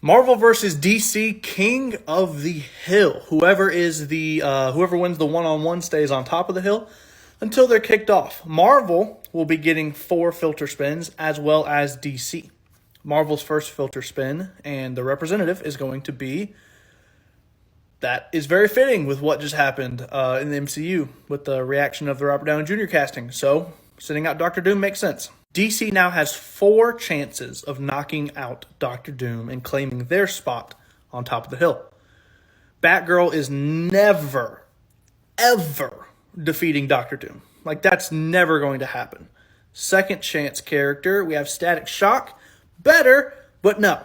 Marvel versus DC, King of the Hill. Whoever wins the one-on-one stays on top of the hill until they're kicked off. Marvel will be getting 4 filter spins, as well as DC. Marvel's first filter spin, and the representative is going to be, that is very fitting with what just happened in the MCU with the reaction of the Robert Downey Jr. casting. So, sitting out Doctor Doom makes sense. DC now has 4 chances of knocking out Doctor Doom and claiming their spot on top of the hill. Batgirl is never, ever defeating Doctor Doom. Like, that's never going to happen. Second chance character, we have Static Shock. Better, but no,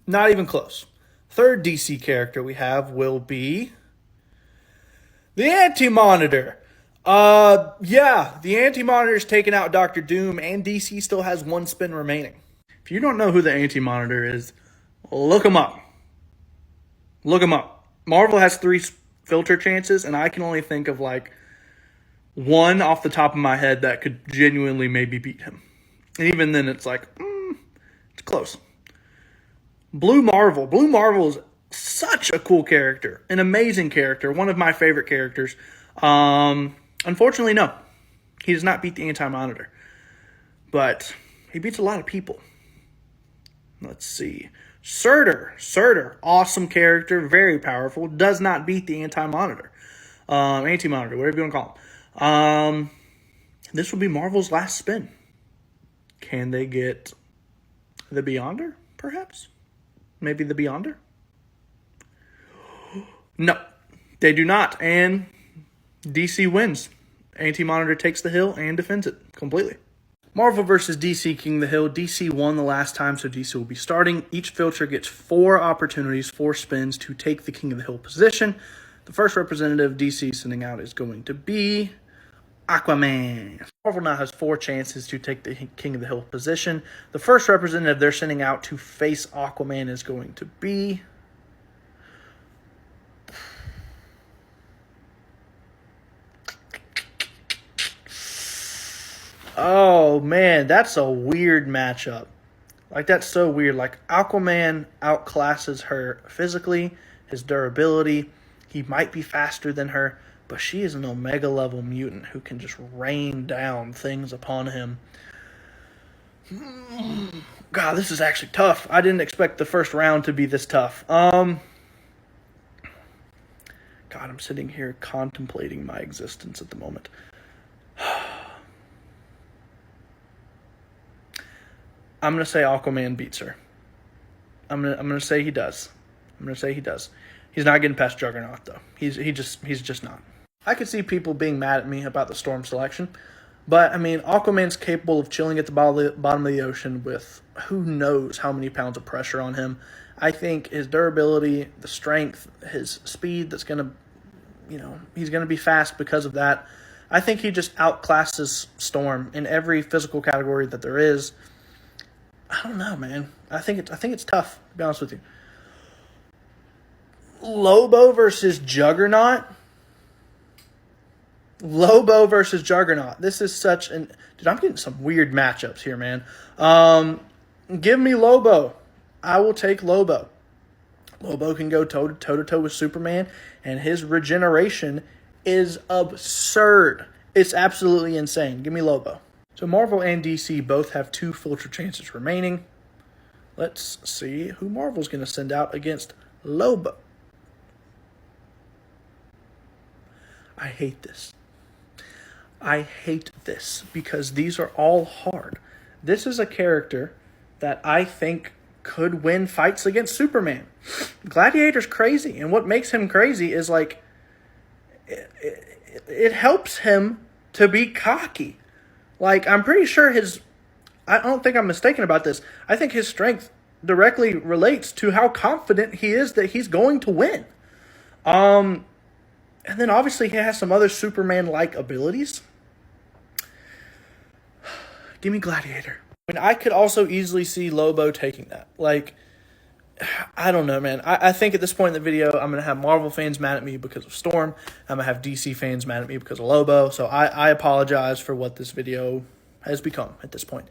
not even close. Third DC character we have will be the Anti-Monitor. The Anti-Monitor's taking out Doctor Doom, and DC still has 1 spin remaining. If you don't know who the Anti-Monitor is, look him up. Look him up. Marvel has 3 filter chances, and I can only think of like 1 off the top of my head that could genuinely maybe beat him. And even then, it's like, it's close. Blue Marvel. Blue Marvel is such a cool character, an amazing character, one of my favorite characters. Unfortunately, no. He does not beat the Anti-Monitor. But he beats a lot of people. Let's see. Surtur. Awesome character, very powerful. Does not beat the Anti-Monitor. Anti-Monitor, whatever you want to call him. This will be Marvel's last spin. Can they get the Beyonder, perhaps? Maybe the Beyonder? No, they do not. And DC wins. Anti-Monitor takes the hill and defends it completely. Marvel versus DC, King of the Hill. DC won the last time, so DC will be starting. Each filter gets 4 opportunities, 4 spins to take the King of the Hill position. The first representative DC sending out is going to be Aquaman. Marvel now has 4 chances to take the King of the Hill position. The first representative they're sending out to face Aquaman is going to be... Oh, man, that's a weird matchup. Like, that's so weird. Like, Aquaman outclasses her physically, his durability. He might be faster than her, but she is an Omega-level mutant who can just rain down things upon him. God, this is actually tough. I didn't expect the first round to be this tough. God, I'm sitting here contemplating my existence at the moment. I'm going to say Aquaman beats her. I'm gonna say he does. He's not getting past Juggernaut, though. He's just not. I could see people being mad at me about the Storm selection, but, I mean, Aquaman's capable of chilling at the bottom of the ocean with who knows how many pounds of pressure on him. I think his durability, the strength, his speed, he's going to be fast because of that. I think he just outclasses Storm in every physical category that there is. I don't know, man. I think it's tough, to be honest with you. Lobo versus Juggernaut. This is such an... Dude, I'm getting some weird matchups here, man. Give me Lobo. I will take Lobo. Lobo can go toe-to-toe with Superman, and his regeneration is absurd. It's absolutely insane. Give me Lobo. So Marvel and DC both have 2 filter chances remaining. Let's see who Marvel's going to send out against Lobo. I hate this because these are all hard. This is a character that I think could win fights against Superman. Gladiator's crazy, and what makes him crazy is like it helps him to be cocky. Like, I'm pretty sure I don't think I'm mistaken about this. I think his strength directly relates to how confident he is that he's going to win. And then obviously he has some other Superman-like abilities. Give me Gladiator. I mean, I could also easily see Lobo taking that. Like, I don't know, man. I think at this point in the video, I'm going to have Marvel fans mad at me because of Storm. I'm going to have DC fans mad at me because of Lobo. So I apologize for what this video has become at this point.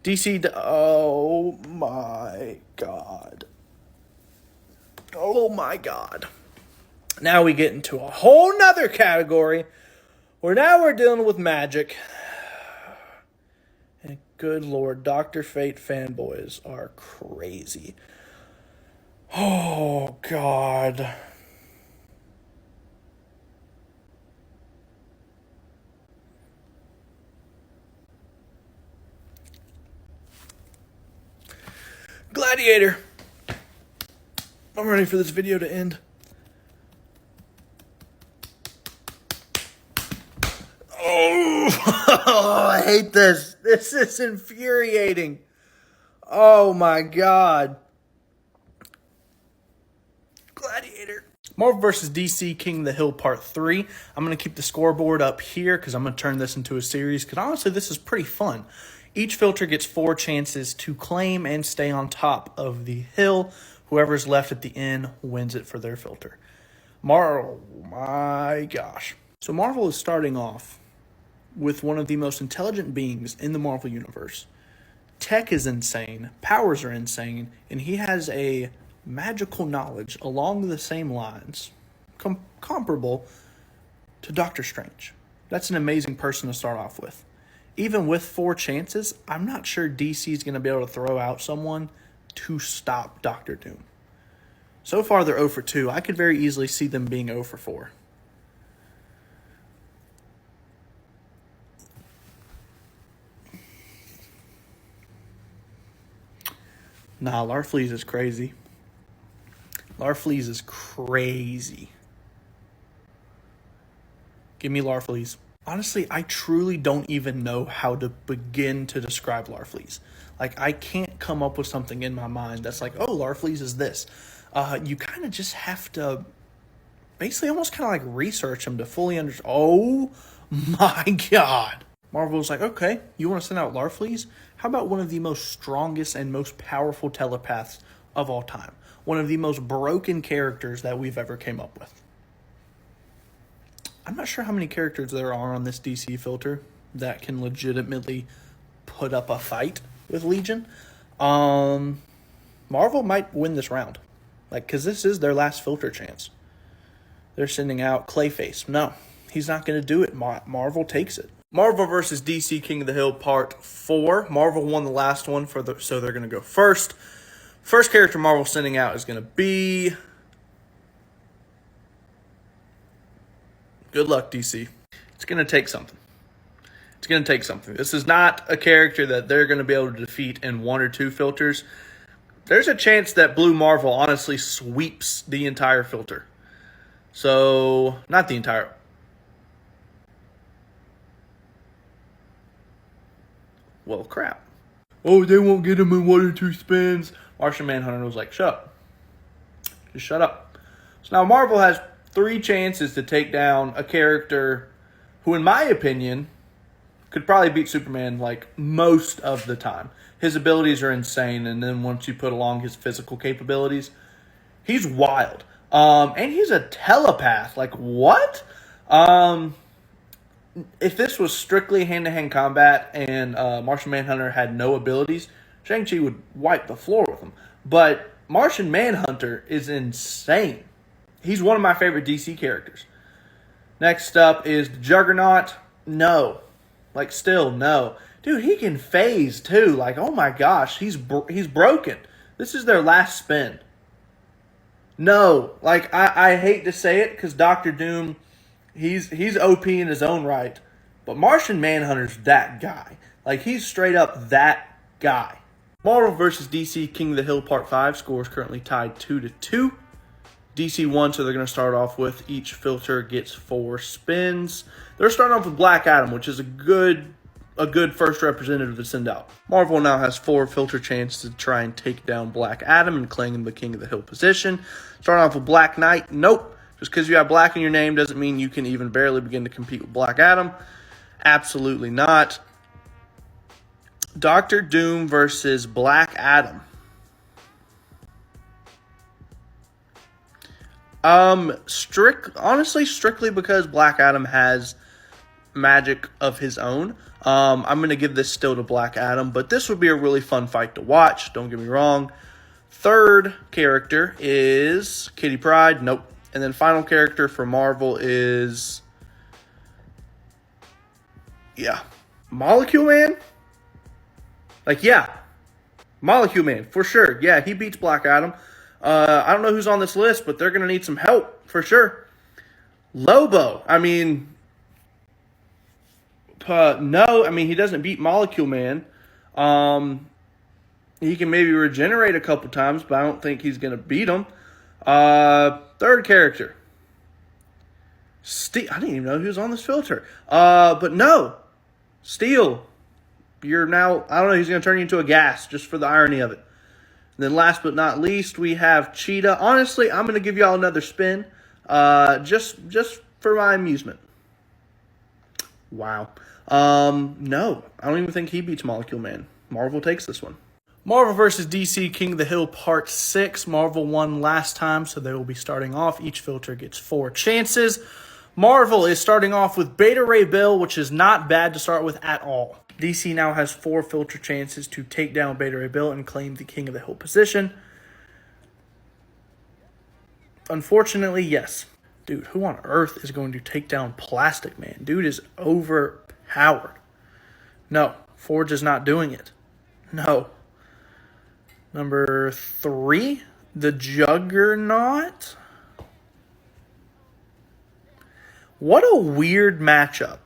DC, oh my God. Oh my God. Now we get into a whole nother category where now we're dealing with magic. And good Lord, Dr. Fate fanboys are crazy. Oh God. Gladiator. I'm ready for this video to end. Oh, I hate this. This is infuriating. Oh my God. Gladiator. Marvel vs. DC King of the Hill Part 3. I'm going to keep the scoreboard up here because I'm going to turn this into a series because honestly this is pretty fun. Each filter gets 4 chances to claim and stay on top of the hill. Whoever's left at the end wins it for their filter. Oh my gosh. So Marvel is starting off with one of the most intelligent beings in the Marvel Universe. Tech is insane, powers are insane, and he has a magical knowledge along the same lines, comparable to Doctor Strange. That's an amazing person to start off with. Even with 4 chances, I'm not sure DC is going to be able to throw out someone to stop Doctor Doom. So far, they're 0 for 2. I could very easily see them being 0 for 4. Nah, Larfleeze is crazy. Larfleeze is crazy. Give me Larfleeze. Honestly, I truly don't even know how to begin to describe Larfleeze. Like, I can't come up with something in my mind that's like, oh, Larfleeze is this. You kind of just have to basically almost kind of like research him to fully understand. Oh my God. Marvel's like, okay, you want to send out Larfleeze? How about one of the most strongest and most powerful telepaths of all time? One of the most broken characters that we've ever came up with. I'm not sure how many characters there are on this DC filter that can legitimately put up a fight with Legion. Marvel might win this round. Like, because this is their last filter chance. They're sending out Clayface. No, he's not going to do it. Marvel takes it. Marvel vs. DC King of the Hill Part 4. Marvel won the last one, so they're going to go first. First character Marvel sending out is going to be... Good luck, DC. It's going to take something. It's going to take something. This is not a character that they're going to be able to defeat in 1 or 2 filters. There's a chance that Blue Marvel honestly sweeps the entire filter. So, not the entire... Well, crap. Oh, they won't get him in 1 or 2 spins. Martian Manhunter was like, shut up. Just shut up. So now Marvel has 3 chances to take down a character who, in my opinion, could probably beat Superman like most of the time. His abilities are insane, and then once you put along his physical capabilities, he's wild. And he's a telepath. Like, what? If this was strictly hand-to-hand combat and Martian Manhunter had no abilities, Shang-Chi would wipe the floor with him. But Martian Manhunter is insane. He's one of my favorite DC characters. Next up is the Juggernaut. No. Like, still, no. Dude, he can phase, too. Like, oh my gosh, he's broken. This is their last spin. No. Like, I hate to say it, because Doctor Doom, he's OP in his own right. But Martian Manhunter's that guy. Like, he's straight up that guy. Marvel vs. DC King of the Hill Part 5 score is currently tied 2-2. DC won, so they're going to start off with each filter gets 4 spins. They're starting off with Black Adam, which is a good first representative to send out. Marvel now has 4 filter chances to try and take down Black Adam and claim the King of the Hill position. Starting off with Black Knight, nope. Just because you have black in your name doesn't mean you can even barely begin to compete with Black Adam. Absolutely not. Doctor Doom versus Black Adam. Strictly because Black Adam has magic of his own. I'm going to give this still to Black Adam, but this would be a really fun fight to watch. Don't get me wrong. Third character is Kitty Pryde. Nope. And then final character for Marvel is, yeah, Molecule Man. Like, yeah, Molecule Man, for sure. Yeah, he beats Black Adam. I don't know who's on this list, but they're going to need some help, for sure. Lobo, I mean, no, I mean, he doesn't beat Molecule Man. He can maybe regenerate a couple times, but I don't think he's going to beat him. Third character. I didn't even know who was on this filter. But no, Steel. You're now, I don't know, he's going to turn you into a gas, just for the irony of it. And then last but not least, we have Cheetah. Honestly, I'm going to give y'all another spin, just for my amusement. Wow. No, I don't even think he beats Molecule Man. Marvel takes this one. Marvel vs. DC King of the Hill Part 6. Marvel won last time, so they will be starting off. Each filter gets 4 chances. Marvel is starting off with Beta Ray Bill, which is not bad to start with at all. DC now has 4 filter chances to take down Beta Ray Bill and claim the King of the Hill position. Unfortunately, yes. Dude, who on earth is going to take down Plastic Man? Dude is overpowered. No, Forge is not doing it. No. Number 3, the Juggernaut. What a weird matchup.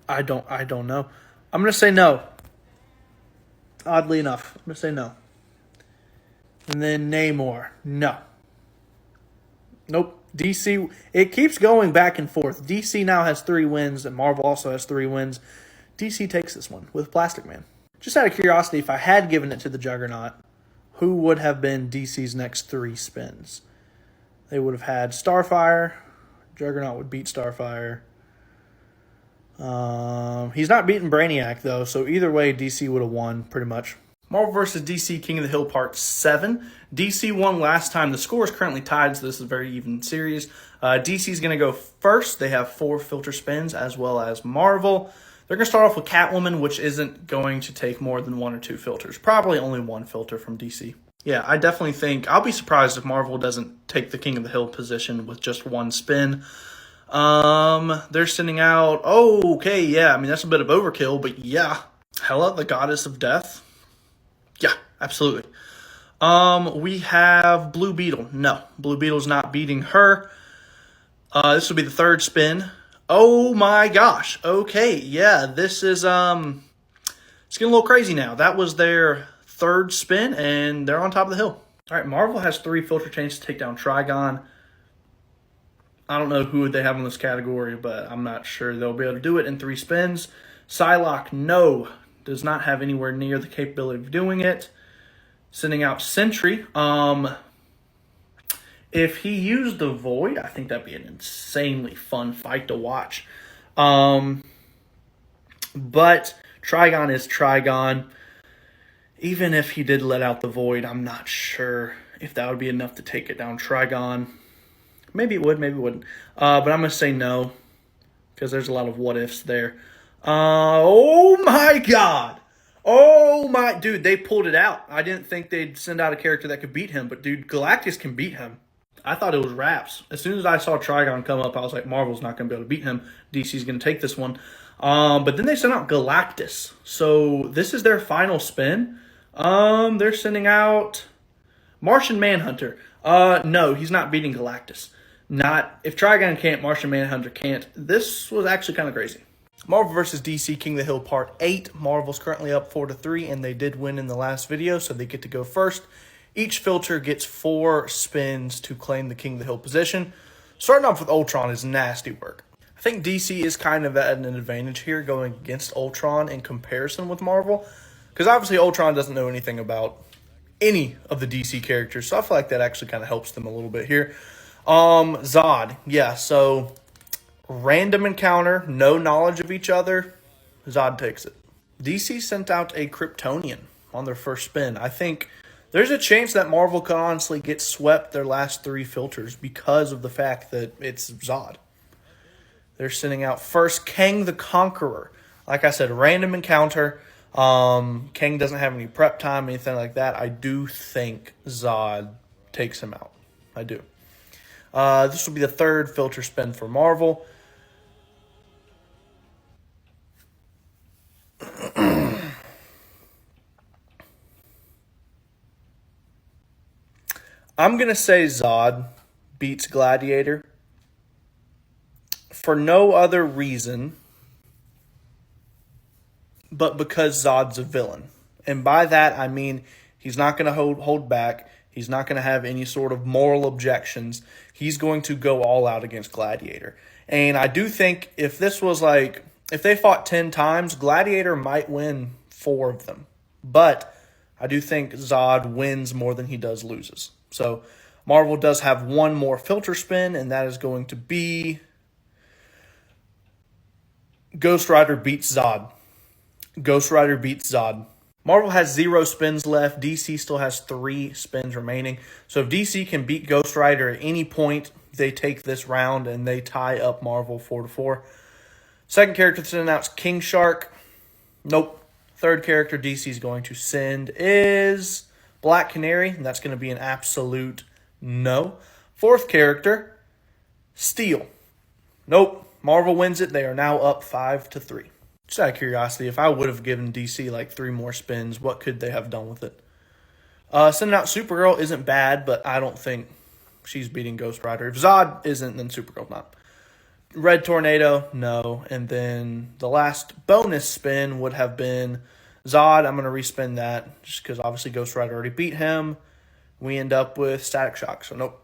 I don't know. I'm going to say no. Oddly enough, I'm going to say no. And then Namor. No. Nope. DC, it keeps going back and forth. DC now has 3 wins, and Marvel also has 3 wins. DC takes this one with Plastic Man. Just out of curiosity, if I had given it to the Juggernaut, who would have been DC's next 3 spins? They would have had Starfire. Juggernaut would beat Starfire. He's not beating Brainiac, though, so either way, DC would have won, pretty much. Marvel vs. DC King of the Hill Part 7. DC won last time. The score is currently tied, so this is a very even series. DC is going to go first. They have 4 filter spins, as well as Marvel. They're going to start off with Catwoman, which isn't going to take more than 1 or 2 filters. Probably only 1 filter from DC. Yeah, I definitely think, I'll be surprised if Marvel doesn't take the King of the Hill position with just 1 spin. They're sending out, oh, okay, yeah, I mean, that's a bit of overkill, but yeah. Hela, the Goddess of Death. Yeah, absolutely. We have Blue Beetle. No, Blue Beetle's not beating her. This will be the 3rd spin. Oh my gosh. Okay, yeah, this is, it's getting a little crazy now. That was their 3rd spin, and they're on top of the hill. All right, Marvel has 3 filter changes to take down Trigon. I don't know who they have in this category, but I'm not sure they'll be able to do it in 3 spins. Psylocke, no, does not have anywhere near the capability of doing it. Sending out Sentry. If he used the Void, I think that'd be an insanely fun fight to watch. But Trigon is Trigon. Even if he did let out the Void, I'm not sure if that would be enough to take it down Trigon. Maybe it would, maybe it wouldn't. But I'm going to say no, because there's a lot of what-ifs there. Oh my god. Oh my, dude, they pulled it out. I didn't think they'd send out a character that could beat him, but dude, Galactus can beat him. I thought it was wraps. As soon as I saw Trigon come up, I was like, Marvel's not going to be able to beat him. DC's going to take this one. But then they sent out Galactus. So this is their final spin. They're sending out Martian Manhunter. No, he's not beating Galactus. Not, if Trigon can't, Martian Manhunter can't. This was actually kind of crazy. Marvel vs. DC King of the Hill Part 8. Marvel's currently up 4-3, and they did win in the last video, so they get to go first. Each filter gets 4 spins to claim the King of the Hill position. Starting off with Ultron is nasty work. I think DC is kind of at an advantage here going against Ultron in comparison with Marvel, because obviously Ultron doesn't know anything about any of the DC characters, so I feel like that actually kind of helps them a little bit here. Zod, yeah, so random encounter, no knowledge of each other, Zod takes it. DC sent out a Kryptonian on their first spin. I think There's a chance that Marvel could honestly get swept their last 3 filters because of the fact that it's Zod. They're sending out first Kang the Conqueror. Like I said, random encounter. Kang doesn't have any prep time, anything like that. I do think Zod takes him out. I do. This will be the 3rd filter spin for Marvel. I'm going to say Zod beats Gladiator for no other reason but because Zod's a villain. And by that, I mean he's not going to hold back. He's not going to have any sort of moral objections. He's going to go all out against Gladiator. And I do think if this was like, if they fought 10 times, Gladiator might win 4 of them. But I do think Zod wins more than he does loses. So Marvel does have one more filter spin, and that is going to be Ghost Rider beats Zod. Ghost Rider beats Zod. Marvel has 0 spins left. DC still has 3 spins remaining. So if DC can beat Ghost Rider at any point, they take this round and they tie up Marvel 4-4. Second character to send out is King Shark. Nope. Third character DC is going to send is Black Canary, and that's going to be an absolute no. Fourth character, Steel. Nope. Marvel wins it. They are now up 5-3. Just out of curiosity, if I would have given DC like 3 more spins, what could they have done with it? Sending out Supergirl isn't bad, but I don't think she's beating Ghost Rider. If Zod isn't, then Supergirl's not. Red Tornado, no. And then the last bonus spin would have been Zod. I'm going to respin that just because obviously Ghost Rider already beat him. We end up with Static Shock. So nope.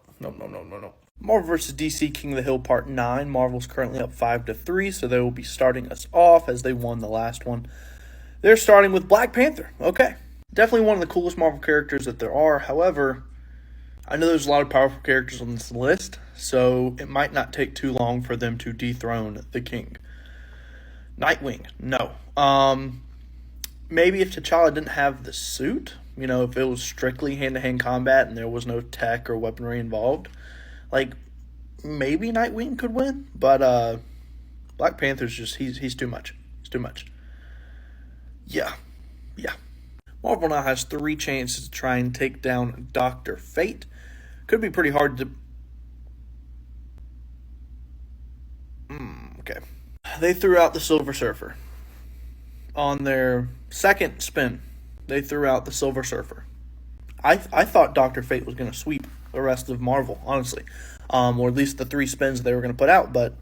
Marvel vs. DC King of the Hill Part 9. Marvel's currently up 5-3, so they will be starting us off as they won the last one. They're starting with Black Panther. Okay. Definitely one of the coolest Marvel characters that there are. However, I know there's a lot of powerful characters on this list, so it might not take too long for them to dethrone the king. Nightwing, no. Maybe if T'Challa didn't have the suit, if it was strictly hand-to-hand combat and there was no tech or weaponry involved, like, maybe Nightwing could win, but Black Panther's just, he's too much. He's too much. Yeah. Marvel now has 3 chances to try and take down Dr. Fate. Could be pretty hard to... Okay. They threw out the Silver Surfer. On their second spin, they threw out the Silver Surfer. I thought Dr. Fate was going to sweep the rest of Marvel, honestly. Or at least the 3 spins they were going to put out. But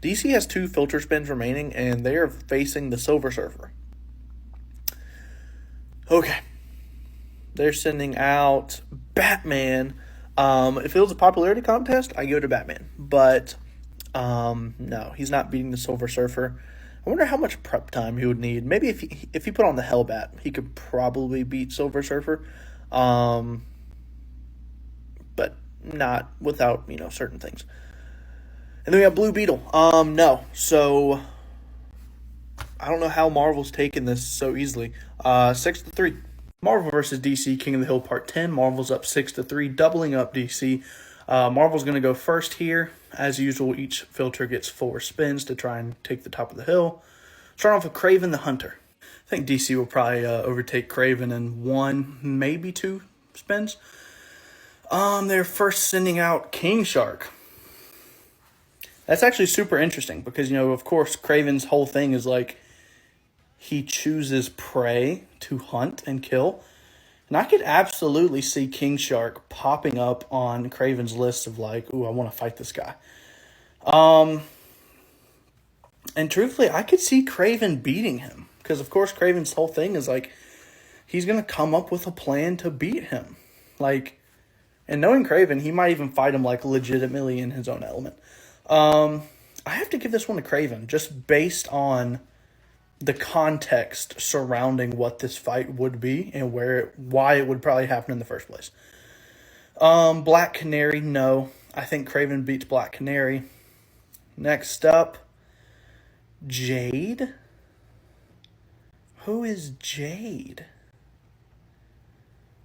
DC has 2 filter spins remaining, and they are facing the Silver Surfer. Okay. They're sending out Batman. If it was a popularity contest, I go to Batman. But, no, he's not beating the Silver Surfer. I wonder how much prep time he would need. Maybe if he put on the Hellbat, he could probably beat Silver Surfer. But not without, certain things. And then we have Blue Beetle. No. So, I don't know how Marvel's taken this so easily. 6-3. Marvel vs. DC King of the Hill Part 10. Marvel's up 6-3, doubling up DC. Marvel's going to go first here. As usual, each filter gets 4 spins to try and take the top of the hill. Start off with Kraven the Hunter. I think DC will probably overtake Kraven in 1, maybe 2 spins. They're first sending out King Shark. That's actually super interesting because, of course, Kraven's whole thing is like he chooses prey to hunt and kill. And I could absolutely see King Shark popping up on Kraven's list of like, ooh, I want to fight this guy. And truthfully, I could see Kraven beating him. Because, of course, Kraven's whole thing is like, he's going to come up with a plan to beat him. Like, and knowing Kraven, he might even fight him like legitimately in his own element. I have to give this one to Kraven, just based on the context surrounding what this fight would be and why it would probably happen in the first place. Black Canary, no. I think Kraven beats Black Canary. Next up, Jade. Who is Jade?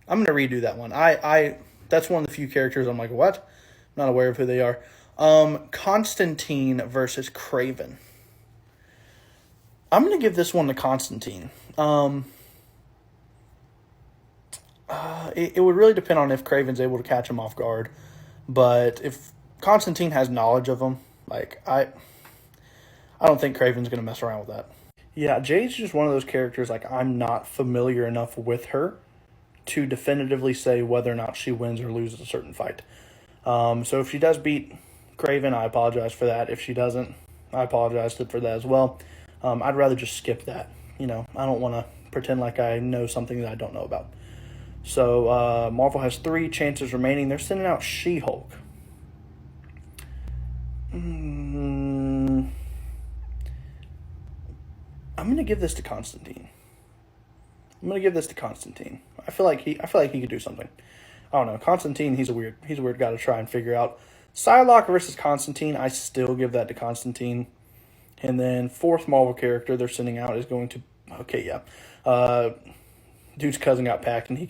I'm gonna redo that one. That's one of the few characters I'm like, what? I'm not aware of who they are. Constantine versus Craven. I'm gonna give this one to Constantine. It would really depend on if Craven's able to catch him off guard, but if Constantine has knowledge of him, like I don't think Craven's gonna mess around with that. Yeah, Jade's just one of those characters, like, I'm not familiar enough with her to definitively say whether or not she wins or loses a certain fight. So if she does beat Craven, I apologize for that. If she doesn't, I apologize for that as well. I'd rather just skip that. I don't want to pretend like I know something that I don't know about. So Marvel has 3 chances remaining. They're sending out She-Hulk. I'm gonna give this to Constantine. I feel like he could do something. I don't know. Constantine, he's a weird guy to try and figure out. Psylocke versus Constantine, I still give that to Constantine. And then 4th Marvel character they're sending out is going to dude's cousin got packed and he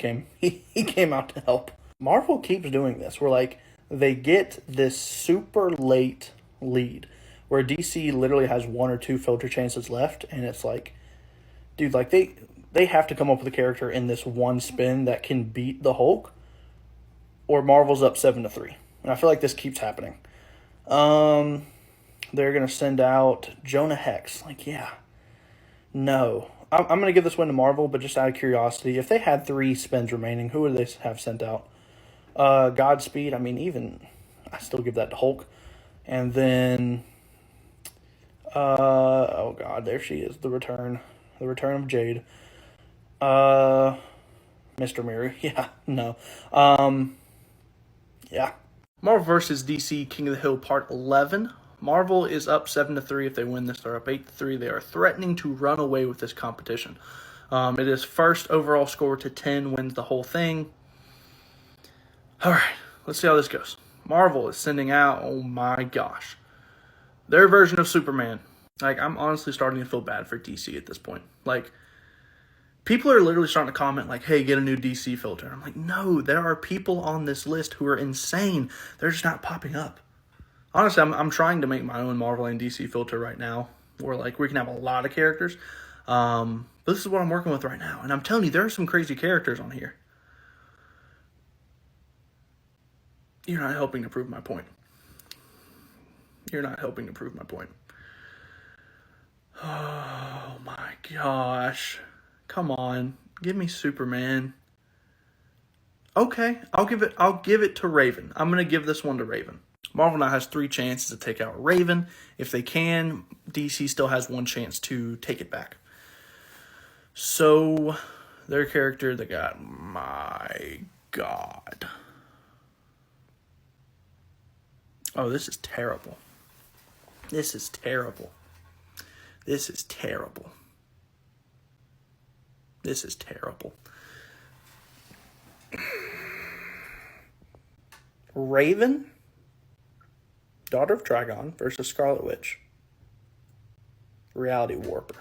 came out to help. Marvel keeps doing this. Where like they get this super late lead where DC literally has 1 or 2 filter chances left, and it's like, dude, like they have to come up with a character in this one spin that can beat the Hulk, or Marvel's up 7-3. And I feel like this keeps happening. They're gonna send out Jonah Hex. Like, yeah, no. I'm gonna give this one to Marvel, but just out of curiosity, if they had 3 spins remaining, who would they have sent out? Godspeed. I mean, I still give that to Hulk. And then, oh god, there she is, the return of Jade. Mr. Mirror. Yeah, no. Yeah. Marvel vs. DC King of the Hill Part 11. Marvel is up 7-3. If they win this, they're up 8-3. They are threatening to run away with this competition. It is first overall score to 10 wins the whole thing. All right, let's see how this goes. Marvel is sending out, oh my gosh, their version of Superman. Like, I'm honestly starting to feel bad for DC at this point. Like, people are literally starting to comment like, hey, get a new DC filter. I'm like, no, there are people on this list who are insane. They're just not popping up. Honestly, I'm trying to make my own Marvel and DC filter right now where, like, we can have a lot of characters. But this is what I'm working with right now. And I'm telling you, there are some crazy characters on here. You're not helping to prove my point. Oh my gosh. Come on. Give me Superman. Okay, I'll give it to Raven. I'm going to give this one to Raven. Marvel now has 3 chances to take out Raven. If they can, DC still has 1 chance to take it back. So, their character, they got, my god. Oh, this is terrible. Raven, Daughter of Trigon versus Scarlet Witch. Reality Warper.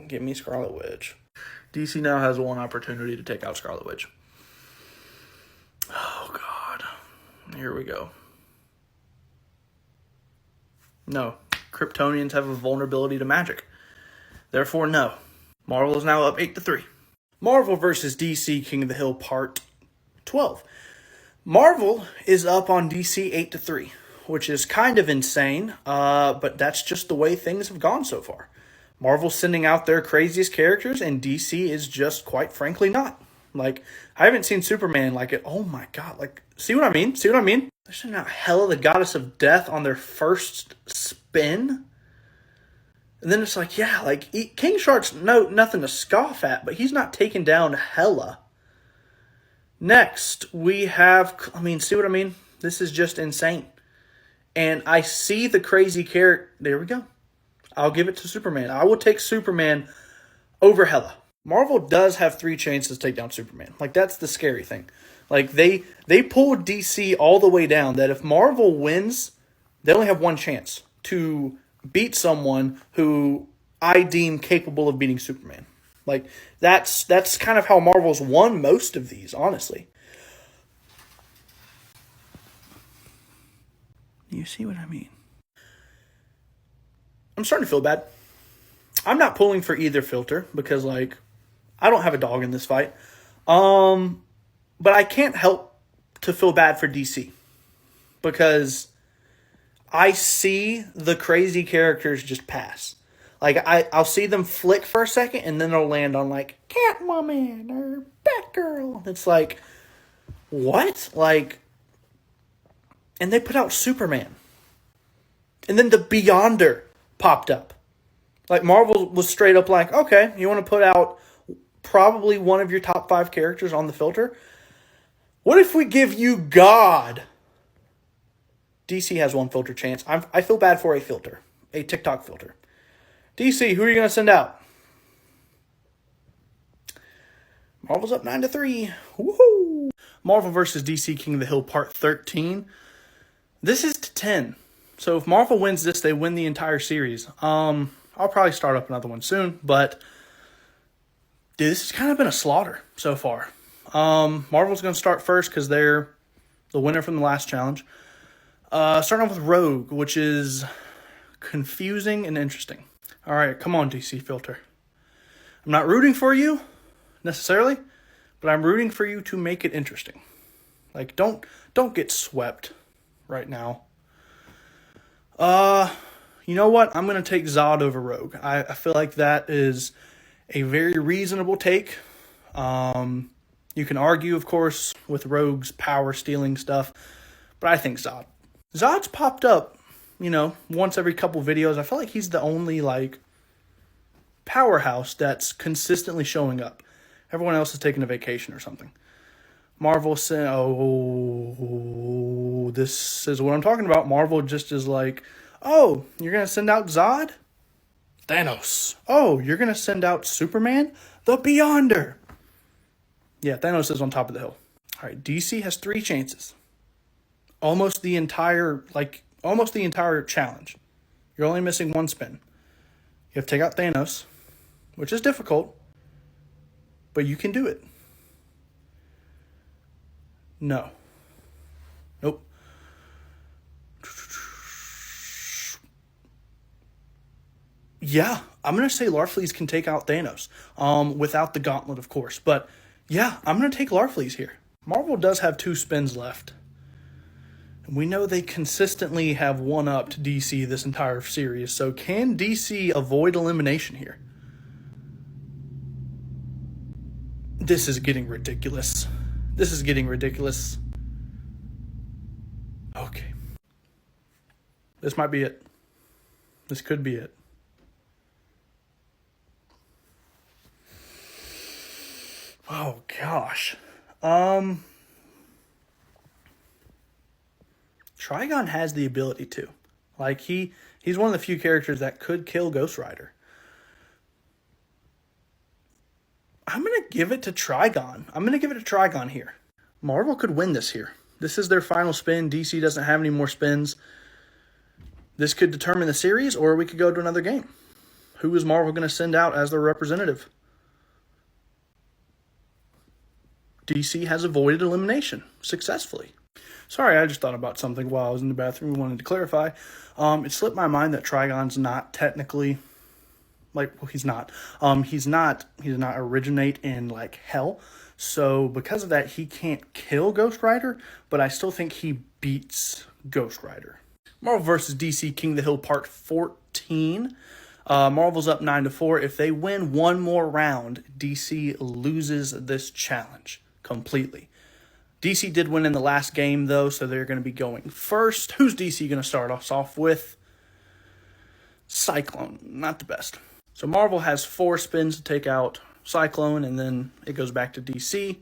Give me Scarlet Witch. DC now has 1 opportunity to take out Scarlet Witch. Oh, God. Here we go. No. Kryptonians have a vulnerability to magic. Therefore, no. Marvel is now up 8-3. Marvel vs. DC King of the Hill Part 12. Marvel is up on DC 8-3, which is kind of insane, but that's just the way things have gone so far. Marvel's sending out their craziest characters, and DC is just, quite frankly, not. Like, I haven't seen Superman like it. Oh my god, like, see what I mean? They're sending out Hela, the goddess of death, on their first spin. And then it's like, yeah, like, King Shark's nothing to scoff at, but he's not taking down Hela. Next, we have, see what I mean? This is just insane. And I see the crazy character. There we go. I'll give it to Superman. I will take Superman over Hela. Marvel does have 3 chances to take down Superman. Like, that's the scary thing. Like, they pulled DC all the way down that if Marvel wins, they only have 1 chance to beat someone who I deem capable of beating Superman. Like, that's kind of how Marvel's won most of these, honestly. You see what I mean? I'm starting to feel bad. I'm not pulling for either filter because, like, I don't have a dog in this fight. But I can't help to feel bad for DC because I see the crazy characters just pass. Like, I'll see them flick for a second, and then they'll land on, like, Catwoman or Batgirl. It's like, what? Like, and they put out Superman. And then the Beyonder popped up. Like, Marvel was straight up like, okay, you want to put out probably one of your top 5 characters on the filter? What if we give you God? DC has one filter chance. I feel bad for a filter, a TikTok filter. DC, who are you going to send out? Marvel's up 9-3. Woohoo! Marvel vs. DC King of the Hill Part 13. This is to 10. So if Marvel wins this, they win the entire series. I'll probably start up another one soon, but dude, this has kind of been a slaughter so far. Marvel's going to start first because they're the winner from the last challenge. Starting off with Rogue, which is confusing and interesting. All right, come on, DC filter. I'm not rooting for you necessarily, but I'm rooting for you to make it interesting. Like, don't get swept right now. You know what? I'm going to take Zod over Rogue. I feel like that is a very reasonable take. You can argue, of course, with Rogue's power stealing stuff, but I think Zod. Zod's popped up, once every couple videos. I feel like he's the only, powerhouse that's consistently showing up. Everyone else is taking a vacation or something. Marvel said, oh, this is what I'm talking about. Marvel just is like, oh, you're going to send out Zod? Thanos. Oh, you're going to send out Superman? The Beyonder. Yeah, Thanos is on top of the hill. All right, DC has 3 chances. Almost the entire challenge. You're only missing 1 spin. You have to take out Thanos, which is difficult, but you can do it. No. Nope. Yeah, I'm going to say Larfleeze can take out Thanos, without the gauntlet, of course. But, yeah, I'm going to take Larfleeze here. Marvel does have 2 spins left. And we know they consistently have one-upped DC this entire series. So can DC avoid elimination here? This is getting ridiculous. Okay. This might be it. This could be it. Oh, gosh. Trigon has the ability to. Like, he's one of the few characters that could kill Ghost Rider. I'm going to give it to Trigon. Here. Marvel could win this here. This is their final spin. DC doesn't have any more spins. This could determine the series, or we could go to another game. Who is Marvel going to send out as their representative? DC has avoided elimination successfully. Sorry, I just thought about something while I was in the bathroom. Wanted to clarify. It slipped my mind that Trigon's not technically, he's not. He does not originate in, hell. So because of that, he can't kill Ghost Rider, but I still think he beats Ghost Rider. Marvel vs. DC King of the Hill Part 14. Marvel's up 9-4. If they win one more round, DC loses this challenge completely. DC did win in the last game, though, so they're going to be going first. Who's DC going to start us off with? Cyclone. Not the best. So Marvel has 4 spins to take out Cyclone, and then it goes back to DC.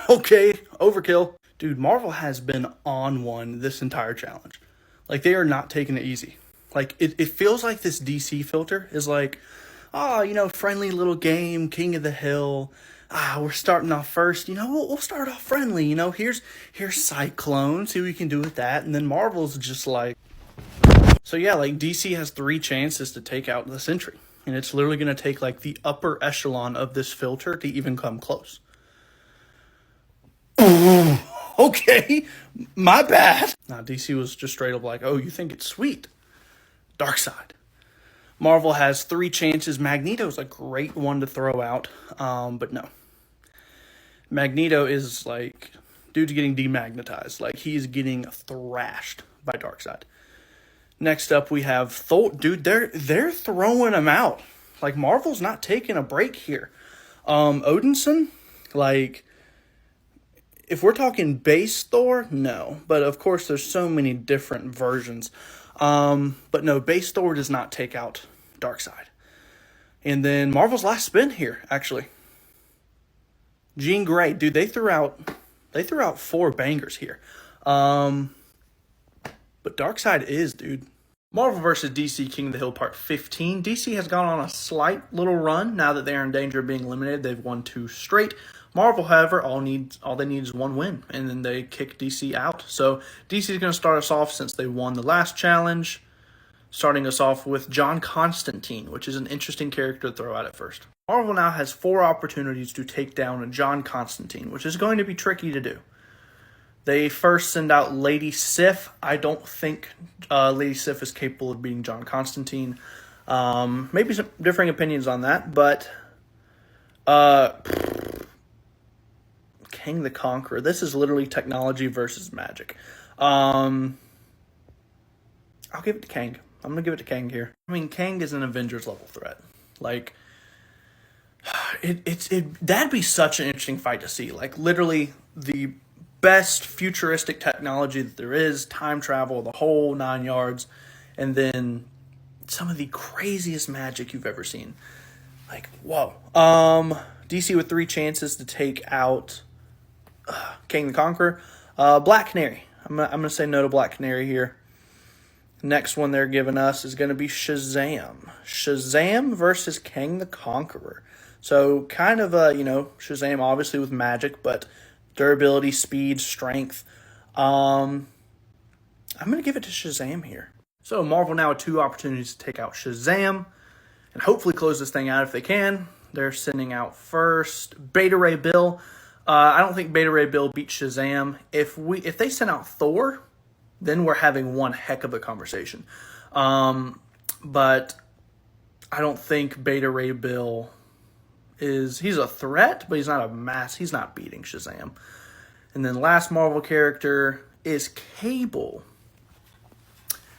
Okay, overkill. Dude, Marvel has been on one this entire challenge. They are not taking it easy. It feels like this DC filter is friendly little game, King of the Hill. We're starting off first. We'll start off friendly. Here's Cyclone. See what we can do with that. And then Marvel's just like, So yeah, like DC has 3 chances to take out the Sentry. And it's literally going to take like the upper echelon of this filter to even come close. Okay, my bad. Now DC was just straight up like, oh, you think it's sweet? Dark side. Marvel has 3 chances. Magneto's a great one to throw out, but no. Magneto is like, dude's getting demagnetized. Like, he's getting thrashed by Darkseid. Next up, we have Thor. Dude, they're throwing him out. Like, Marvel's not taking a break here. Odinson, like, if we're talking base Thor, no. But, of course, there's so many different versions. But no, base Thor does not take out Darkseid. And then Marvel's last spin here, actually. Jean Grey, dude, they threw out 4 bangers here. But Darkseid is, dude. Marvel vs. DC King of the Hill Part 15. DC has gone on a slight little run now that they are in danger of being eliminated. They've won 2 straight. Marvel, however, all they need is 1 win, and then they kick DC out. So DC is going to start us off since they won the last challenge, starting us off with John Constantine, which is an interesting character to throw out at first. Marvel now has 4 opportunities to take down John Constantine, which is going to be tricky to do. They first send out Lady Sif. I don't think Lady Sif is capable of beating John Constantine. Maybe some differing opinions on that, but Kang the Conqueror. This is literally technology versus magic. I'll give it to Kang. I'm going to give it to Kang here. I mean, Kang is an Avengers level threat. Like, that'd be such an interesting fight to see. Like, literally the best futuristic technology that there is, time travel, the whole 9 yards, and then some of the craziest magic you've ever seen. Like, whoa. DC with 3 chances to take out King the Conqueror. Black Canary. I'm gonna say no to Black Canary here. Next one they're giving us is going to be Shazam. Shazam versus King the Conqueror. So kind of Shazam obviously with magic, but durability, speed, strength. I'm going to give it to Shazam here. So Marvel now with 2 opportunities to take out Shazam and hopefully close this thing out if they can. They're sending out first Beta Ray Bill. I don't think Beta Ray Bill beats Shazam. If they send out Thor, then we're having one heck of a conversation. But I don't think Beta Ray Bill he's a threat, but he's not beating Shazam. And then last Marvel character is Cable.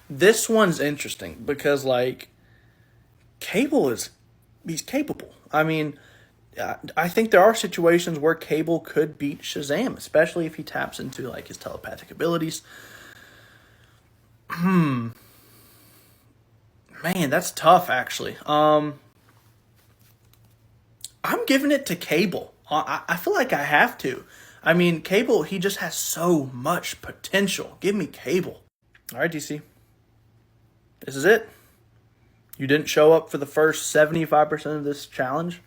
This one's interesting because, like, he's capable. I mean, I think there are situations where Cable could beat Shazam, especially if he taps into, like, his telepathic abilities. Man, that's tough, actually. I'm giving it to Cable. I feel like I have to. I mean, Cable, he just has so much potential. Give me Cable. All right, DC. This is it. You didn't show up for the first 75% of this challenge.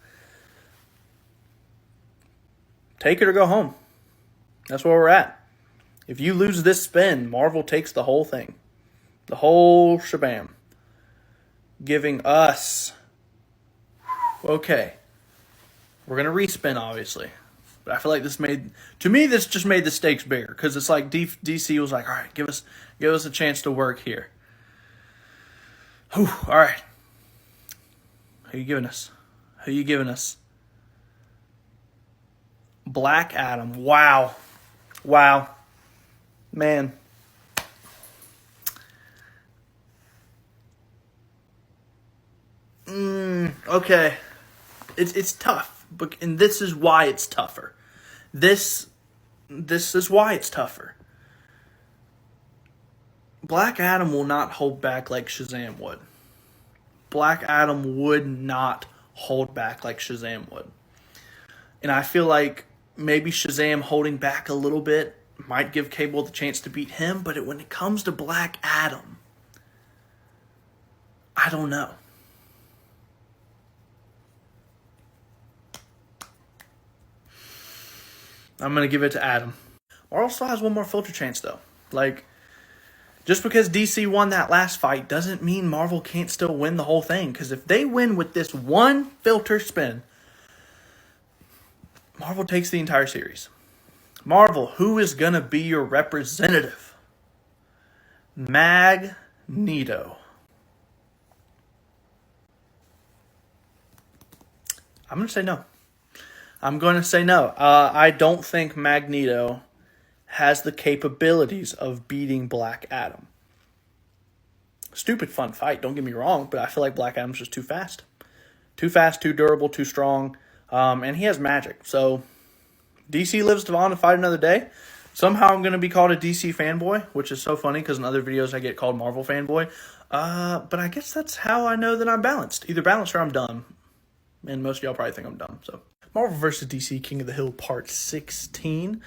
Take it or go home. That's where we're at. If you lose this spin, Marvel takes the whole thing. The whole shabam. Giving us... Okay. We're going to respin, obviously. But I feel like this just made the stakes bigger. Because it's like DC was like, all right, give us a chance to work here. Whew, all right. Who you giving us? Black Adam. Wow. Man. Okay. It's tough. And this is why it's tougher. This is why it's tougher. Black Adam will not hold back like Shazam would. Black Adam would not hold back like Shazam would. And I feel like maybe Shazam holding back a little bit might give Cable the chance to beat him, but when it comes to Black Adam, I don't know. I'm going to give it to Adam. Marvel still has one more filter chance, though. Like, Just because DC won that last fight doesn't mean Marvel can't still win the whole thing. Because if they win with this one filter spin, Marvel takes the entire series. Marvel, who is going to be your representative? Magneto. I'm going to say no. I'm going to say no. I don't think Magneto has the capabilities of beating Black Adam. Stupid fun fight, don't get me wrong, but I feel like Black Adam's just too fast. Too fast, too durable, too strong, and he has magic. So DC lives on to fight another day. Somehow I'm going to be called a DC fanboy, which is so funny because in other videos I get called Marvel fanboy. But I guess that's how I know that I'm balanced. Either balanced or I'm dumb. And most of y'all probably think I'm dumb. So Marvel vs. DC King of the Hill Part 16.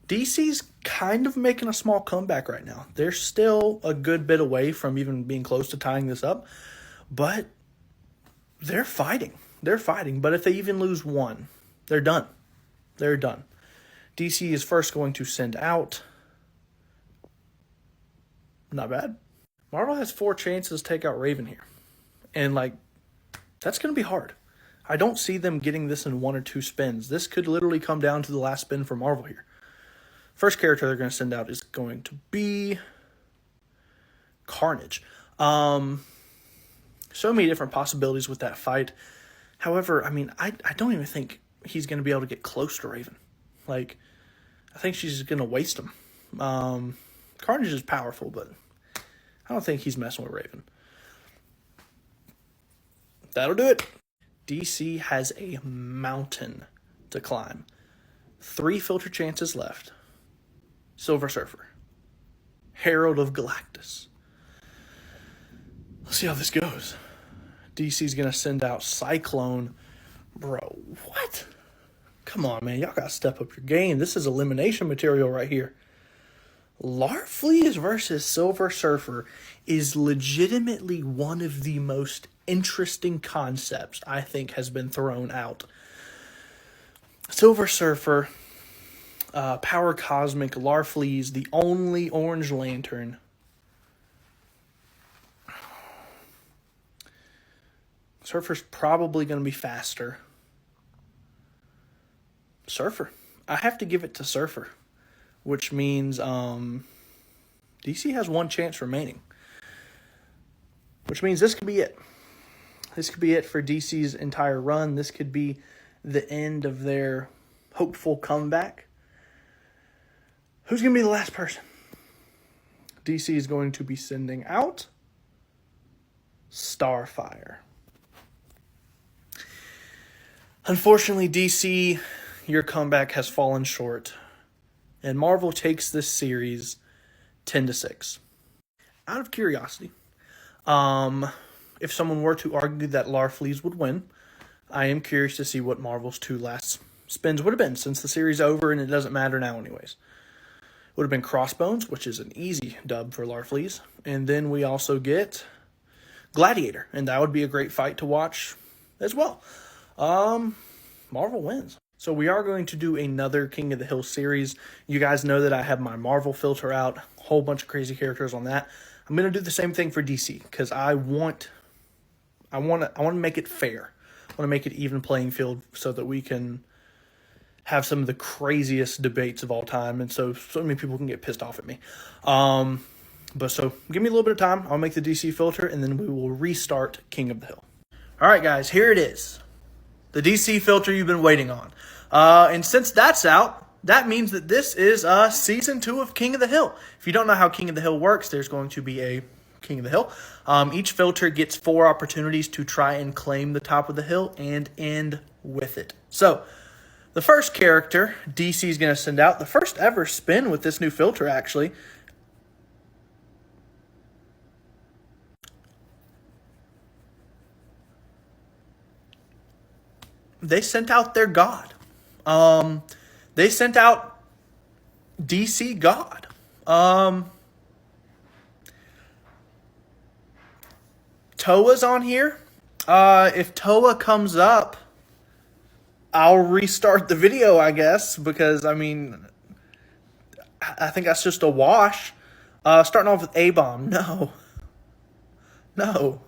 DC's kind of making a small comeback right now. They're still a good bit away from even being close to tying this up. But they're fighting. They're fighting. But if they even lose one, they're done. They're done. DC is first going to send out. Not bad. Marvel has 4 chances to take out Raven here. And, that's going to be hard. I don't see them getting this in 1 or 2 spins. This could literally come down to the last spin for Marvel here. First character they're going to send out is going to be Carnage. So many different possibilities with that fight. However, I don't even think he's going to be able to get close to Raven. I think she's going to waste him. Carnage is powerful, but I don't think he's messing with Raven. That'll do it. DC has a mountain to climb. 3 filter chances left. Silver Surfer. Herald of Galactus. Let's see how this goes. DC's going to send out Cyclone. Bro, what? Come on, man. Y'all got to step up your game. This is elimination material right here. Larfleeze versus Silver Surfer is legitimately one of the most interesting concepts I think has been thrown out. Silver Surfer, Power Cosmic, Larfleeze, the only Orange Lantern. Surfer's probably going to be faster. Surfer. I have to give it to Surfer, which means DC has 1 chance remaining, which means this could be it. This could be it for DC's entire run. This could be the end of their hopeful comeback. Who's going to be the last person? DC is going to be sending out Starfire. Unfortunately, DC, your comeback has fallen short, and Marvel takes this series 10-6. Out of curiosity, if someone were to argue that Larfleeze would win, I am curious to see what Marvel's 2 last spins would have been, since the series is over and it doesn't matter now anyways. Would have been Crossbones, which is an easy dub for Larfleeze, and then we also get Gladiator, and that would be a great fight to watch as well. Marvel wins. So we are going to do another King of the Hill series. You guys know that I have my Marvel filter out, a whole bunch of crazy characters on that. I'm going to do the same thing for DC because I want to make it fair. I want to make it even playing field so that we can have some of the craziest debates of all time, and so many people can get pissed off at me. But so give me a little bit of time. I'll make the DC filter, and then we will restart King of the Hill. All right, guys, here it is. The DC filter you've been waiting on. And since that's out, that means that this is Season 2 of King of the Hill. If you don't know how King of the Hill works, there's going to be a King of the Hill. Each filter gets 4 opportunities to try and claim the top of the hill and end with it. So, the first character DC is going to send out, the first ever spin with this new filter, actually. They sent out their god. They sent out DC God. Toa's on here. If Toa comes up, I'll restart the video, I guess, because, I think that's just a wash. Starting off with A-Bomb. No. No.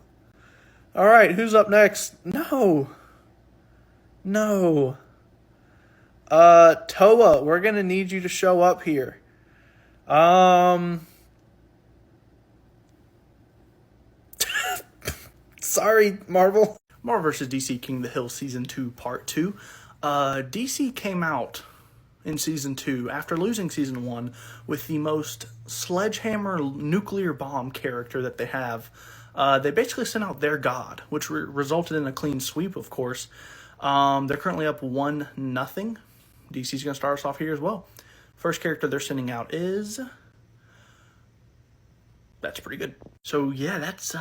All right, who's up next? No. No. Toa, we're going to need you to show up here. Sorry, Marvel. Marvel vs. DC King of the Hill Season 2 Part 2. DC came out in Season 2 after losing Season 1 with the most sledgehammer nuclear bomb character that they have. They basically sent out their god, which resulted in a clean sweep, of course. They're currently up 1-0. DC's going to start us off here as well. First character they're sending out is... That's pretty good. So yeah, that's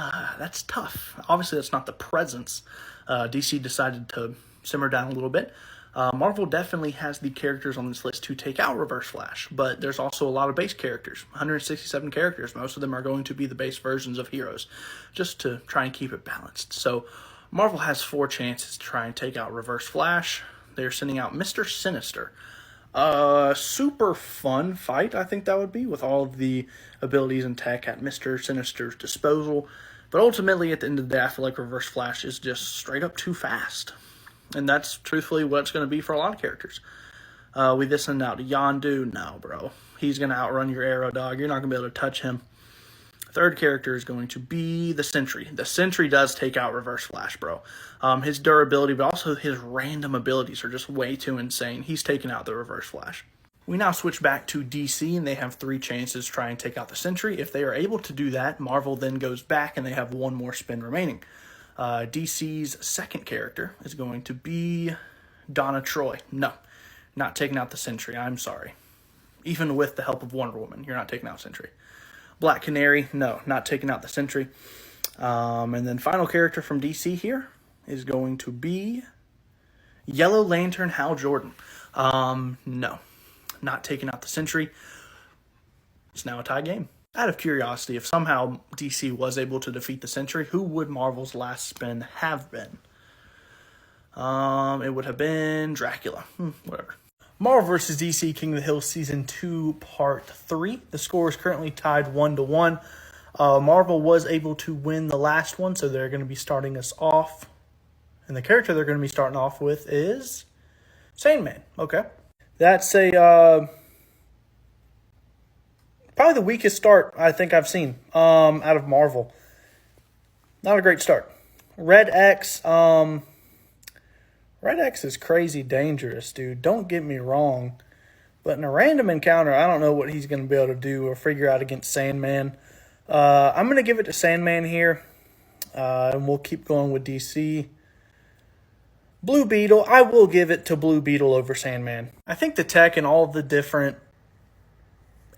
tough. Obviously, that's not the presence. DC decided to simmer down a little bit. Marvel definitely has the characters on this list to take out Reverse Flash, but there's also a lot of base characters, 167 characters. Most of them are going to be the base versions of heroes, just to try and keep it balanced. So Marvel has 4 chances to try and take out Reverse Flash. They're sending out Mr. Sinister. Super fun fight, I think that would be, with all of the abilities and tech at Mr. Sinister's disposal. But ultimately, at the end of the day, I feel like Reverse Flash is just straight up too fast. And that's truthfully what it's going to be for a lot of characters. We just send out Yondu. No, bro. He's going to outrun your Arrow, dog. You're not going to be able to touch him. Third character is going to be the Sentry. The Sentry does take out Reverse Flash, bro. His durability, but also his random abilities are just way too insane. He's taking out the Reverse Flash. We now switch back to DC, and they have 3 chances to try and take out the Sentry. If they are able to do that, Marvel then goes back, and they have 1 more spin remaining. DC's second character is going to be Donna Troy. No, not taking out the Sentry. I'm sorry. Even with the help of Wonder Woman, you're not taking out Sentry. Black Canary, no, not taking out the Sentry. And then final character from DC here is going to be Yellow Lantern Hal Jordan. No, not taking out the Sentry. It's now a tie game. Out of curiosity, if somehow DC was able to defeat the Sentry, who would Marvel's last spin have been? It would have been Dracula. Whatever. Marvel vs. DC King of the Hill Season 2 Part 3. The score is currently tied 1-1. Marvel was able to win the last one, so they're going to be starting us off. And the character they're going to be starting off with is Sandman. Okay. That's a probably the weakest start I think I've seen out of Marvel. Not a great start. Red X is crazy dangerous, dude. Don't get me wrong. But in a random encounter, I don't know what he's going to be able to do or figure out against Sandman. I'm going to give it to Sandman here. And we'll keep going with DC. Blue Beetle, I will give it to Blue Beetle over Sandman. I think the tech and all the different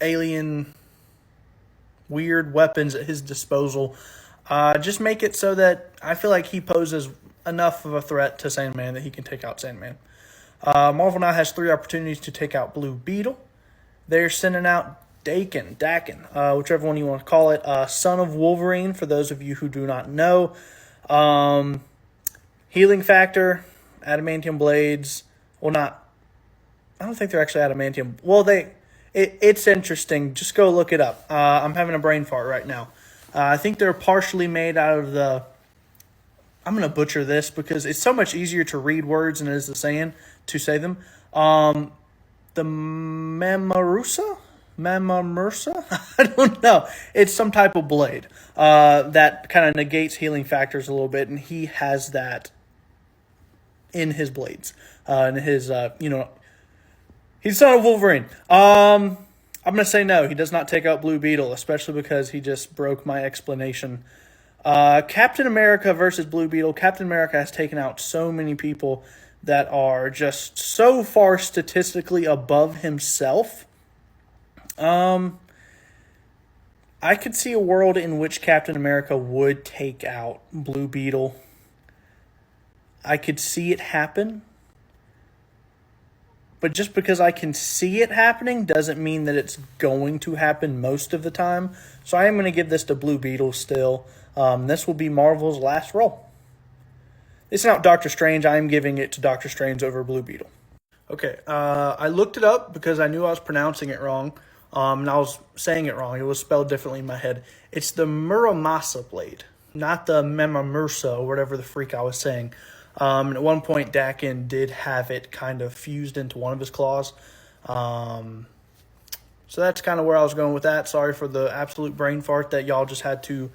alien weird weapons at his disposal just make it so that I feel like he poses enough of a threat to Sandman that he can take out Sandman. Marvel now has 3 opportunities to take out Blue Beetle. They're sending out Daken, whichever one you want to call it. Son of Wolverine, for those of you who do not know. Healing factor, adamantium blades. Well, not... I don't think they're actually adamantium. Well, it's interesting. Just go look it up. I'm having a brain fart right now. I think they're partially made out of the... I'm going to butcher this because it's so much easier to read words than it is to say them. The Mamamursa? I don't know. It's some type of blade that kind of negates healing factors a little bit, and he has that in his blades. In his, he's Son of Wolverine. I'm going to say no. He does not take out Blue Beetle, especially because he just broke my explanation. Captain America versus Blue Beetle. Captain America has taken out so many people that are just so far statistically above himself. I could see a world in which Captain America would take out Blue Beetle. I could see it happen. But just because I can see it happening doesn't mean that it's going to happen most of the time. So I am going to give this to Blue Beetle still. This will be Marvel's last roll. It's not Doctor Strange. I am giving it to Doctor Strange over Blue Beetle. Okay, I looked it up because I knew I was pronouncing it wrong. And I was saying it wrong. It was spelled differently in my head. It's the Muramasa blade, not the Memamursa or whatever the freak I was saying. And at one point, Dakin did have it kind of fused into one of his claws. So that's kind of where I was going with that. Sorry for the absolute brain fart that y'all just had to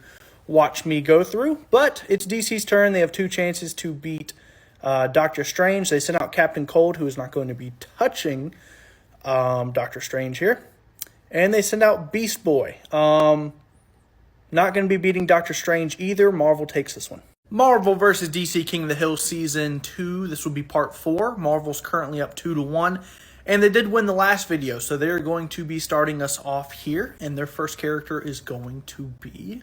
watch me go through. But it's DC's turn. They have 2 chances to beat Doctor Strange. They sent out Captain Cold, who is not going to be touching Doctor Strange here. And they send out Beast Boy. Not going to be beating Doctor Strange either. Marvel takes this one. Marvel versus DC King of the Hill Season 2. This will be Part 4. Marvel's currently up 2-1. And they did win the last video, so they're going to be starting us off here. And their first character is going to be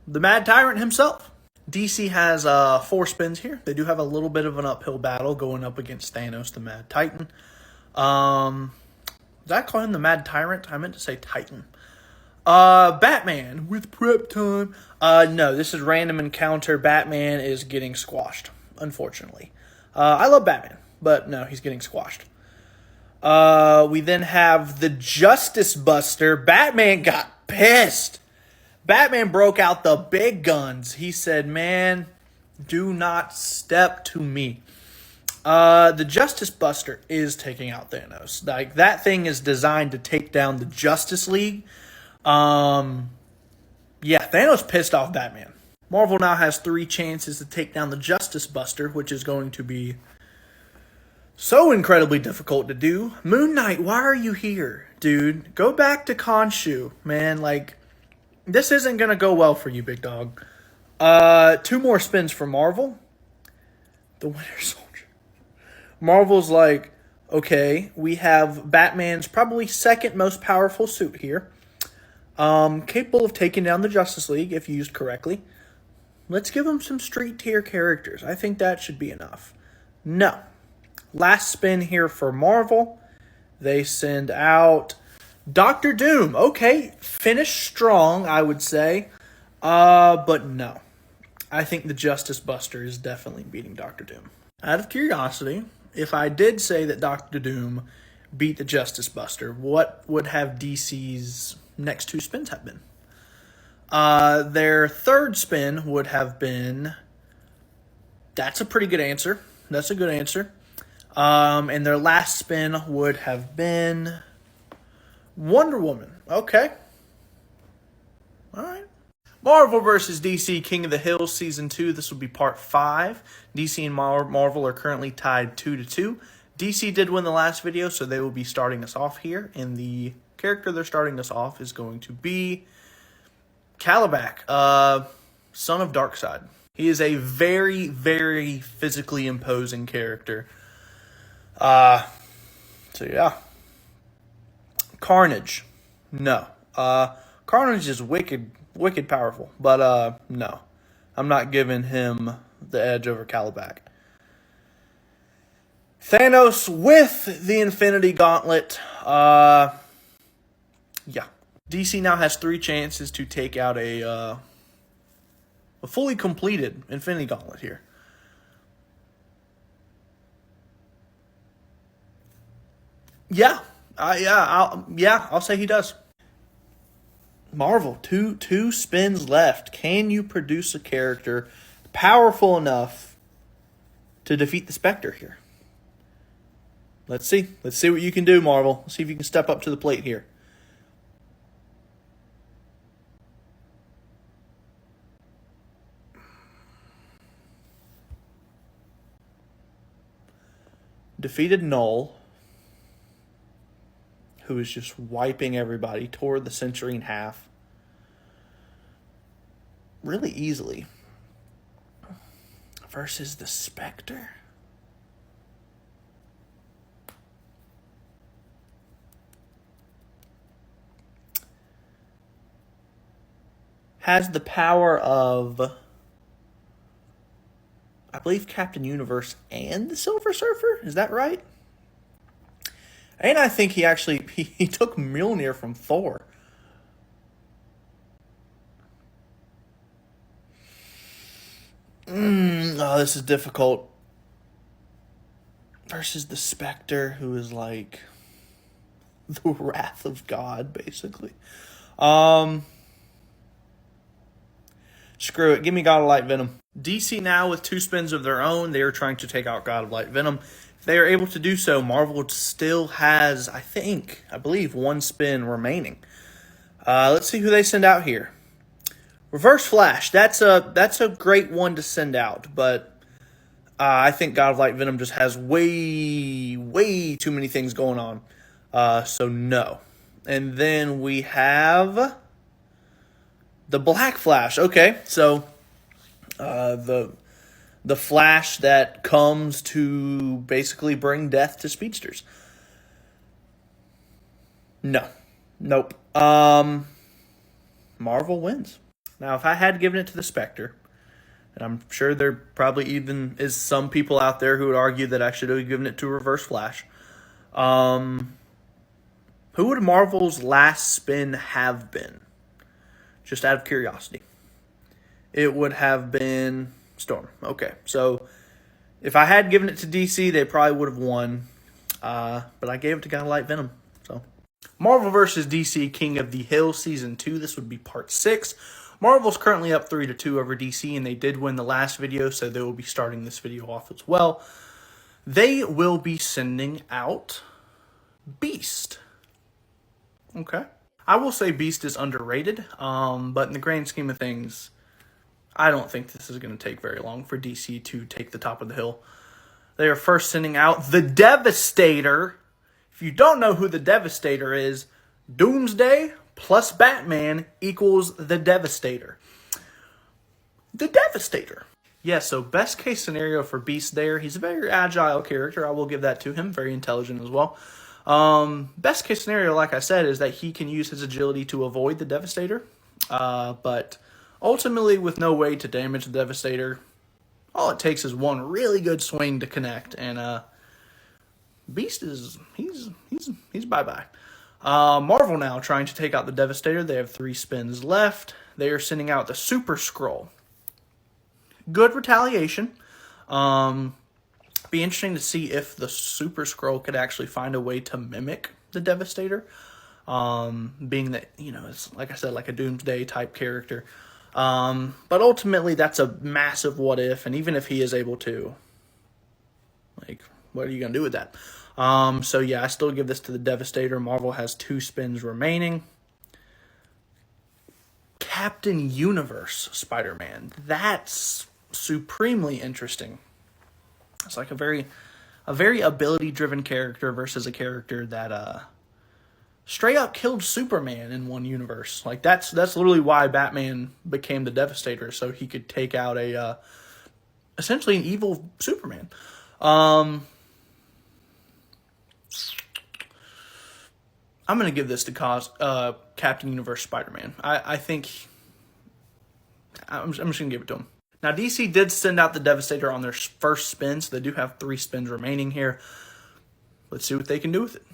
the Mad Tyrant himself. DC has 4 spins here. They do have a little bit of an uphill battle going up against Thanos, the Mad Titan. Did I call him the Mad Tyrant? I meant to say Titan. Batman with prep time. No, this is random encounter. Batman is getting squashed, unfortunately. I love Batman, but no, he's getting squashed. We then have the Justice Buster. Batman got pissed. Batman broke out the big guns. He said, man, do not step to me. The Justice Buster is taking out Thanos. Like, that thing is designed to take down the Justice League. Yeah, Thanos pissed off Batman. Marvel now has 3 chances to take down the Justice Buster, which is going to be so incredibly difficult to do. Moon Knight, why are you here? Dude, go back to Khonshu, man. Like, this isn't going to go well for you, big dog. 2 more spins for Marvel. The Winter Soldier. Marvel's like, okay, we have Batman's probably second most powerful suit here. Capable of taking down the Justice League if used correctly. Let's give him some street tier characters. I think that should be enough. No. Last spin here for Marvel. They send out Doctor Doom. Okay, finish strong, I would say. But no. I think the Justice Buster is definitely beating Doctor Doom. Out of curiosity, if I did say that Doctor Doom beat the Justice Buster, what would have DC's next 2 spins have been? Their third spin would have been... That's a pretty good answer. That's a good answer. And their last spin would have been Wonder Woman. Okay. All right. Marvel vs. DC King of the Hill Season 2. This will be Part 5. DC and Marvel are currently tied 2-2. DC did win the last video, so they will be starting us off here. And the character they're starting us off is going to be Kalibak, son of Darkseid. He is a very, very physically imposing character. So yeah. Carnage. No. Carnage is wicked powerful, but no. I'm not giving him the edge over Kalibak. Thanos with the Infinity Gauntlet. Yeah. DC now has 3 chances to take out a fully completed Infinity Gauntlet here. Yeah. I'll say he does. Marvel, two spins left. Can you produce a character powerful enough to defeat the Spectre here? Let's see. Let's see what you can do, Marvel. Let's see if you can step up to the plate here. Defeated Null, who is just wiping everybody, tore the Century in half really easily. Versus the Spectre. Has the power of, I believe, Captain Universe and the Silver Surfer. Is that right? And I think he actually he took Mjolnir from Thor. Oh, this is difficult. Versus the Spectre, who is like the wrath of God, basically. Screw it. Give me God of Light Venom. DC now with 2 spins of their own. They are trying to take out God of Light Venom. If they are able to do so, Marvel still has, I believe, 1 spin remaining. Let's see who they send out here. Reverse Flash. That's a great one to send out, but I think God of Light Venom just has way too many things going on. So no. And then we have the Black Flash. Okay, so the Flash that comes to basically bring death to speedsters. No. Nope. Marvel wins. Now, if I had given it to the Spectre, and I'm sure there probably even is some people out there who would argue that I should have given it to Reverse Flash, who would Marvel's last spin have been? Just out of curiosity. It would have been Storm. Okay, so if I had given it to DC, they probably would have won. But I gave it to God of Light Venom. So Marvel vs. DC King of the Hill Season 2. This would be Part 6. Marvel's currently up 3-2 over DC, and they did win the last video, so they will be starting this video off as well. They will be sending out Beast. Okay. I will say Beast is underrated, but in the grand scheme of things, I don't think this is going to take very long for DC to take the top of the hill. They are first sending out the Devastator. If you don't know who the Devastator is, Doomsday plus Batman equals the Devastator. The Devastator. Yeah, so best case scenario for Beast there. He's a very agile character. I will give that to him. Very intelligent as well. Best case scenario, like I said, is that he can use his agility to avoid the Devastator. But ultimately, with no way to damage the Devastator, all it takes is one really good swing to connect. And Beast is, he's bye-bye. Marvel now trying to take out the Devastator. They have 3 spins left. They are sending out the Super Skrull. Good retaliation. Be interesting to see if the Super Skrull could actually find a way to mimic the Devastator. Being that, it's, like I said, like a Doomsday type character. But ultimately, that's a massive what if. And even if he is able to, what are you going to do with that? So yeah, I still give this to the Devastator. Marvel has 2 spins remaining. Captain Universe Spider-Man. That's supremely interesting. It's like a very ability-driven character versus a character that straight up killed Superman in one universe. Like that's literally why Batman became the Devastator, so he could take out a essentially an evil Superman. I'm going to give this to Captain Universe Spider-Man. I think I'm just going to give it to him. Now, DC did send out the Devastator on their first spin, so they do have 3 spins remaining here. Let's see what they can do with it.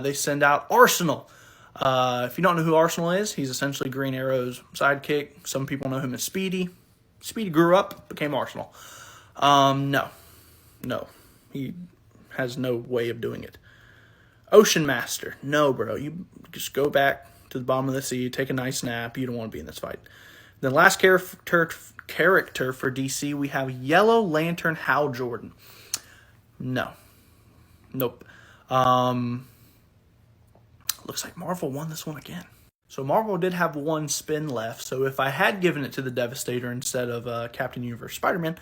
They send out Arsenal. If you don't know who Arsenal is, he's essentially Green Arrow's sidekick. Some people know him as Speedy. Speedy grew up, became Arsenal. No. He has no way of doing it. Ocean Master. No, bro. You just go back to the bottom of the sea, take a nice nap. You don't want to be in this fight. The last character for DC, we have Yellow Lantern Hal Jordan. No. Nope. Looks like Marvel won this one again. So Marvel did have 1 spin left. So if I had given it to the Devastator instead of Captain Universe Spider-Man,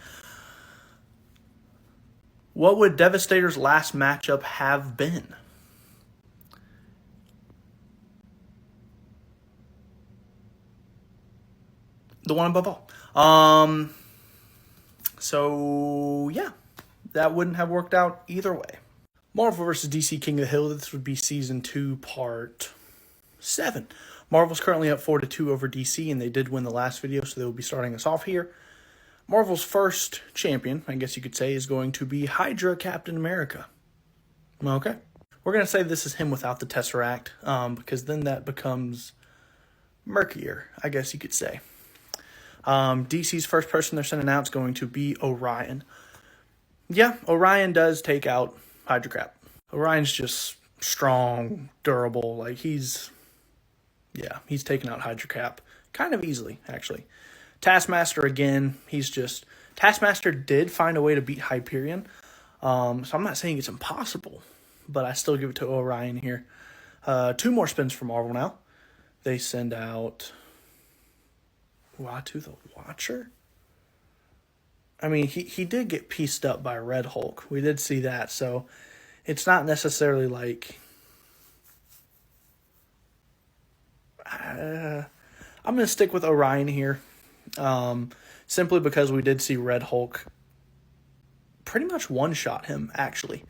what would Devastator's last matchup have been? The one above all. So, yeah. That wouldn't have worked out either way. Marvel vs. DC King of the Hill. This would be Season 2, Part 7. Marvel's currently up 4-2 over DC, and they did win the last video, so they will be starting us off here. Marvel's first champion, I guess you could say, is going to be Hydra Captain America. Okay. We're going to say this is him without the Tesseract, because then that becomes murkier, I guess you could say. DC's first person they're sending out is going to be Orion. Yeah, Orion does take out Hydra Cap. Orion's just strong, durable. Like, he's taking out Hydra Cap kind of easily, actually. Taskmaster, again, Taskmaster did find a way to beat Hyperion. So I'm not saying it's impossible, but I still give it to Orion here. 2 more spins for Marvel now. They send out Uatu the Watcher. I mean, he did get pieced up by Red Hulk. We did see that, so it's not necessarily like... I'm going to stick with Orion here, simply because we did see Red Hulk pretty much one-shot him, actually.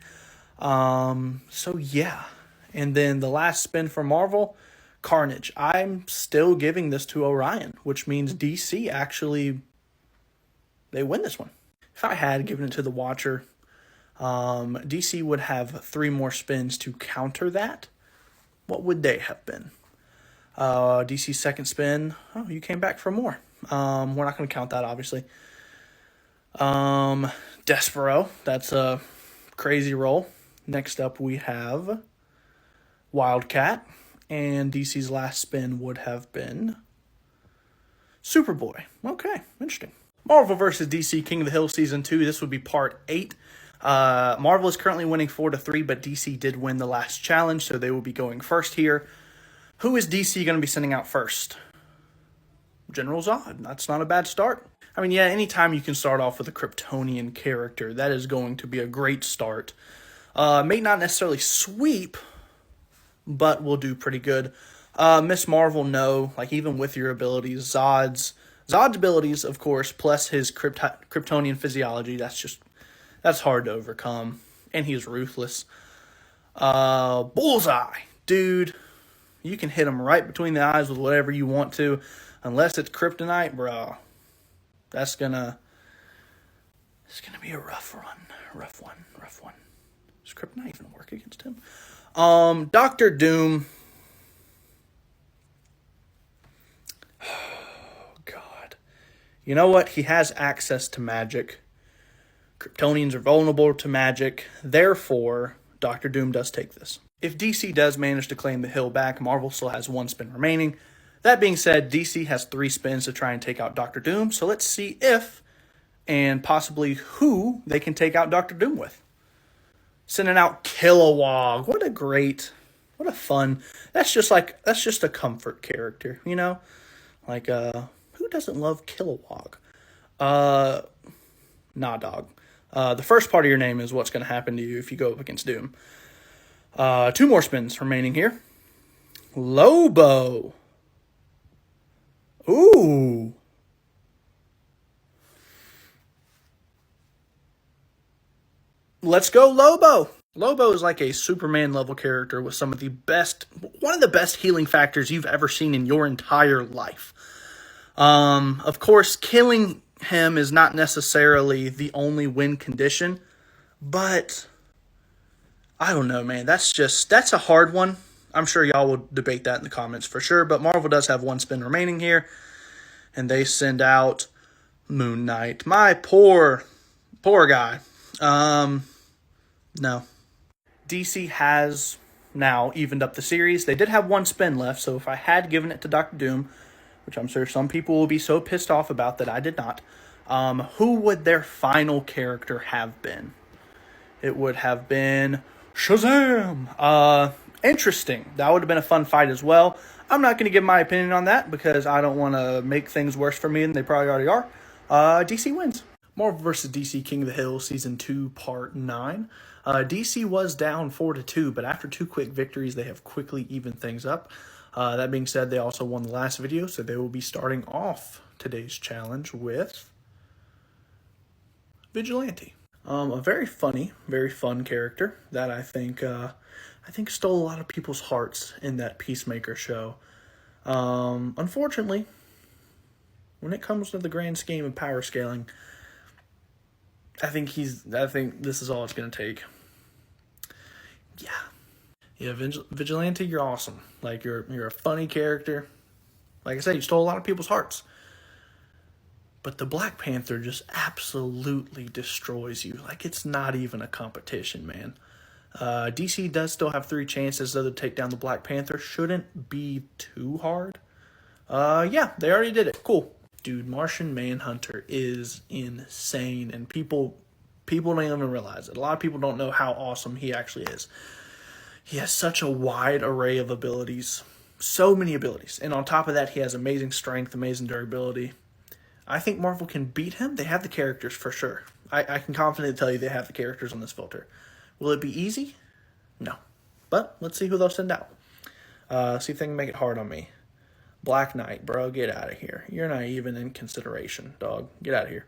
So, yeah. And then the last spin for Marvel, Carnage. I'm still giving this to Orion, which means DC actually, they win this one. If I had given it to the Watcher, DC would have 3 more spins to counter that. What would they have been? DC's second spin. Oh, you came back for more. We're not going to count that, obviously. Despero. That's a crazy roll. Next up, we have Wildcat. And DC's last spin would have been Superboy. Okay, interesting. Marvel vs. DC King of the Hill Season 2. This would be Part 8. Marvel is currently winning 4-3, but DC did win the last challenge, so they will be going first here. Who is DC going to be sending out first? General Zod. That's not a bad start. I mean, yeah, anytime you can start off with a Kryptonian character, that is going to be a great start. May not necessarily sweep, but will do pretty good. Miss Marvel, no. Like, even with your abilities, Zod's abilities, of course, plus his Kryptonian physiology, that's hard to overcome. And he's ruthless. Bullseye. Dude, you can hit him right between the eyes with whatever you want to. Unless it's kryptonite, bro. It's gonna be a rough one. Does kryptonite even work against him? Dr. Doom. Oh, God. You know what? He has access to magic. Kryptonians are vulnerable to magic. Therefore, Dr. Doom does take this. If DC does manage to claim the hill back, Marvel still has 1 spin remaining. That being said, DC has 3 spins to try and take out Dr. Doom. So let's see if, and possibly who, they can take out Dr. Doom with. Sending out Kilowog. What a fun. That's just a comfort character, you know? Like, who doesn't love Kilowog? Nah, dog. The first part of your name is what's going to happen to you if you go up against Doom. 2 more spins remaining here. Lobo. Ooh. Let's go Lobo. Lobo is like a Superman level character with one of the best healing factors you've ever seen in your entire life. Of course, killing him is not necessarily the only win condition, but I don't know, man. That's a hard one. I'm sure y'all will debate that in the comments for sure, but Marvel does have 1 spin remaining here, and they send out Moon Knight. My poor guy. No. DC has now evened up the series. They did have 1 spin left, so if I had given it to Dr. Doom, which I'm sure some people will be so pissed off about that I did not, who would their final character have been? It would have been Shazam! Interesting. That would have been a fun fight as well. I'm not going to give my opinion on that because I don't want to make things worse for me than they probably already are. DC wins. Marvel vs. DC King of the Hill Season 2 Part 9. DC was down 4-2, but after 2 quick victories, they have quickly evened things up. That being said, they also won the last video, so they will be starting off today's challenge with Vigilante. A very funny, very fun character that I think stole a lot of people's hearts in that Peacemaker show. Unfortunately, when it comes to the grand scheme of power scaling, I think this is all it's going to take. Yeah, Vigilante, you're awesome. Like, you're a funny character. Like I said, you stole a lot of people's hearts. But the Black Panther just absolutely destroys you. Like, it's not even a competition, man. DC does still have 3 chances, though, to take down the Black Panther. Shouldn't be too hard. Yeah, they already did it. Cool. Dude, Martian Manhunter is insane, and people don't even realize it. A lot of people don't know how awesome he actually is. He has such a wide array of abilities. So many abilities. And on top of that, he has amazing strength, amazing durability. I think Marvel can beat him. They have the characters for sure. I can confidently tell you they have the characters on this filter. Will it be easy? No. But let's see who they'll send out. See if they can make it hard on me. Black Knight, bro, get out of here. You're not even in consideration, dog. Get out of here.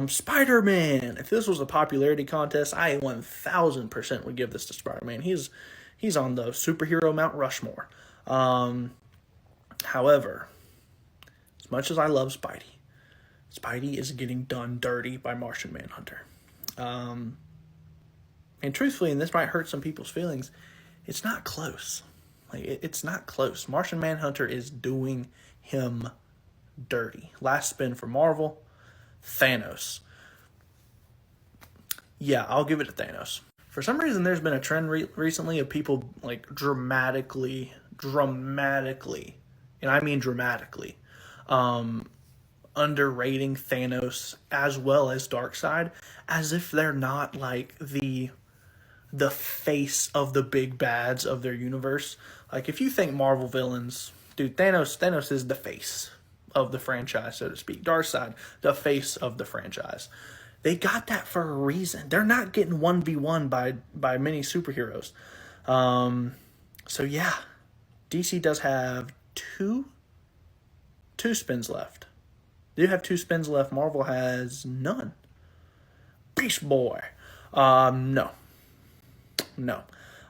Spider-Man. If this was a popularity contest, I 1000% would give this to Spider-Man. He's on the superhero Mount Rushmore. However, as much as I love Spidey is getting done dirty by Martian Manhunter. And truthfully, and this might hurt some people's feelings, it's not close. It's not close. Martian Manhunter is doing him dirty. Last spin for Marvel, Thanos. Yeah, I'll give it to Thanos. For some reason, there's been a trend recently of people dramatically, and I mean dramatically, underrating Thanos as well as Darkseid, as if they're not the face of the big bads of their universe. If you think Marvel villains, dude, Thanos is the face of the franchise, so to speak. Darkseid, the face of the franchise. They got that for a reason. They're not getting 1v1 by many superheroes. So yeah, DC does have two spins left. They have 2 spins left. Marvel has none. Beast Boy. No.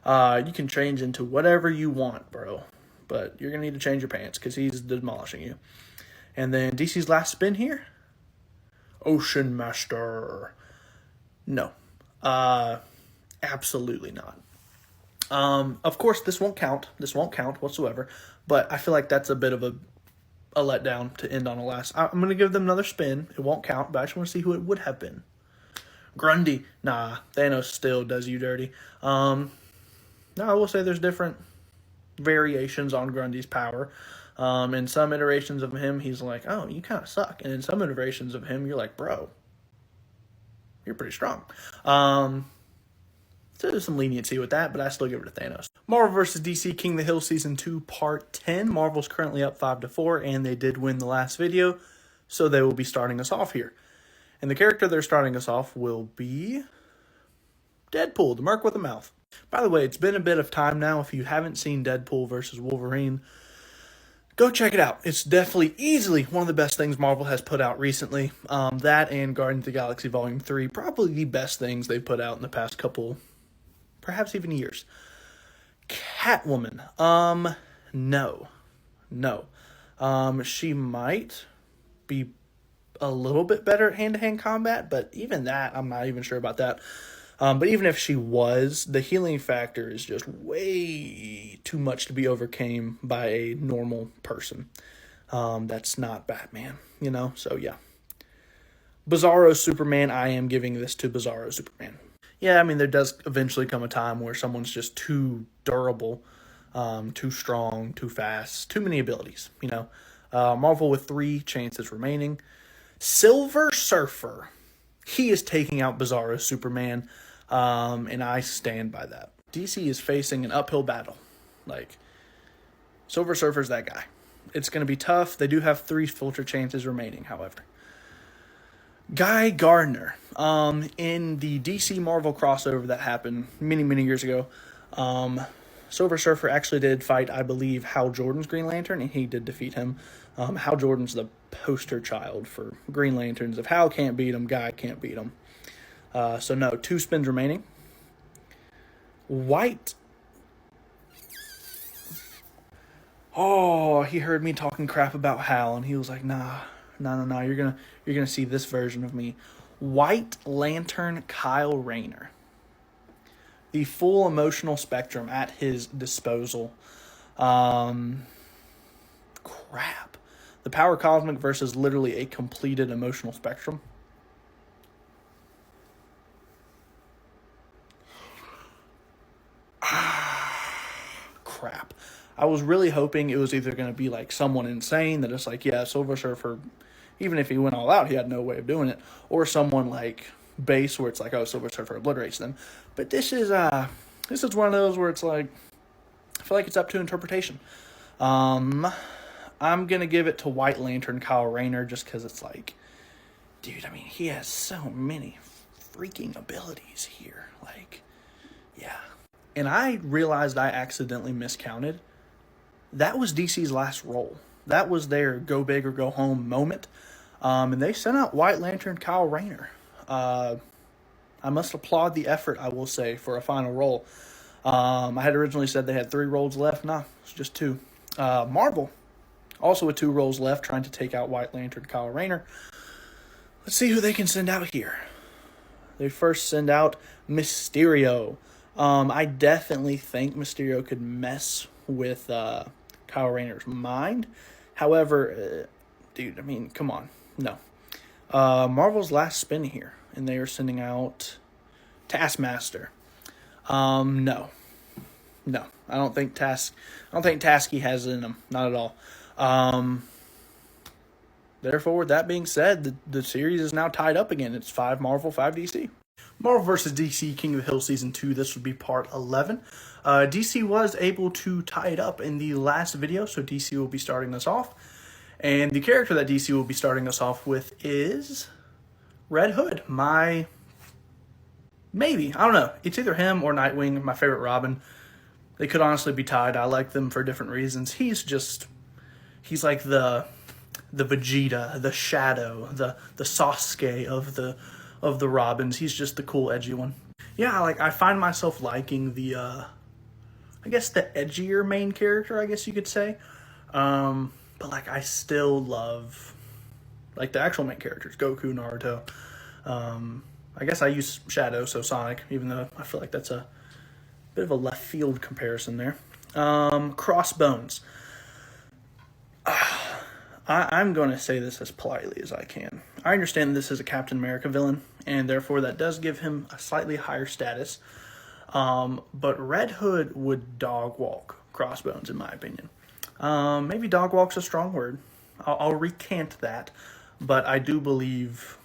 You can change into whatever you want, bro. But you're going to need to change your pants because he's demolishing you. And then DC's last spin here. Ocean Master. No. Absolutely not. Of course, this won't count. This won't count whatsoever. But I feel like that's a bit of a letdown to end on a last. I'm going to give them another spin. It won't count, but I just want to see who it would have been. Grundy. Nah, Thanos still does you dirty. No, I will say there's different variations on Grundy's power. In some iterations of him, he's like, oh, you kind of suck. And in some iterations of him, you're like, bro, you're pretty strong. So there's some leniency with that, but I still give it to Thanos. Marvel vs. DC King of the Hill Season 2 Part 10. Marvel's currently up 5-4, and they did win the last video, so they will be starting us off here. And the character they're starting us off will be Deadpool, the Merc with a Mouth. By the way, it's been a bit of time now. If you haven't seen Deadpool versus Wolverine, go check it out. It's definitely, easily one of the best things Marvel has put out recently. That and Guardians of the Galaxy Volume 3, probably the best things they've put out in the past couple, perhaps even years. Catwoman. No. She might be a little bit better at hand-to-hand combat, but even that, I'm not even sure about that. But even if she was, the healing factor is just way too much to be overcame by a normal person. That's not Batman, So yeah. Bizarro Superman, I am giving this to Bizarro Superman. Yeah, I mean, there does eventually come a time where someone's just too durable, too strong, too fast, too many abilities, Marvel with 3 chances remaining. Silver Surfer. He is taking out Bizarro Superman, and I stand by that. DC is facing an uphill battle. Silver Surfer's that guy. It's going to be tough. They do have 3 filter chances remaining, however. Guy Gardner. In the DC Marvel crossover that happened many, many years ago, Silver Surfer actually did fight, I believe, Hal Jordan's Green Lantern, and he did defeat him. Hal Jordan's the poster child for Green Lanterns. If Hal can't beat him, Guy can't beat him. So no, 2 spins remaining. White. Oh, he heard me talking crap about Hal, and he was like, nah, you're gonna see this version of me. White Lantern Kyle Rayner. The full emotional spectrum at his disposal. Crap. The Power Cosmic versus literally a completed emotional spectrum. I was really hoping it was either going to be like someone insane that it's like, yeah, Silver Surfer, even if he went all out, he had no way of doing it, or someone like base where it's like, oh, Silver Surfer obliterates them. But this is one of those where it's like, I feel like it's up to interpretation. I'm gonna give it to White Lantern Kyle Rayner just because it's like, dude, I mean, he has so many freaking abilities here. Like, yeah. And I realized I accidentally miscounted. That was DC's last role. That was their go big or go home moment. And they sent out White Lantern Kyle Rayner. I must applaud the effort, I will say, for a final role. I had originally said they had 3 roles left. Nah, it's just 2. Marvel, also with 2 roles left, trying to take out White Lantern Kyle Rayner. Let's see who they can send out here. They first send out Mysterio. I definitely think Mysterio could mess with Kyle Rayner's mind. However, dude, I mean, come on. No. Marvel's last spin here, and they are sending out Taskmaster. No. I don't think Tasky has it in him. Not at all. Therefore, with that being said, the series is now tied up again. It's 5 Marvel, 5 DC. Marvel vs. DC King of the Hill Season 2. This would be part 11. DC was able to tie it up in the last video, so DC will be starting us off. And the character that DC will be starting us off with is Red Hood. Maybe, I don't know. It's either him or Nightwing, my favorite Robin. They could honestly be tied. I like them for different reasons. He's like the Vegeta, the Shadow, the Sasuke of the Robins. He's just the cool, edgy one. Yeah, I find myself liking the edgier main character, I guess you could say. But I still love the actual main characters, Goku, Naruto. I guess I use Shadow, so Sonic, even though I feel like that's a bit of a left field comparison there. Crossbones. I'm going to say this as politely as I can. I understand this is a Captain America villain, and therefore that does give him a slightly higher status. But Red Hood would dog walk Crossbones, in my opinion. Maybe dog walk's a strong word. I'll recant that, but I do believe,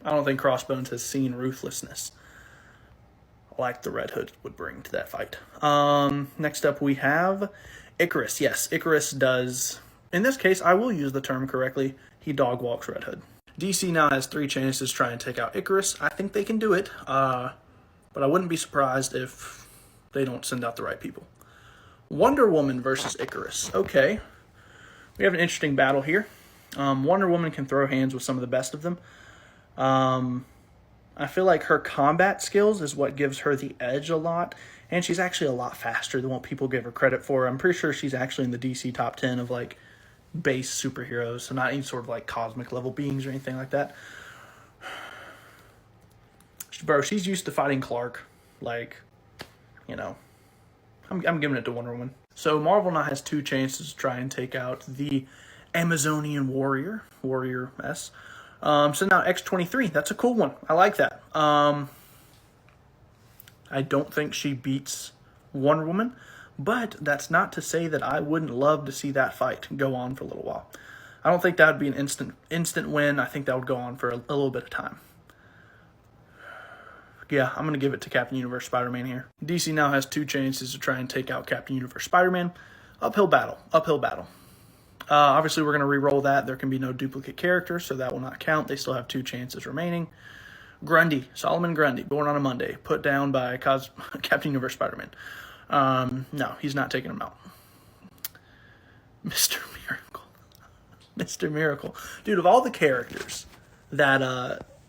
I don't think Crossbones has seen ruthlessness like the Red Hood would bring to that fight. Next up we have Icarus. Yes, Icarus does. In this case, I will use the term correctly. He dog walks Red Hood. DC now has 3 chances to try and take out Icarus. I think they can do it, but I wouldn't be surprised if they don't send out the right people. Wonder Woman versus Icarus. Okay, we have an interesting battle here. Wonder Woman can throw hands with some of the best of them. I feel like her combat skills is what gives her the edge a lot, and she's actually a lot faster than what people give her credit for. I'm pretty sure she's actually in the DC top 10 of base superheroes, so not any sort of cosmic level beings or anything like that. Bro, she's used to fighting Clark. I'm giving it to Wonder Woman. So Marvel now has 2 chances to try and take out the Amazonian Warrior S. So now X-23, that's a cool one. I like that. I don't think she beats Wonder Woman, but that's not to say that I wouldn't love to see that fight go on for a little while. I don't think that would be an instant win. I think that would go on for a little bit of time. Yeah, I'm going to give it to Captain Universe Spider-Man here. DC now has 2 chances to try and take out Captain Universe Spider-Man. Uphill battle. Obviously, we're going to re-roll that. There can be no duplicate characters, so that will not count. They still have 2 chances remaining. Grundy, Solomon Grundy, born on a Monday, put down by Captain Universe Spider-Man. No, he's not taking him out. Mr. Miracle. Dude, of all the characters that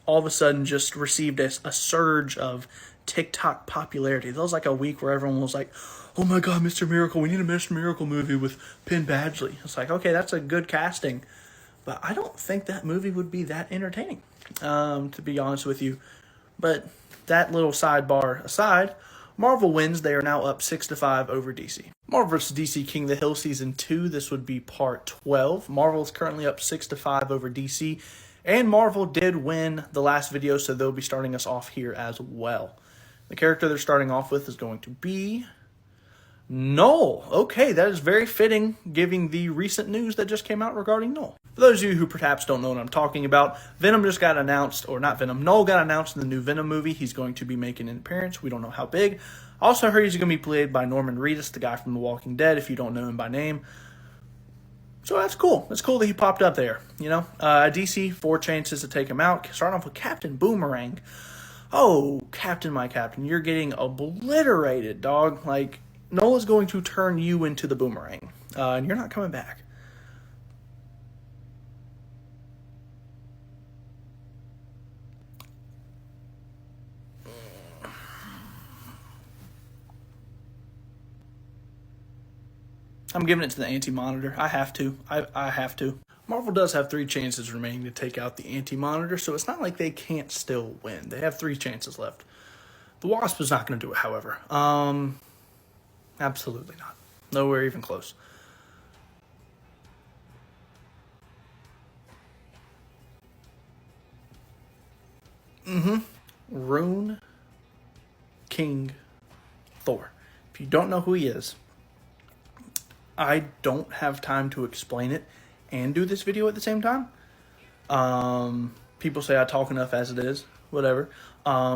all of a sudden just received a surge of TikTok popularity, there was a week where everyone was like, oh my god, Mr. Miracle, we need a Mr. Miracle movie with Penn Badgley. It's okay, that's a good casting, but I don't think that movie would be that entertaining, to be honest with you. But that little sidebar aside, Marvel wins. They are now up 6-5 over DC. Marvel vs. DC King of the Hill Season 2. This would be part 12. Marvel is currently up 6-5 over DC. And Marvel did win the last video, so they'll be starting us off here as well. The character they're starting off with is going to be Null. Okay, that is very fitting, given the recent news that just came out regarding Null. For those of you who perhaps don't know what I'm talking about, Venom just got announced, or not Venom, Null got announced in the new Venom movie. He's going to be making an appearance. We don't know how big. Also heard he's going to be played by Norman Reedus, the guy from The Walking Dead, if you don't know him by name. So that's cool. It's cool that he popped up there, you know. DC, 4 chances to take him out. Starting off with Captain Boomerang. Oh, Captain, my Captain, you're getting obliterated, dog. Like, Nola's going to turn you into the Boomerang, and you're not coming back. I'm giving it to the Anti-Monitor. I have to. I have to. Marvel does have 3 chances remaining to take out the Anti-Monitor, so it's not like they can't still win. They have 3 chances left. The Wasp is not going to do it, however. Absolutely not. Nowhere even close. Rune King Thor. If you don't know who he is, I don't have time to explain it and do this video at the same time. People say I talk enough as it is. Whatever.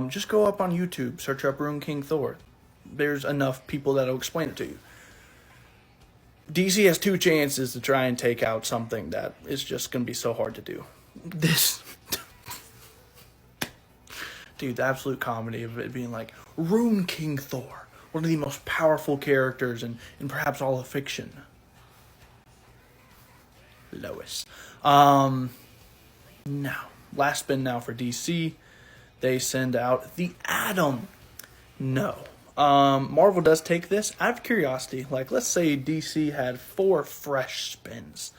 Just go up on YouTube, search up Rune King Thor. There's enough people that'll explain it to you. DC has 2 chances to try and take out something that is just going to be so hard to do. This... Dude, the absolute comedy of it being like, Rune King Thor, one of the most powerful characters in perhaps all of fiction. Lois. No. Last spin now for DC. They send out the Atom. No. Marvel does take this out of curiosity. Like, let's say DC had 4 fresh spins.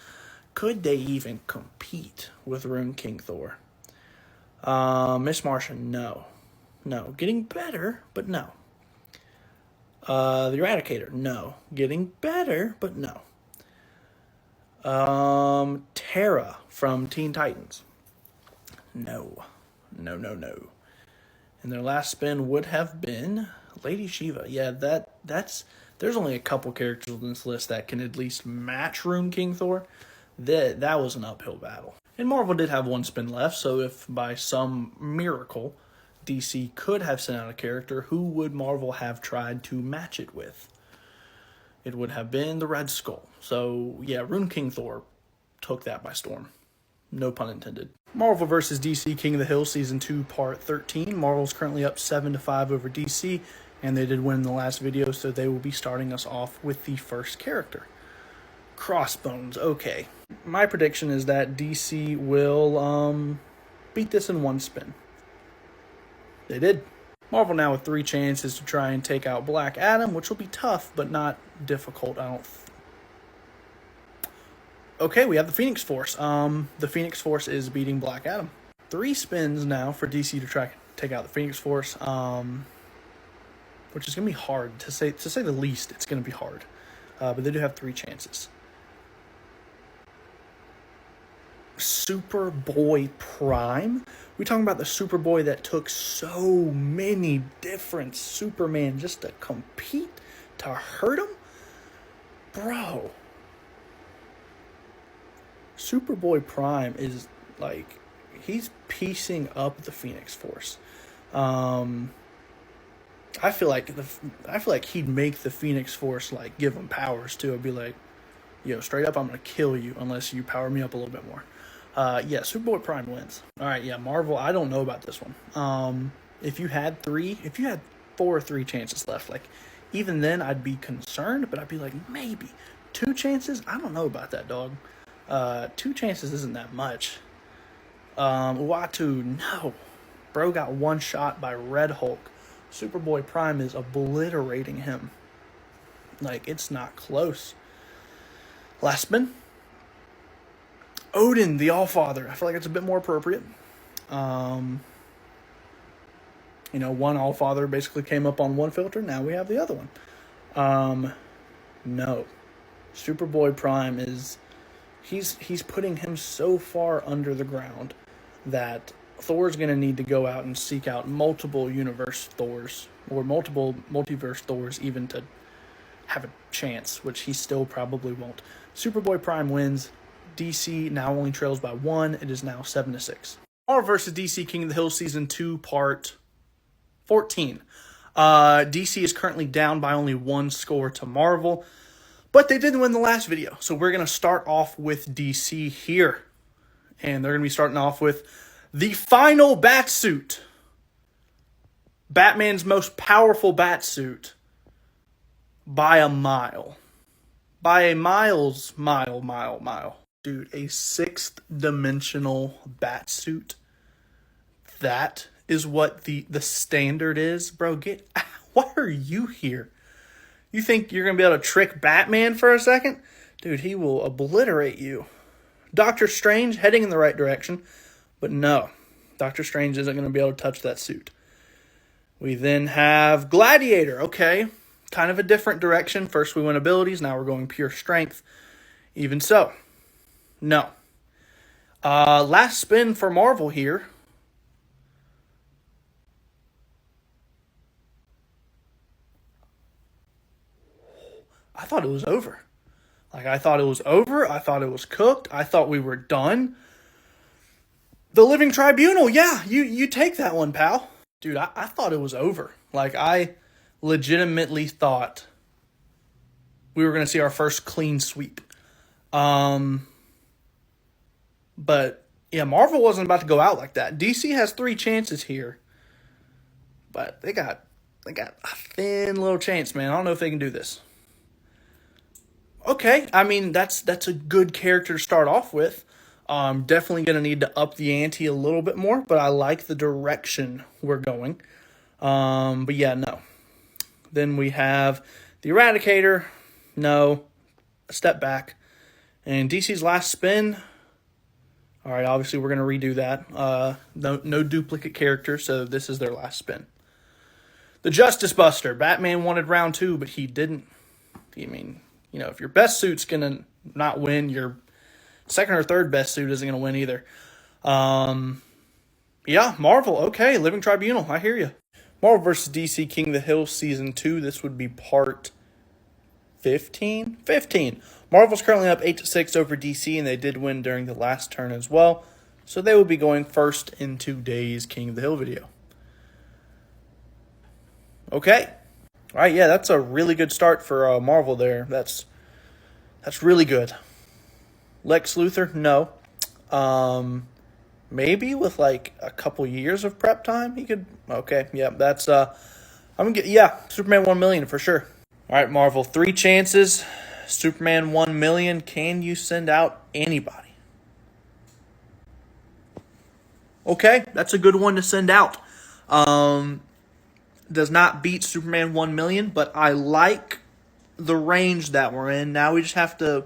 Could they even compete with Rune King Thor? Miss Martian, no. No. Getting better, but no. The Eradicator, no. Getting better, but no. Terra from Teen Titans. No. No, no, no. And their last spin would have been Lady Shiva. Yeah, that's there's only a couple characters on this list that can at least match Rune King Thor. That was an uphill battle. And Marvel did have 1 spin left, so if by some miracle DC could have sent out a character, who would Marvel have tried to match it with? It would have been the Red Skull. So, yeah, Rune King Thor took that by storm. No pun intended. Marvel vs. DC King of the Hill Season 2 Part 13. Marvel's currently up 7-5 over DC, and they did win in the last video, so they will be starting us off with the first character. Crossbones, okay. My prediction is that DC will beat this in 1 spin. They did. Marvel now with 3 chances to try and take out Black Adam, which will be tough, but not difficult, Okay, we have the Phoenix Force. The Phoenix Force is beating Black Adam. 3 spins now for DC to try to take out the Phoenix Force, which is going to be hard. To say the least, it's going to be hard. But they do have 3 chances. Superboy Prime? We talking about the Superboy that took so many different Superman just to compete, to hurt him? Bro. Superboy Prime is like, he's piecing up the Phoenix Force. I feel like he'd make the Phoenix Force like give him powers too. I'd be like, yo, straight up, I'm gonna kill you unless you power me up a little bit more. Yeah, Superboy Prime wins. All right, yeah, Marvel. I don't know about this one. If you had 4 or 3 chances left, like even then I'd be concerned, but I'd be like maybe 2 chances. I don't know about that, dog. 2 chances isn't that much. Uatu, no. Bro got 1 shot by Red Hulk. Superboy Prime is obliterating him. Like, it's not close. Last spin. Odin, the Allfather. I feel like it's a bit more appropriate. One Allfather basically came up on 1 filter. Now we have the other one. No. Superboy Prime is... He's putting him so far under the ground that Thor's going to need to go out and seek out multiple universe Thors or multiple multiverse Thors even to have a chance, which he still probably won't. Superboy Prime wins. DC now only trails by 1. It is now 7-6. Marvel vs. DC King of the Hill Season 2 Part 14. DC is currently down by only 1 score to Marvel, but they did win the last video. So we're going to start off with DC here. And they're going to be starting off with the final Batsuit. Batman's most powerful Batsuit by a mile. By a mile. Dude, a 6th dimensional Batsuit. That is what the standard is, bro. Why are you here? You think you're going to be able to trick Batman for a second? Dude, he will obliterate you. Doctor Strange heading in the right direction, but no. Doctor Strange isn't going to be able to touch that suit. We then have Gladiator. Okay, kind of a different direction. First we went abilities, now we're going pure strength. Even so, no. Last spin for Marvel here. I thought it was over. I thought it was over. I thought it was cooked. I thought we were done. The Living Tribunal. Yeah, you take that one, pal. Dude, I thought it was over. I legitimately thought we were going to see our first clean sweep. But, yeah, Marvel wasn't about to go out like that. DC has 3 chances here. But they got a thin little chance, man. I don't know if they can do this. Okay, I mean, that's a good character to start off with. Definitely going to need to up the ante a little bit more, but I like the direction we're going. But yeah, no. Then we have the Eradicator. No. A step back. And DC's last spin. All right, obviously we're going to redo that. No duplicate character, so this is their last spin. The Justice Buster. Batman wanted round 2, but he didn't. I mean, if your best suit's going to not win, your second or third best suit isn't going to win either. Yeah, Marvel. Okay, Living Tribunal. I hear you. Marvel vs. DC King of the Hill Season 2. This would be part 15? 15. Marvel's currently up 8-6 over DC, and they did win during the last turn as well. So they will be going first in today's King of the Hill video. Okay. All right, yeah, that's a really good start for Marvel there. That's really good. Lex Luthor, no. Maybe with a couple years of prep time, he could. Okay, yeah, that's I'm gonna get Superman 1 million for sure. All right, Marvel, 3 chances. Superman 1 million. Can you send out anybody? Okay, that's a good one to send out. Does not beat Superman 1 million, but I like the range that we're in. Now we just have to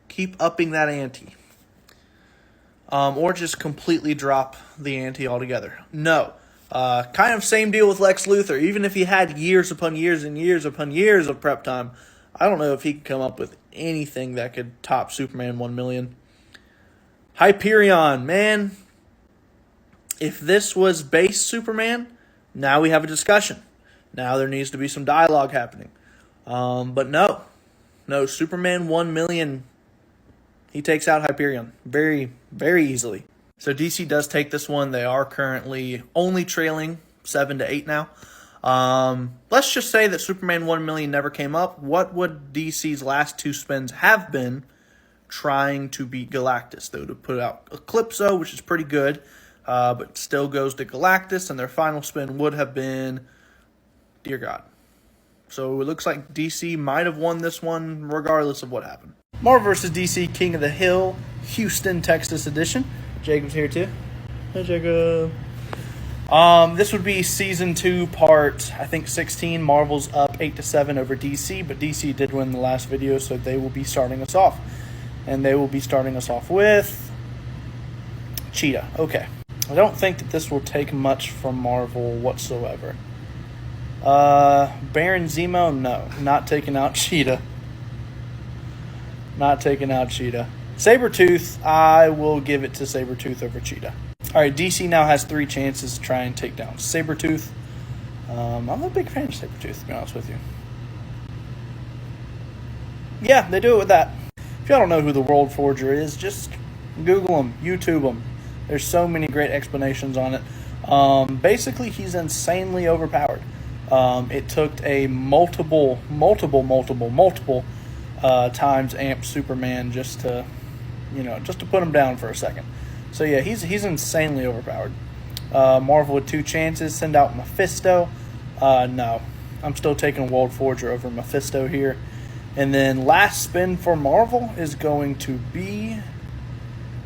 keep upping that ante. Or just completely drop the ante altogether. No. Kind of same deal with Lex Luthor. Even if he had years upon years and years upon years of prep time, I don't know if he could come up with anything that could top Superman 1 million. Hyperion, man. If this was base Superman, now we have a discussion. Now there needs to be some dialogue happening. But no. No, Superman 1 million, he takes out Hyperion very, very easily. So DC does take this one. They are currently only trailing 7-8 now. Let's just say that Superman 1 million never came up. What would DC's last 2 spins have been trying to beat Galactus? They would have put out Eclipso, which is pretty good, but still goes to Galactus, and their final spin would have been Dear God. So it looks like DC might have won this one regardless of what happened. Marvel vs. DC King of the Hill, Houston, Texas edition. Jacob's here too. Hey, Jacob. This would be Season 2, Part, I think, 16. Marvel's up 8-7 over DC, but DC did win the last video, so they will be starting us off. And they will be starting us off with Cheetah. Okay. I don't think that this will take much from Marvel whatsoever. Baron Zemo, no. Not taking out Cheetah. Not taking out Cheetah. Sabretooth, I will give it to Sabretooth over Cheetah. All right, DC now has 3 chances to try and take down Sabretooth. I'm a big fan of Sabretooth, to be honest with you. yeah, they do it with that. If y'all don't know who the World Forger is, just Google him, YouTube him. There's so many great explanations on it. Basically, he's insanely overpowered. It took a multiple times amp Superman just to put him down for a second. So yeah, he's insanely overpowered. Marvel with 2 chances, send out Mephisto. No, I'm still taking World Forger over Mephisto here. And then last spin for Marvel is going to be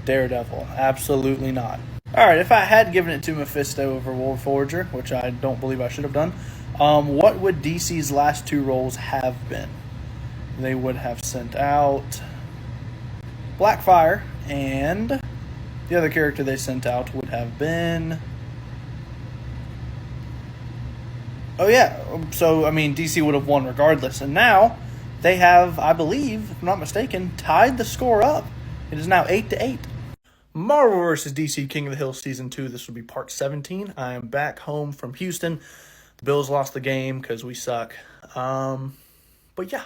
Daredevil. Absolutely not. All right, if I had given it to Mephisto over World Forger, which I don't believe I should have done, what would DC's last 2 rolls have been? They would have sent out Blackfire, and the other character they sent out would have been... Oh, yeah. So, I mean, DC would have won regardless. And now they have, I believe, if I'm not mistaken, tied the score up. It is now 8-8. Marvel vs. DC King of the Hill Season 2. This will be part 17. I am back home from Houston. The Bills lost the game because we suck. But yeah,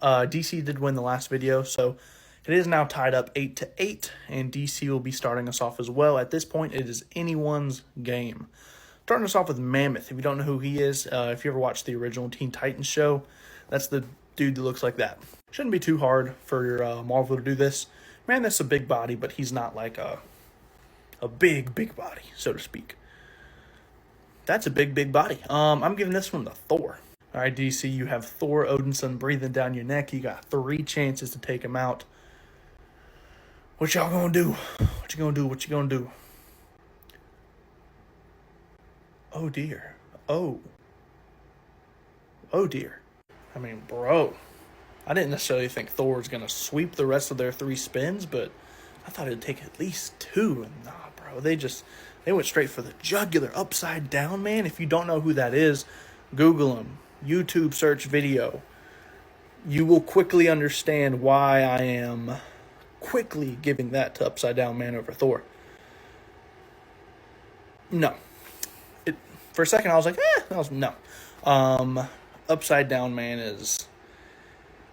DC did win the last video, so it is now tied up 8-8, and DC will be starting us off as well. At this point, it is anyone's game. Starting us off with Mammoth. If you don't know who he is, if you ever watched the original Teen Titans show, that's the dude that looks like that. Shouldn't be too hard for Marvel to do this. Mammoth's a big body, but he's not like a big body, so to speak. That's a big body. I'm giving this one to Thor. All right, DC, you have Thor Odinson breathing down your neck. You got 3 chances to take him out. What y'all gonna do? What you gonna do? Oh, dear. Oh, dear. I mean, bro. I didn't necessarily think Thor was going to sweep the rest of their 3 spins, but I thought it'd take at least 2. And nah, bro. They went straight for the jugular upside down, man. If you don't know who that is, Google him. YouTube search video. You will quickly understand why I am quickly giving that to Upside Down Man over Thor. No. For a second, I was like, no. Upside Down Man is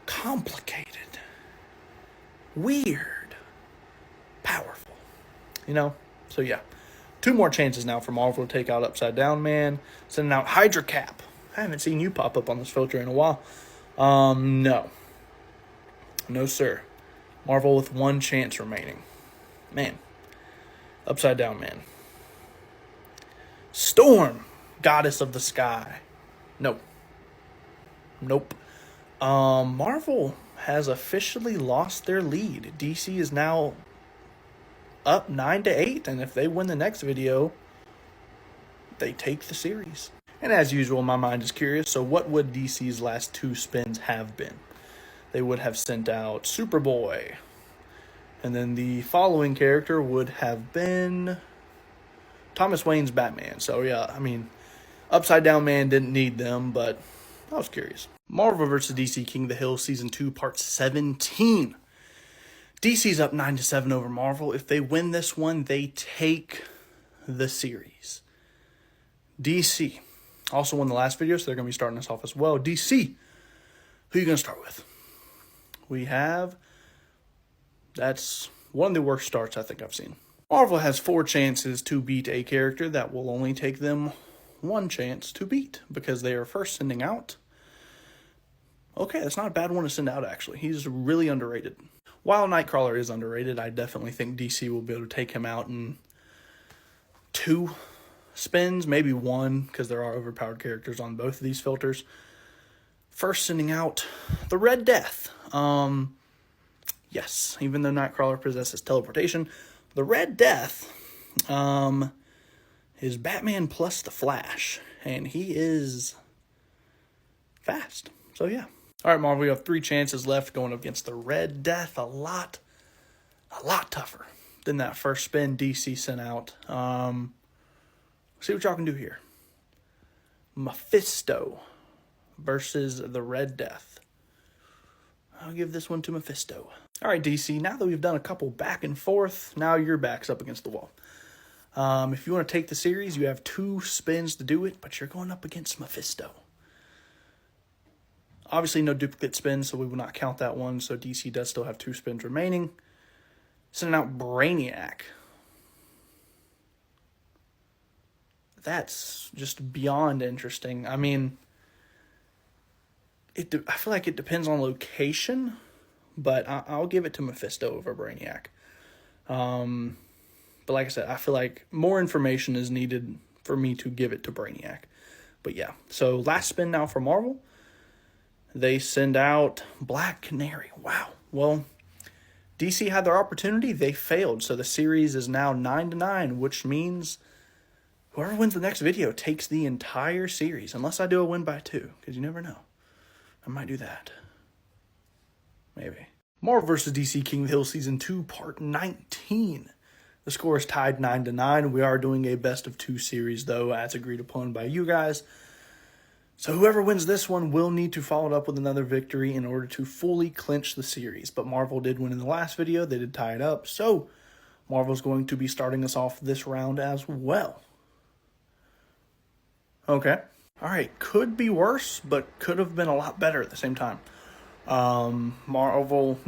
complicated, weird, powerful, So yeah, 2 more chances now for Marvel to take out Upside Down Man. Sending out Hydra Cap. I haven't seen you pop up on this filter in a while. No, sir. Marvel with 1 chance remaining. Man, Upside Down Man. Storm, Goddess of the Sky. Nope. Marvel has officially lost their lead. DC is now up 9-8, and if they win the next video, they take the series. And as usual, my mind is curious, so what would DC's last 2 spins have been? They would have sent out Superboy, and then the following character would have been Thomas Wayne's Batman. So yeah, I mean, Upside Down Man didn't need them, but I was curious. Marvel vs. DC King of the Hill Season 2 Part 17. DC's up 9-7 over Marvel. If they win this one, they take the series. DC also won the last video, so they're going to be starting us off as well. DC, who are you going to start with? That's one of the worst starts I think I've seen. Marvel has 4 chances to beat a character that will only take them 1 chance to beat because they are first sending out. Okay, that's not a bad one to send out, actually. He's really underrated. While Nightcrawler is underrated, I definitely think DC will be able to take him out in 2 spins, maybe 1, because there are overpowered characters on both of these filters. First sending out the Red Death. Yes, even though Nightcrawler possesses teleportation, the Red Death is Batman plus the Flash, and he is fast. So yeah. All right, Marvel, we have 3 chances left going up against the Red Death. A lot tougher than that first spin DC sent out. See what y'all can do here. Mephisto versus the Red Death. I'll give this one to Mephisto. All right, DC, now that we've done a couple back and forth, now your back's up against the wall. If you want to take the series, you have 2 spins to do it, but you're going up against Mephisto. Obviously, no duplicate spins, so we will not count that one. So DC does still have 2 spins remaining. Sending out Brainiac. That's just beyond interesting. I mean, I feel like it depends on location, but I'll give it to Mephisto over Brainiac. But like I said, I feel like more information is needed for me to give it to Brainiac. But yeah, so last spin now for Marvel. They send out Black Canary. Wow. Well, DC had their opportunity. They failed. So the series is now 9-9, which means whoever wins the next video takes the entire series. Unless I do a win by 2, because you never know. I might do that. Maybe. Marvel vs. DC King of the Hill Season 2, Part 19. The score is tied 9-9. We are doing a best of 2 series, though, as agreed upon by you guys. So whoever wins this one will need to follow it up with another victory in order to fully clinch the series. But Marvel did win in the last video. They did tie it up. So Marvel's going to be starting us off this round as well. Okay. All right. Could be worse, but could have been a lot better at the same time. DC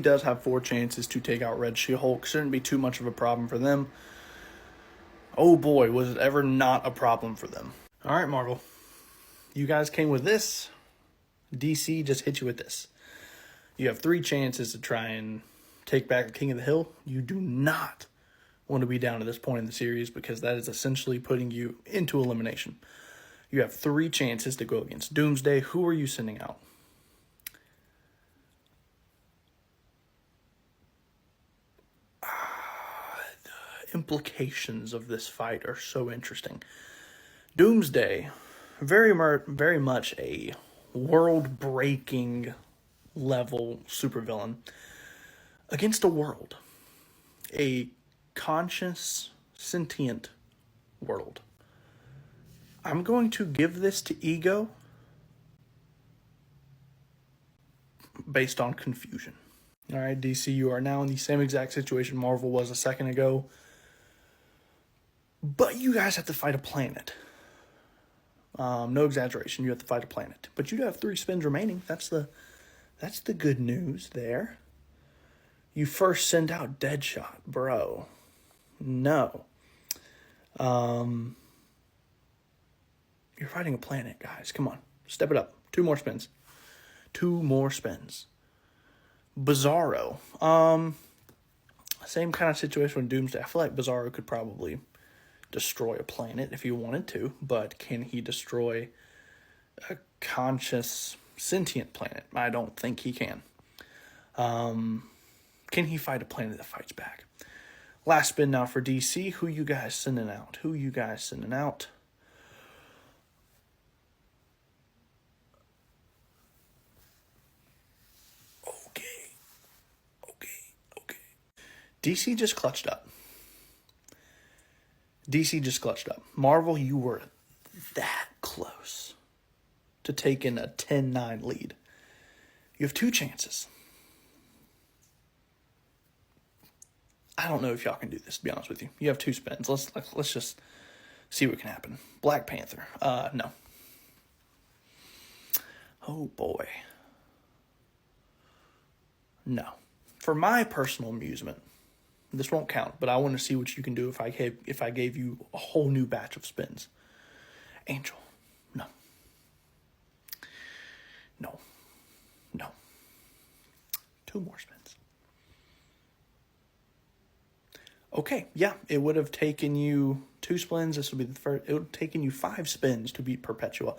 does have 4 chances to take out Red She-Hulk. Shouldn't be too much of a problem for them. Oh boy, was it ever not a problem for them. All right, Marvel. You guys came with this. DC just hit you with this. You have 3 chances to try and take back the King of the Hill. You do not want to be down to this point in the series because that is essentially putting you into elimination. You have 3 chances to go against Doomsday. Who are you sending out? The implications of this fight are so interesting. Doomsday, very much a world-breaking level supervillain against a world, a conscious, sentient world. I'm going to give this to Ego based on confusion. All right, DC, you are now in the same exact situation Marvel was a second ago, but you guys have to fight a planet. No exaggeration, you have to fight a planet. But you do have 3 spins remaining. That's the good news there. You first send out Deadshot, bro. No. You're fighting a planet, guys. Come on. Step it up. 2 more spins. 2 more spins. Bizarro. Same kind of situation with Doomsday. I feel like Bizarro could probably destroy a planet if he wanted to, but can he destroy a conscious, sentient planet? I don't think he can. Can he fight a planet that fights back? Last spin now for DC. Who you guys sending out? Okay. DC just clutched up. Marvel, you were that close to taking a 10-9 lead. You have 2 chances. I don't know if y'all can do this, to be honest with you. You have 2 spins. Let's just see what can happen. Black Panther. No. Oh, boy. No. For my personal amusement, this won't count, but I want to see what you can do if I gave you a whole new batch of spins. Angel. No. 2 more spins. Okay, yeah, it would have taken you 2 spins. This would be the first. It would have taken you 5 spins to beat Perpetua.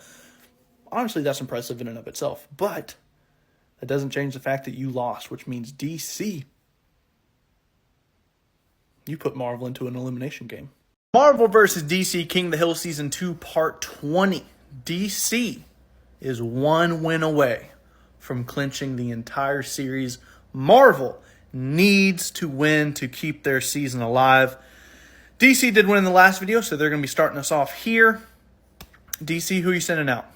Honestly, that's impressive in and of itself, but that doesn't change the fact that you lost, which means DC, you put Marvel into an elimination game. Marvel vs. DC King of the Hill Season 2 Part 20. DC is 1 win away from clinching the entire series. Marvel needs to win to keep their season alive. DC did win in the last video, so they're going to be starting us off here. DC, who are you sending out?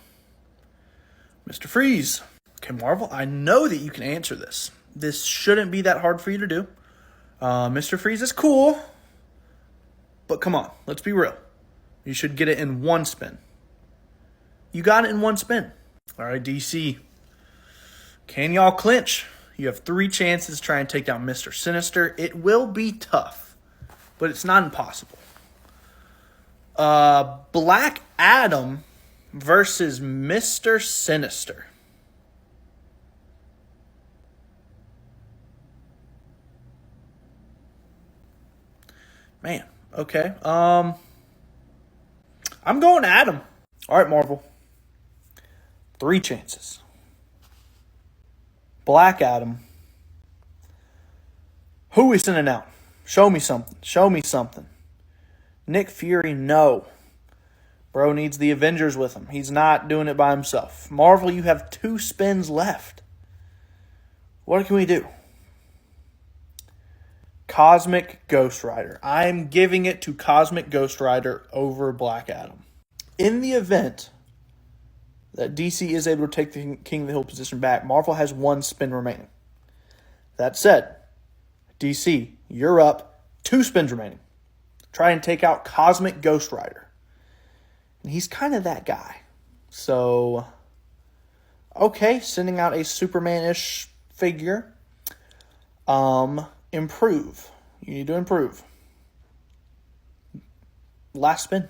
Mr. Freeze. Okay, Marvel, I know that you can answer this. This shouldn't be that hard for you to do. Mr. Freeze is cool, but come on, let's be real. You should get it in 1 spin. You got it in 1 spin. All right, DC. Can y'all clinch? You have 3 chances to try and take down Mr. Sinister. It will be tough, but it's not impossible. Black Adam versus Mr. Sinister. Man, okay. I'm going Adam. All right, Marvel. 3 chances. Black Adam. Who we sending out? Show me something. Show me something. Nick Fury, no. Bro needs the Avengers with him. He's not doing it by himself. Marvel, you have 2 spins left. What can we do? Cosmic Ghost Rider. I'm giving it to Cosmic Ghost Rider over Black Adam. In the event that DC is able to take the King of the Hill position back, Marvel has 1 spin remaining. That said, DC, you're up. 2 spins remaining. Try and take out Cosmic Ghost Rider. And he's kind of that guy. So, okay, sending out a Superman-ish figure. Improve. You need to improve. Last spin.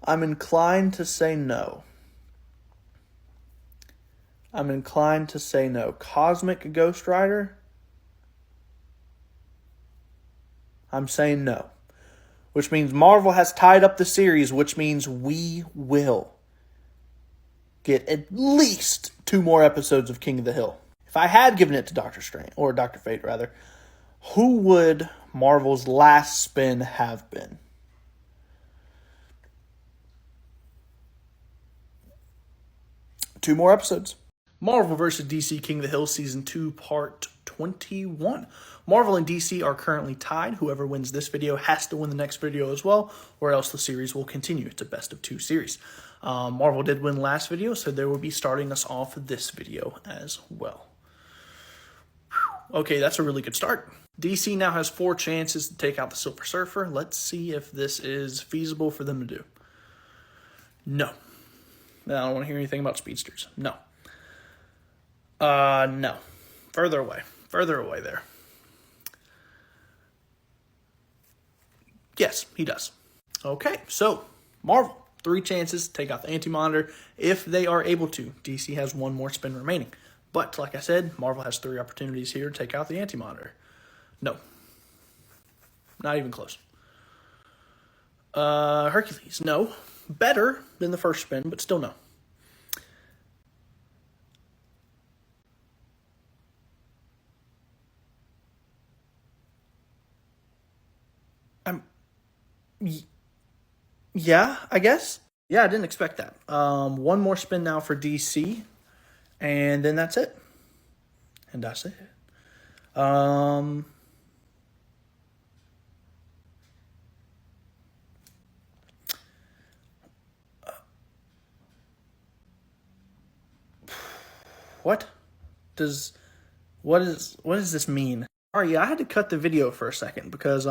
I'm inclined to say no. I'm inclined to say no. Cosmic Ghost Rider? I'm saying no. Which means Marvel has tied up the series, which means we will get at least 2 more episodes of King of the Hill. If I had given it to Doctor Strange, or Dr. Fate rather, who would Marvel's last spin have been? Two more episodes. Marvel vs. DC King of the Hill Season 2 Part 21. Marvel and DC are currently tied. Whoever wins this video has to win the next video as well, or else the series will continue. It's a best of 2 series. Marvel did win last video, so they will be starting us off this video as well. Whew. Okay, that's a really good start. DC now has 4 chances to take out the Silver Surfer. Let's see if this is feasible for them to do. No. I don't want to hear anything about speedsters. No. No. Further away. Further away there. Yes, he does. Okay, so Marvel, 3 chances to take out the Anti-Monitor if they are able to. DC has 1 more spin remaining. But, like I said, Marvel has 3 opportunities here to take out the Anti-Monitor. No. Not even close. Hercules, no. Better than the first spin, but still no. Yeah, I guess. Yeah, I didn't expect that. 1 more spin now for DC, and then that's it. And that's it. What does this mean? All right, yeah, I had to cut the video for a second because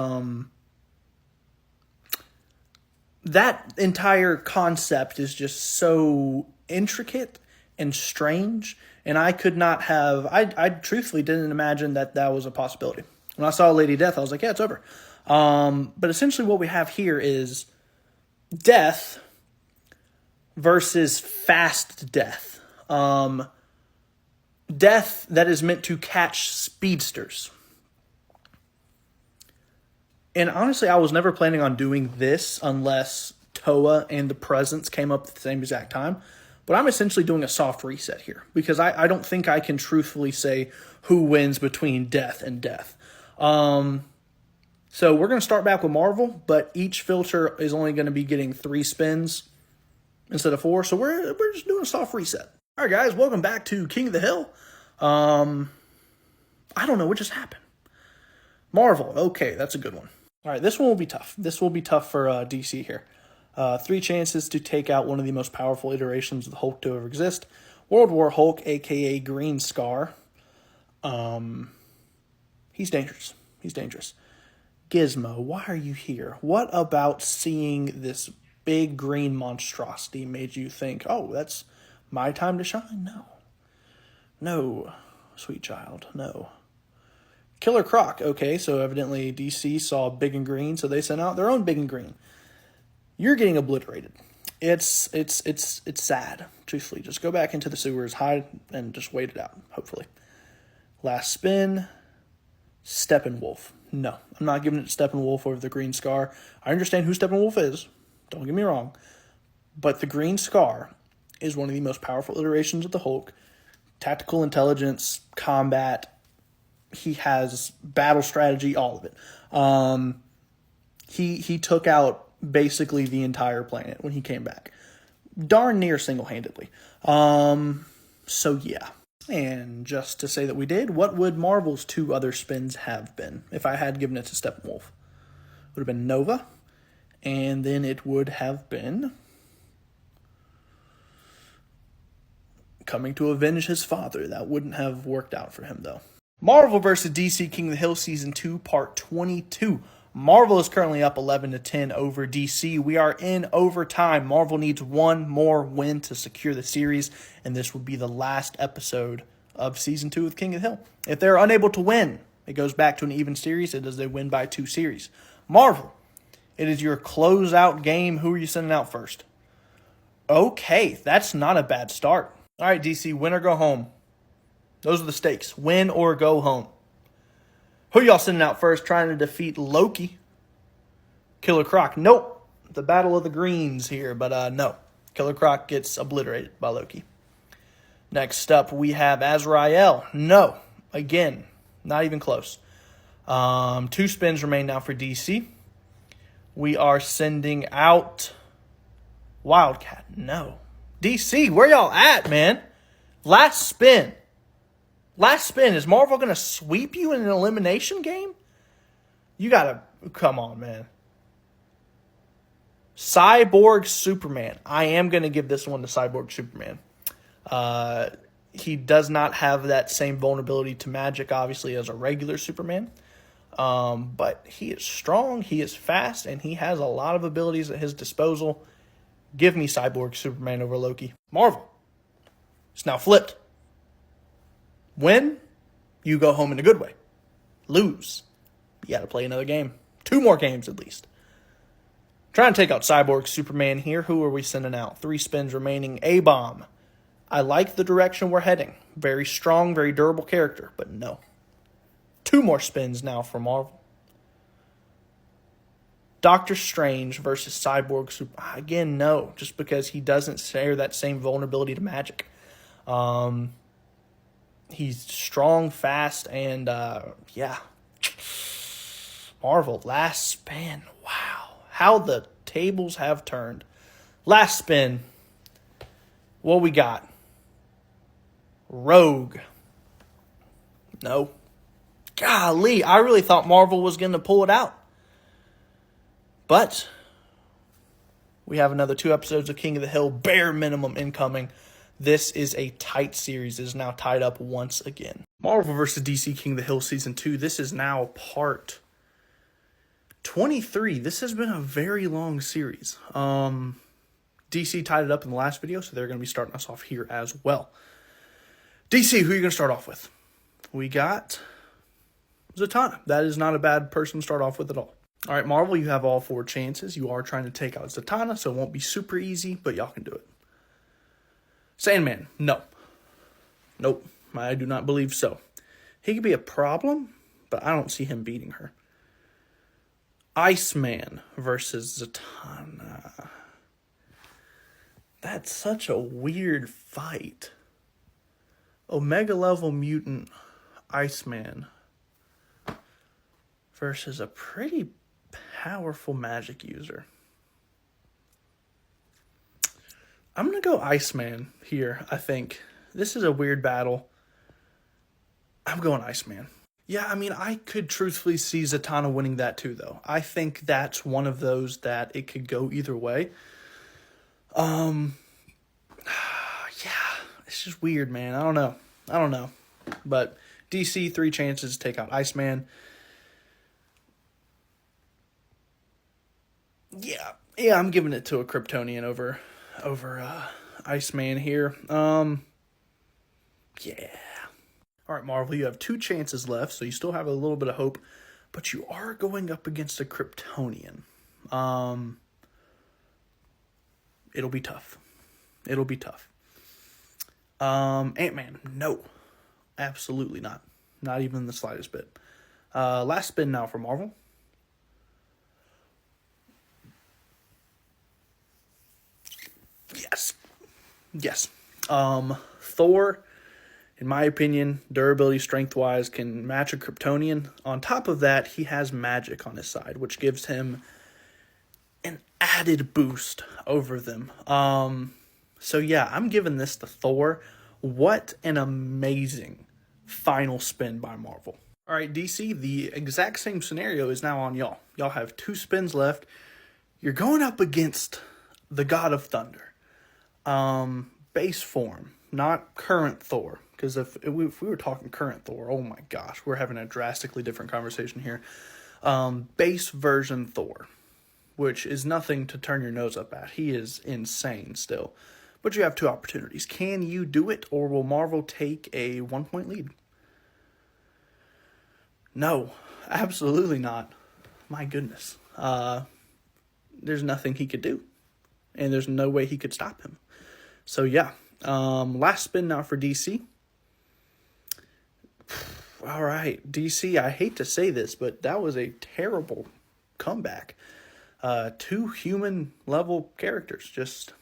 that entire concept is just so intricate and strange, and I could not have. I truthfully didn't imagine that was a possibility. When I saw Lady Death, I was like, yeah, it's over. But essentially, what we have here is death versus fast death. Death that is meant to catch speedsters. And honestly, I was never planning on doing this unless Toa and the Presence came up at the same exact time. But I'm essentially doing a soft reset here because I don't think I can truthfully say who wins between death and death. So we're going to start back with Marvel, but each filter is only going to be getting 3 spins instead of 4. So we're just doing a soft reset. All right, guys, welcome back to King of the Hill. I don't know what just happened. Marvel, okay, that's a good one. All right, this one will be tough. This will be tough for DC here. 3 chances to take out one of the most powerful iterations of the Hulk to ever exist. World War Hulk, a.k.a. Green Scar. He's dangerous. He's dangerous. Gizmo, why are you here? What about seeing this big green monstrosity made you think, oh, that's my time to shine? No. No, sweet child, no. Killer Croc, okay, so evidently DC saw big and green, so they sent out their own big and green. You're getting obliterated. It's sad, truthfully. Just go back into the sewers, hide, and just wait it out, hopefully. Last spin, Steppenwolf. No, I'm not giving it to Steppenwolf over the Green Scar. I understand who Steppenwolf is, don't get me wrong, but the Green Scar is one of the most powerful iterations of the Hulk. Tactical intelligence, combat, he has battle strategy, all of it. He took out basically the entire planet when he came back. Darn near single-handedly. So yeah. And just to say that we did, what would Marvel's 2 other spins have been if I had given it to Steppenwolf? It would have been Nova, and then it would have been coming to avenge his father. That wouldn't have worked out for him, though. Marvel vs. DC King of the Hill Season 2, Part 22. Marvel is currently up 11-10 over DC. We are in overtime. Marvel needs one more win to secure the series, and this would be the last episode of Season 2 of King of the Hill. If they're unable to win, it goes back to an even series. It is a win by 2 series. Marvel, it is your closeout game. Who are you sending out first? Okay, that's not a bad start. All right, DC, win or go home. Those are the stakes. Win or go home. Who y'all sending out first trying to defeat Loki? Killer Croc. Nope. The Battle of the Greens here, but no. Killer Croc gets obliterated by Loki. Next up, we have Azrael. No. Again, not even close. 2 spins remain now for DC. We are sending out Wildcat. No. DC, where y'all at, man? Last spin. Last spin. Is Marvel going to sweep you in an elimination game? You got to... Come on, man. Cyborg Superman. I am going to give this one to Cyborg Superman. He does not have that same vulnerability to magic, obviously, as a regular Superman. But he is strong, he is fast, and he has a lot of abilities at his disposal. Give me Cyborg Superman over Loki. Marvel. It's now flipped. Win, you go home in a good way. Lose, you got to play another game. 2 more games at least. Trying to take out Cyborg Superman here. Who are we sending out? 3 spins remaining. A-Bomb. I like the direction we're heading. Very strong, very durable character, but no. 2 more spins now for Marvel. Doctor Strange versus Cyborg Superman. Again, no, just because he doesn't share that same vulnerability to magic. He's strong, fast, and yeah. Marvel, last spin. Wow. How the tables have turned. Last spin. What we got? Rogue. No. Golly, I really thought Marvel was going to pull it out. But we have another 2 episodes of King of the Hill, bare minimum incoming. This is a tight series. It is now tied up once again. Marvel vs. DC King of the Hill Season 2. This is now part 23. This has been a very long series. DC tied it up in the last video, so they're going to be starting us off here as well. DC, who are you going to start off with? We got Zatanna. That is not a bad person to start off with at all. All right, Marvel, you have all 4 chances. You are trying to take out Zatanna, so it won't be super easy, but y'all can do it. Sandman, no. Nope, I do not believe so. He could be a problem, but I don't see him beating her. Iceman versus Zatanna. That's such a weird fight. Omega level mutant Iceman versus a pretty powerful magic user. I'm going to go Iceman here, I think. This is a weird battle. I'm going Iceman. Yeah, I mean, I could truthfully see Zatanna winning that too, though. I think that's one of those that it could go either way. Yeah, it's just weird, man. I don't know. But DC, 3 chances to take out Iceman. Yeah, I'm giving it to a Kryptonian over Iceman here. Yeah. All right, Marvel, you have 2 chances left, so you still have a little bit of hope, but you are going up against a Kryptonian. It'll be tough. Ant-Man, no. Absolutely not. Not even the slightest bit. Last spin now for Marvel. Yes. Thor, in my opinion, durability, strength-wise, can match a Kryptonian. On top of that, he has magic on his side, which gives him an added boost over them. So yeah, I'm giving this to Thor. What an amazing final spin by Marvel. All right, DC, the exact same scenario is now on y'all. Y'all have 2 spins left. You're going up against the God of Thunder. Base form, not current Thor. Because if we were talking current Thor, oh my gosh, we're having a drastically different conversation here. Base version Thor, which is nothing to turn your nose up at. He is insane still. But you have 2 opportunities. Can you do it, or will Marvel take a 1-point lead? No, absolutely not. My goodness. There's nothing he could do. And there's no way he could stop him. So yeah, last spin now for DC. All right, DC, I hate to say this, but that was a terrible comeback. 2 human-level characters. Just,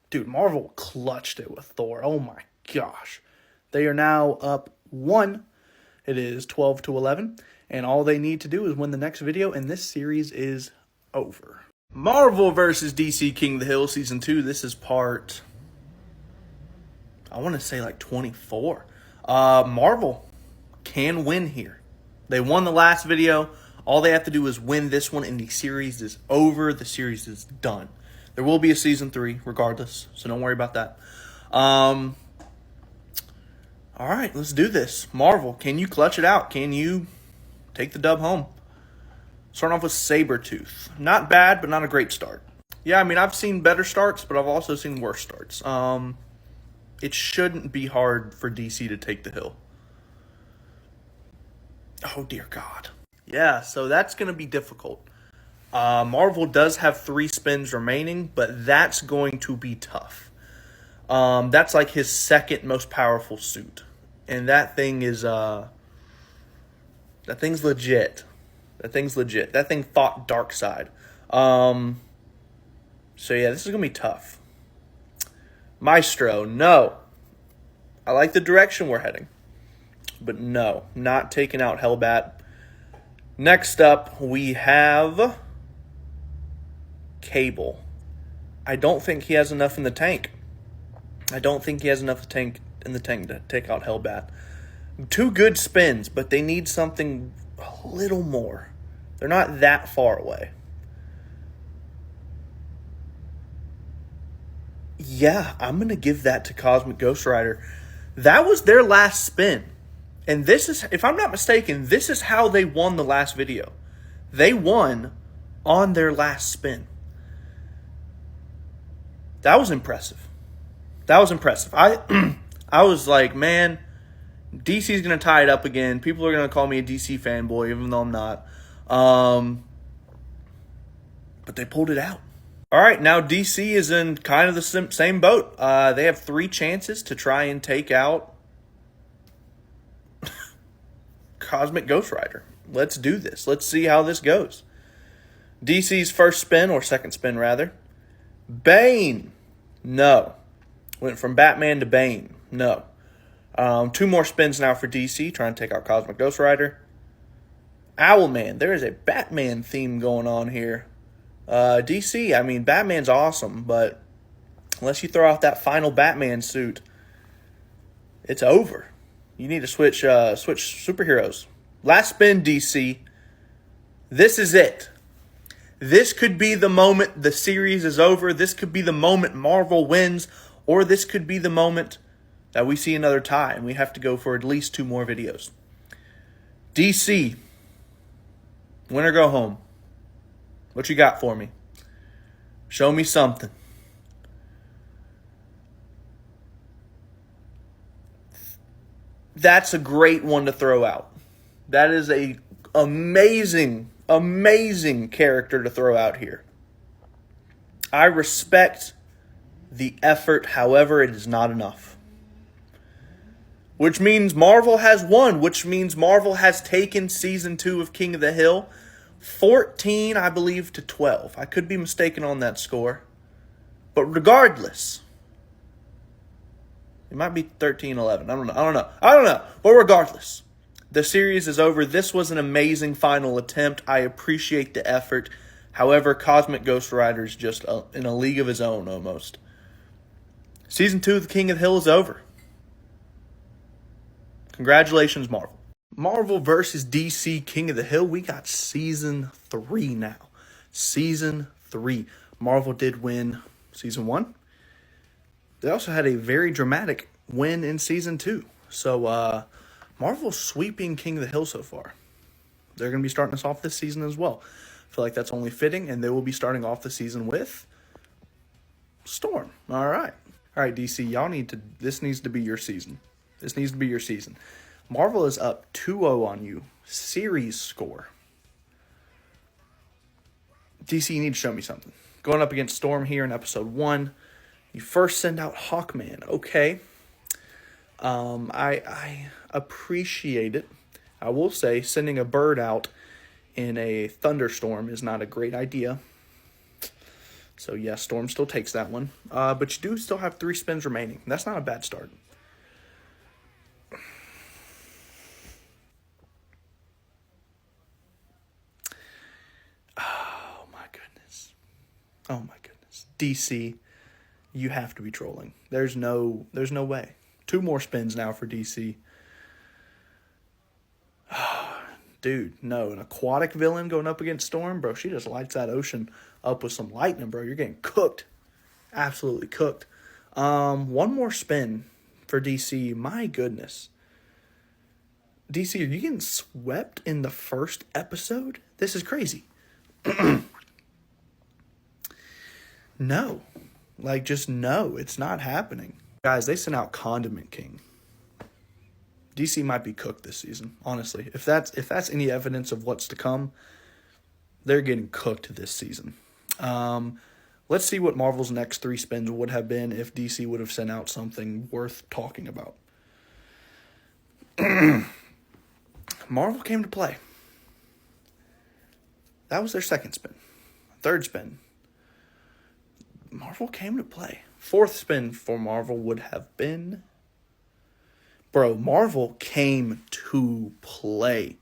dude, Marvel clutched it with Thor. Oh my gosh. They are now up 1. It is 12-11, and all they need to do is win the next video, and this series is over. Marvel vs. DC King of the Hill Season 2. This is part, I want to say like 24. Marvel can win here. They won the last video. All they have to do is win this one, and the series is over. The series is done. There will be a Season 3 regardless, so don't worry about that. All right, let's do this. Marvel, can you clutch it out? Can you take the dub home? Starting off with Sabretooth. Not bad, but not a great start. Yeah, I mean, I've seen better starts, but I've also seen worse starts. It shouldn't be hard for DC to take the hill. Oh, dear God. Yeah, so that's going to be difficult. Marvel does have 3 spins remaining, but that's going to be tough. That's like his second most powerful suit. And that thing is, that thing's legit. That thing fought Darkseid. So yeah, this is going to be tough. Maestro, no. I like the direction we're heading. But no, not taking out Hellbat. Next up, we have Cable. I don't think he has enough in the tank. I don't think he has enough in the tank to take out Hellbat. 2 good spins, but they need something a little more. They're not that far away. Yeah, I'm going to give that to Cosmic Ghost Rider. That was their last spin. And this is, if I'm not mistaken, this is how they won the last video. They won on their last spin. That was impressive. I was like, man, DC's going to tie it up again. People are going to call me a DC fanboy, even though I'm not. But they pulled it out. All right, now DC is in kind of the same boat. They have 3 chances to try and take out Cosmic Ghost Rider. Let's do this. Let's see how this goes. DC's first spin, or second spin rather. Bane. No. Went from Batman to Bane. No. 2 more spins now for DC, trying to take out Cosmic Ghost Rider. Owlman. There is a Batman theme going on here. DC, I mean, Batman's awesome, but unless you throw out that final Batman suit, it's over. You need to switch superheroes. Last spin, DC. This is it. This could be the moment the series is over. This could be the moment Marvel wins Or this could be the moment that we see another tie and we have to go for at least 2 more videos. DC, win or go home. What you got for me? Show me something. That's a great one to throw out. That is a amazing character to throw out here. I respect the effort, however, it is not enough. Which means Marvel has won, which means Marvel has taken season 2 of King of the Hill 14, I believe, to 12. I could be mistaken on that score. But regardless, it might be 13-11. I don't know. But regardless, the series is over. This was an amazing final attempt. I appreciate the effort. However, Cosmic Ghost Rider is just in a league of his own almost. Season 2 of The King of the Hill is over. Congratulations, Marvel. Marvel versus DC King of the Hill. We got Season 3 now. Season 3. Marvel did win Season 1. They also had a very dramatic win in Season 2. So, Marvel's sweeping King of the Hill so far. They're going to be starting us off this season as well. I feel like that's only fitting, and they will be starting off the season with Storm. All right, DC, this needs to be your season. This needs to be your season. Marvel is up 2-0 on you. Series score. DC, you need to show me something. Going up against Storm here in episode 1. You first send out Hawkman. Okay. I appreciate it. I will say sending a bird out in a thunderstorm is not a great idea. So, yes, Storm still takes that one. But you do still have 3 spins remaining. That's not a bad start. Oh, my goodness. DC, you have to be trolling. There's no way. 2 more spins now for DC. Dude, no. An aquatic villain going up against Storm? Bro, she just lights that ocean up with some lightning, bro. You're getting cooked. Absolutely cooked. 1 more spin for DC. My goodness. DC, are you getting swept in the first episode? This is crazy. No. Just no. It's not happening. Guys, they sent out Condiment King. DC might be cooked this season, honestly. If that's any evidence of what's to come, they're getting cooked this season. Let's see what Marvel's next 3 spins would have been if DC would have sent out something worth talking about. Marvel came to play. That was their second spin. Third spin. Marvel came to play. 4th spin for Marvel would have been... Bro, Marvel came to play.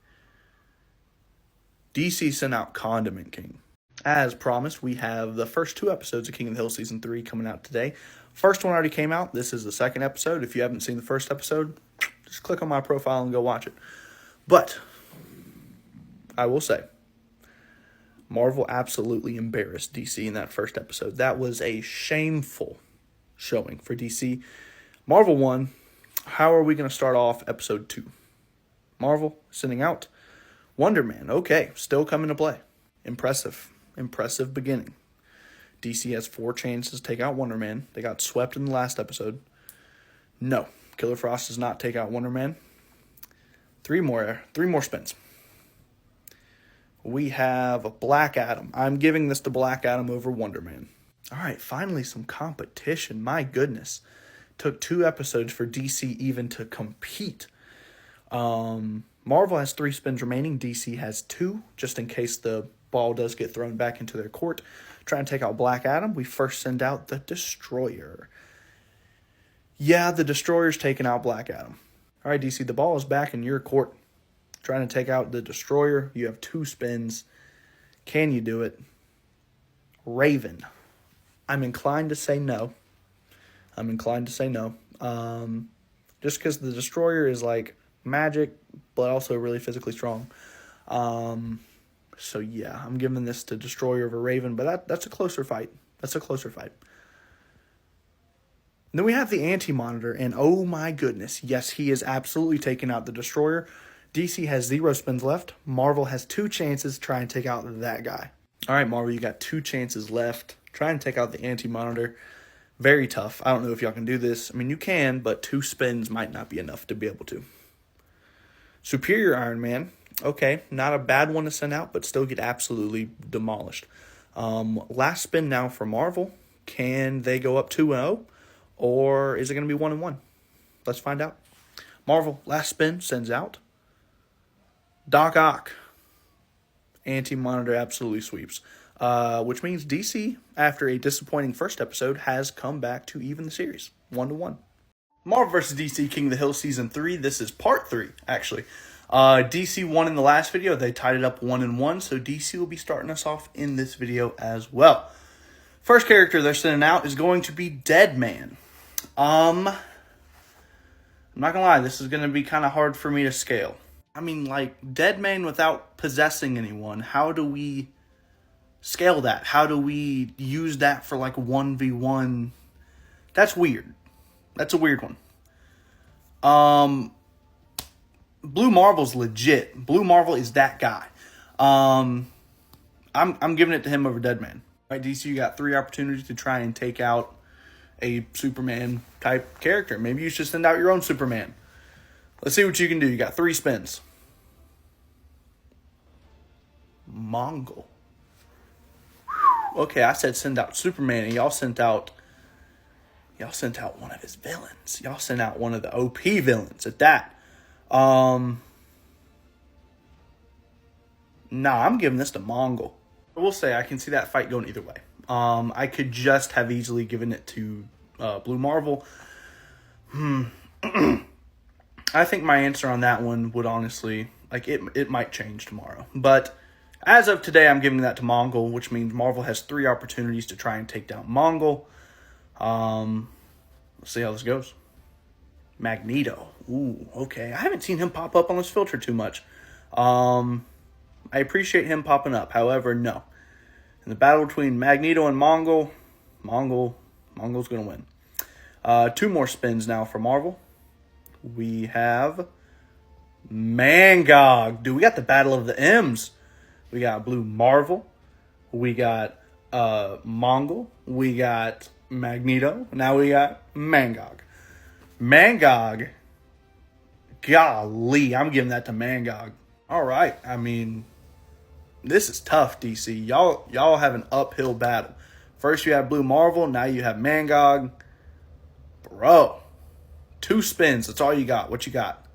DC sent out Condiment King. As promised, we have the first 2 episodes of King of the Hill Season 3 coming out today. First one already came out. This is the second episode. If you haven't seen the first episode, just click on my profile and go watch it. But, I will say, Marvel absolutely embarrassed DC in that first episode. That was a shameful showing for DC. Marvel won. How are we going to start off episode 2? Marvel sending out Wonder Man. Okay, still coming to play. Impressive beginning. DC has 4 chances to take out Wonder Man. They got swept in the last episode. No, Killer Frost does not take out Wonder Man. 3 more spins. We have a Black Adam. I'm giving this to Black Adam over Wonder Man. All right, finally some competition. My goodness. Took 2 episodes for DC even to compete. Marvel has 3 spins remaining. DC has 2, just in case the ball does get thrown back into their court. Trying to take out Black Adam, we first send out the Destroyer. Yeah, the Destroyer's taking out Black Adam. All right, DC, the ball is back in your court. Trying to take out the Destroyer. You have 2 spins. Can you do it? Raven. I'm inclined to say no. Just because the Destroyer is like magic, but also really physically strong. So yeah, I'm giving this to Destroyer over Raven, but that's a closer fight. And then we have the Anti-Monitor, and oh my goodness, yes, he is absolutely taking out the Destroyer. DC has 0 spins left. Marvel has 2 chances to try and take out that guy. All right, Marvel, you got 2 chances left. Try and take out the Anti-Monitor. Very tough. I don't know if y'all can do this. I mean, you can, but 2 spins might not be enough to be able to. Superior Iron Man. Okay, not a bad one to send out, but still get absolutely demolished. Last spin now for Marvel. Can they go up 2-0? Or is it going to be 1-1? Let's find out. Marvel, last spin, sends out Doc Ock. Anti-Monitor absolutely sweeps. Which means DC, after a disappointing first episode, has come back to even the series. 1-1. Marvel vs. DC King of the Hill Season 3. This is Part 3, actually. DC won in the last video. They tied it up 1-1, so DC will be starting us off in this video as well. First character they're sending out is going to be Deadman. I'm not gonna lie, this is gonna be kind of hard for me to scale. I mean, like, Deadman without possessing anyone, how do we scale that? How do we use that for, like, 1v1? That's weird. That's a weird one. Blue Marvel's legit. Blue Marvel is that guy. I'm giving it to him over Deadman. All right, DC, you got 3 opportunities to try and take out a Superman type character. Maybe you should send out your own Superman. Let's see what you can do. You got 3 spins. Mongol. Okay, I said send out Superman, and y'all sent out one of his villains. Y'all sent out one of the OP villains at that. Nah, I'm giving this to Mongol. I will say I can see that fight going either way. I could just have easily given it to Blue Marvel. I think my answer on that one would honestly, like, it might change tomorrow. But as of today, I'm giving that to Mongol, which means Marvel has 3 opportunities to try and take down Mongol. Let's see how this goes. Magneto. Ooh, okay. I haven't seen him pop up on this filter too much. I appreciate him popping up. However, no. In the battle between Magneto and Mongol's going to win. 2 more spins now for Marvel. We have Mangog. Dude, we got the battle of the M's. We got Blue Marvel. We got Mongol. We got Magneto. Now we got Mangog. Mangog. Golly, I'm giving that to Mangog. All right. I mean, this is tough, DC. Y'all have an uphill battle. First you have Blue Marvel. Now you have Mangog. Bro. 2 spins. That's all you got. What you got?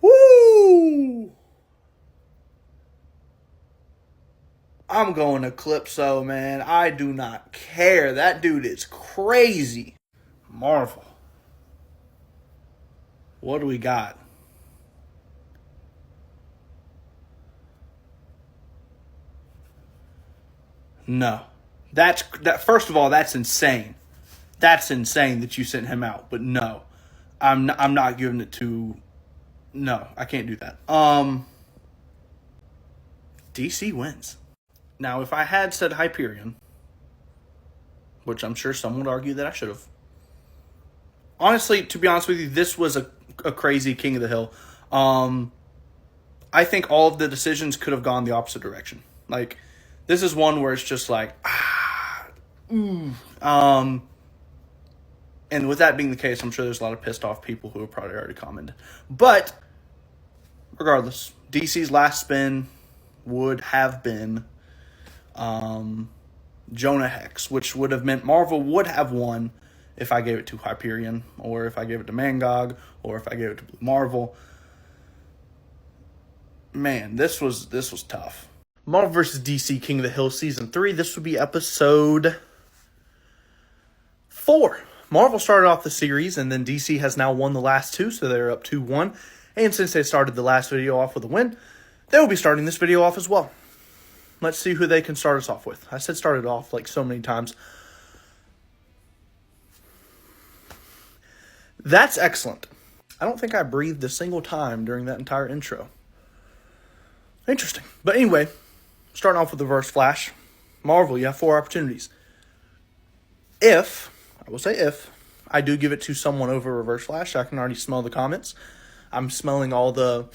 Woo! I'm going Eclipso, man. I do not care. That dude is crazy. Marvel. What do we got? No. That first of all, that's insane. That's insane that you sent him out. But no. I'm not giving it to. No, I can't do that. DC wins. Now, if I had said Hyperion, which I'm sure some would argue that I should have. Honestly, to be honest with you, this was a crazy King of the Hill. I think all of the decisions could have gone the opposite direction. Like, this is one where it's just like, and with that being the case, I'm sure there's a lot of pissed off people who have probably already commented. But regardless, DC's last spin would have been Jonah Hex, which would have meant Marvel would have won if I gave it to Hyperion, or if I gave it to Mangog, or if I gave it to Blue Marvel. Man, this was tough. Marvel vs. DC King of the Hill Season 3. This would be episode 4. Marvel started off the series, and then DC has now won the last 2, so they're up 2-1. And since they started the last video off with a win, they will be starting this video off as well. Let's see who they can start us off with. I said started off like so many times. That's excellent. I don't think I breathed a single time during that entire intro. Interesting. But anyway, starting off with the Reverse Flash. Marvel, you have 4 opportunities. I will say if, I do give it to someone over Reverse Flash. I can already smell the comments. I'm smelling all the,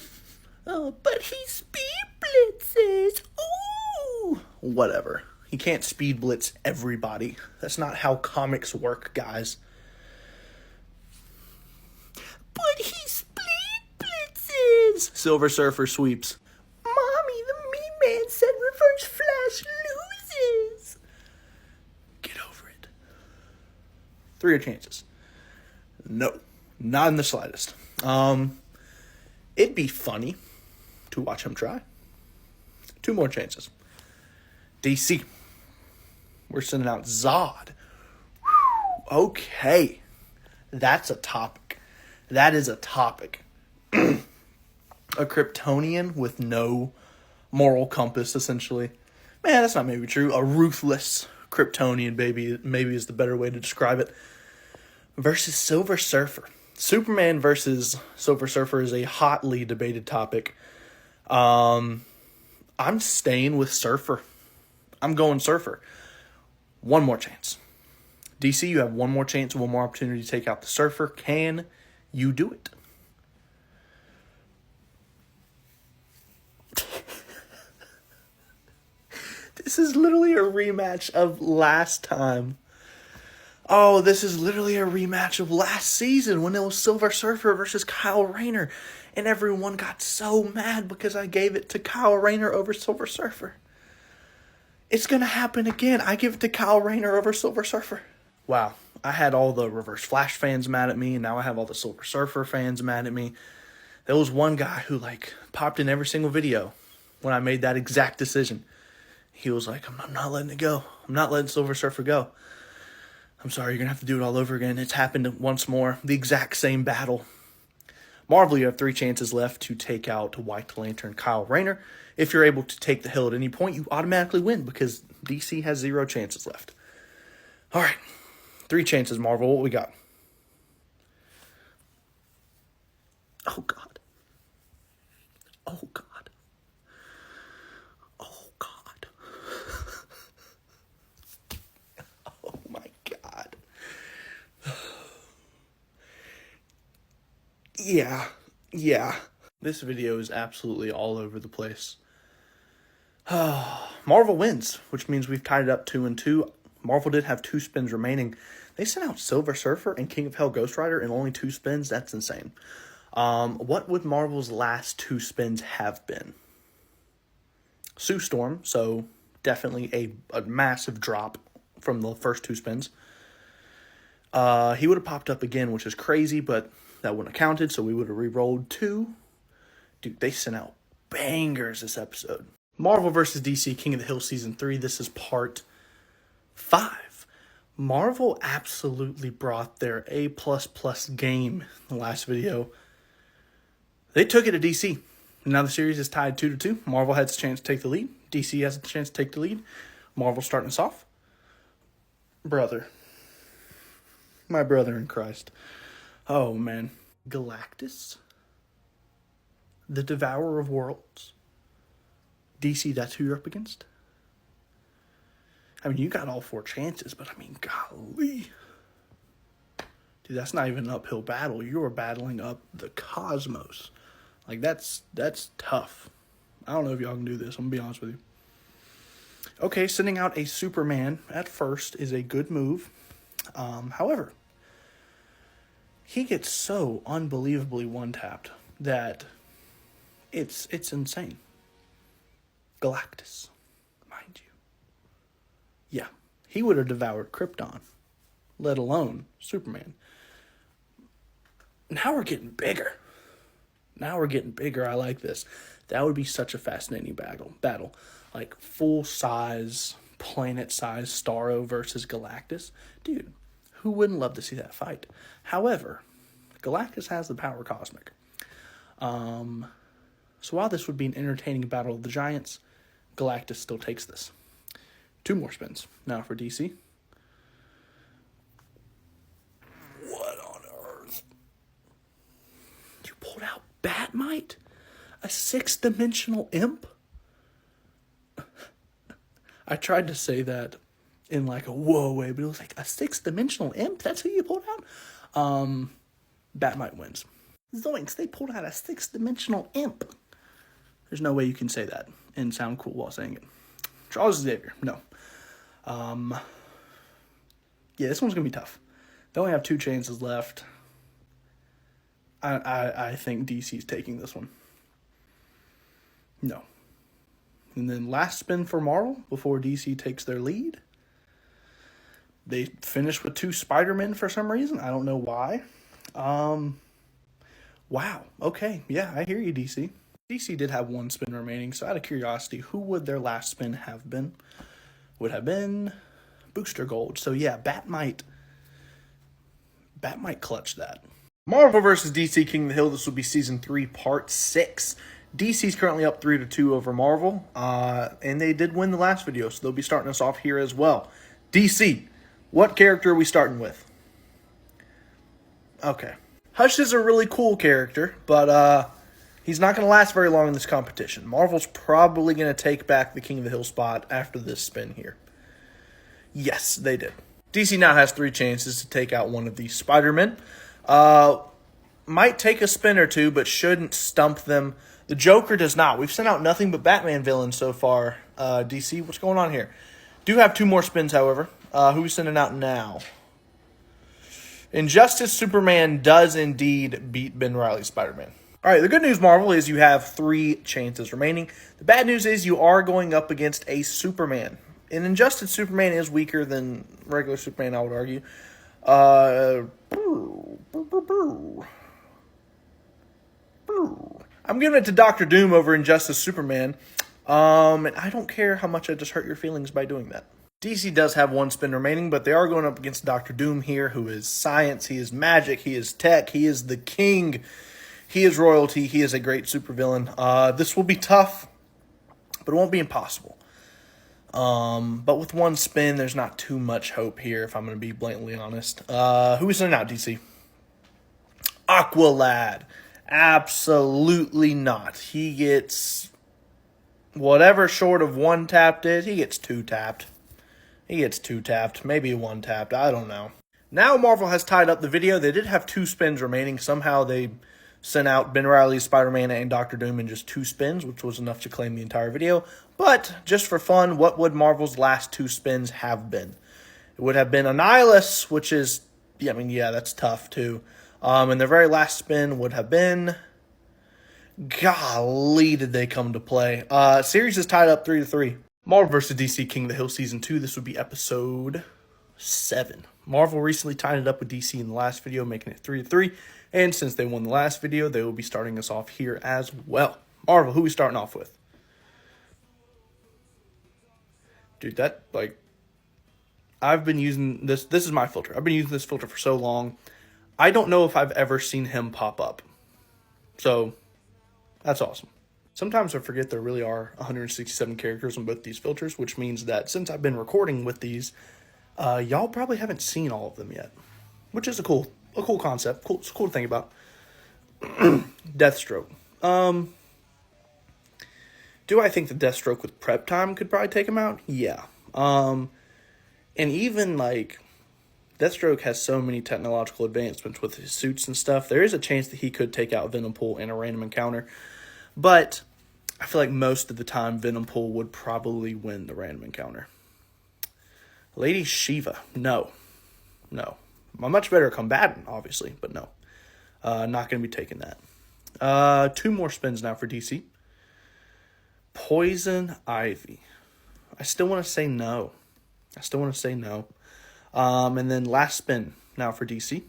oh, but he speed blitzes. Ooh. Whatever. He can't speed blitz everybody. That's not how comics work, guys. But he speed blitzes. Silver Surfer sweeps. Mommy, the mean man said Reverse Flash loses. Get over it. 3 chances. No, not in the slightest. It'd be funny to watch him try. 2 more chances. DC. We're sending out Zod. Whew, okay. That's a topic. That is a topic. A Kryptonian with no moral compass, essentially. Man, that's not maybe true. A ruthless Kryptonian, maybe is the better way to describe it. Versus Silver Surfer. Superman versus Silver Surfer is a hotly debated topic. I'm staying with Surfer. I'm going Surfer. 1 more chance. DC, you have 1 more chance, 1 more opportunity to take out the Surfer. Can you do it? This is literally a rematch of last time. Oh, this is literally a rematch of last season when it was Silver Surfer versus Kyle Rayner. And everyone got so mad because I gave it to Kyle Rayner over Silver Surfer. It's going to happen again. I give it to Kyle Rayner over Silver Surfer. Wow. I had all the Reverse Flash fans mad at me, and now I have all the Silver Surfer fans mad at me. There was one guy who, popped in every single video when I made that exact decision. He was like, I'm not letting it go. I'm not letting Silver Surfer go. I'm sorry, you're going to have to do it all over again. It's happened once more. The exact same battle. Marvel, you have 3 chances left to take out White Lantern Kyle Rayner. If you're able to take the hill at any point, you automatically win because DC has 0 chances left. All right. 3 chances, Marvel. What we got? Oh, God. Oh, God. Oh, God. Oh, my God. Yeah. This video is absolutely all over the place. Marvel wins, which means we've tied it up 2-2. Marvel did have 2 spins remaining. They sent out Silver Surfer and King of Hell Ghost Rider in only 2 spins. That's insane. What would Marvel's last 2 spins have been? Sue Storm, so definitely a massive drop from the first 2 spins. He would have popped up again, which is crazy, but that wouldn't have counted, so we would have re-rolled 2. Dude, they sent out bangers this episode. Marvel vs. DC King of the Hill Season 3. This is part 5. Marvel absolutely brought their A++ game in the last video. They took it to DC. Now the series is tied 2-2. Marvel has a chance to take the lead. DC has a chance to take the lead. Marvel starting us off. Brother. My brother in Christ. Oh, man. Galactus. The Devourer of Worlds. DC, that's who you're up against? I mean, you got all 4 chances, but I mean, golly. Dude, that's not even an uphill battle. You're battling up the cosmos. That's tough. I don't know if y'all can do this. I'm going to be honest with you. Okay, sending out a Superman at first is a good move. However, he gets so unbelievably one-tapped that it's insane. Galactus, mind you. Yeah, he would have devoured Krypton, let alone Superman. Now we're getting bigger. I like this. That would be such a fascinating battle. Like full-size, planet-size Starro versus Galactus. Dude, who wouldn't love to see that fight? However, Galactus has the power cosmic. So while this would be an entertaining battle of the giants, Galactus still takes this. 2 more spins now for DC. What on earth? You pulled out Batmite? A 6th-dimensional imp? I tried to say that in like a whoa way, but it was like a 6-dimensional imp. That's who you pulled out. Batmite wins. Zoinks! They pulled out a 6-dimensional imp. There's no way you can say that and sound cool while saying it. Charles Xavier, no. Yeah, this one's gonna be tough. They only have 2 chances left. I think DC's taking this one. No. And then last spin for Marvel before DC takes their lead. They finished with 2 Spider-Men for some reason. I don't know why. Wow. Okay. Yeah, I hear you, DC. DC did have 1 spin remaining, so out of curiosity, who would their last spin have been? Would have been Booster Gold. So yeah, Bat might clutch that. Marvel vs. DC King of the Hill. This will be Season 3, Part 6. DC's currently up 3-2 over Marvel, and they did win the last video, so they'll be starting us off here as well. DC, what character are we starting with? Okay. Hush is a really cool character, but he's not going to last very long in this competition. Marvel's probably going to take back the King of the Hill spot after this spin here. Yes, they did. DC now has 3 chances to take out one of these Spider-Men. Might take a spin or 2, but shouldn't stump them. The Joker does not. We've sent out nothing but Batman villains so far. DC, what's going on here? Do have 2 more spins, however. Who are we sending out now? Injustice Superman does indeed beat Ben Reilly's Spider-Man. All right, the good news, Marvel, is you have 3 chances remaining. The bad news is you are going up against a Superman. And Injustice Superman is weaker than regular Superman, I would argue. I'm giving it to Dr. Doom over Injustice Superman. And I don't care how much I just hurt your feelings by doing that. DC does have 1 spin remaining, but they are going up against Dr. Doom here, who is science, he is magic, he is tech, he is the king, he is royalty, he is a great supervillain. This will be tough, but it won't be impossible. But with 1 spin, there's not too much hope here, if I'm going to be blatantly honest. Who is sending out, DC? Aqualad. Absolutely not. He gets whatever short of 1 tapped is. He gets 2 tapped. He gets 2 tapped. Maybe 1 tapped. I don't know. Now Marvel has tied up the video. They did have 2 spins remaining. Somehow they sent out Ben Reilly's Spider-Man and Dr. Doom in just 2 spins, which was enough to claim the entire video. But just for fun, what would Marvel's last 2 spins have been? It would have been Annihilus, which is, yeah, that's tough too. And their very last spin would have been... Golly, did they come to play. Series is tied up 3-3. Marvel vs. DC King of the Hill Season 2. This would be Episode 7. Marvel recently tied it up with DC in the last video, making it 3-3. And since they won the last video, they will be starting us off here as well. Marvel, who are we starting off with? Dude, I've been using this. This is my filter. I've been using this filter for so long. I don't know if I've ever seen him pop up. So, that's awesome. Sometimes I forget there really are 167 characters on both these filters, which means that since I've been recording with these, y'all probably haven't seen all of them yet, which is a cool concept. It's cool to think about. Deathstroke. Do I think the Deathstroke with prep time could probably take him out? Yeah. And even Deathstroke has so many technological advancements with his suits and stuff. There is a chance that he could take out Venompool in a random encounter. But I feel like most of the time Venompool would probably win the random encounter. Lady Shiva. No. I'm much better combatant, obviously, but no. Not going to be taking that. 2 more spins now for DC. Poison Ivy. I still want to say no. And then last spin now for DC.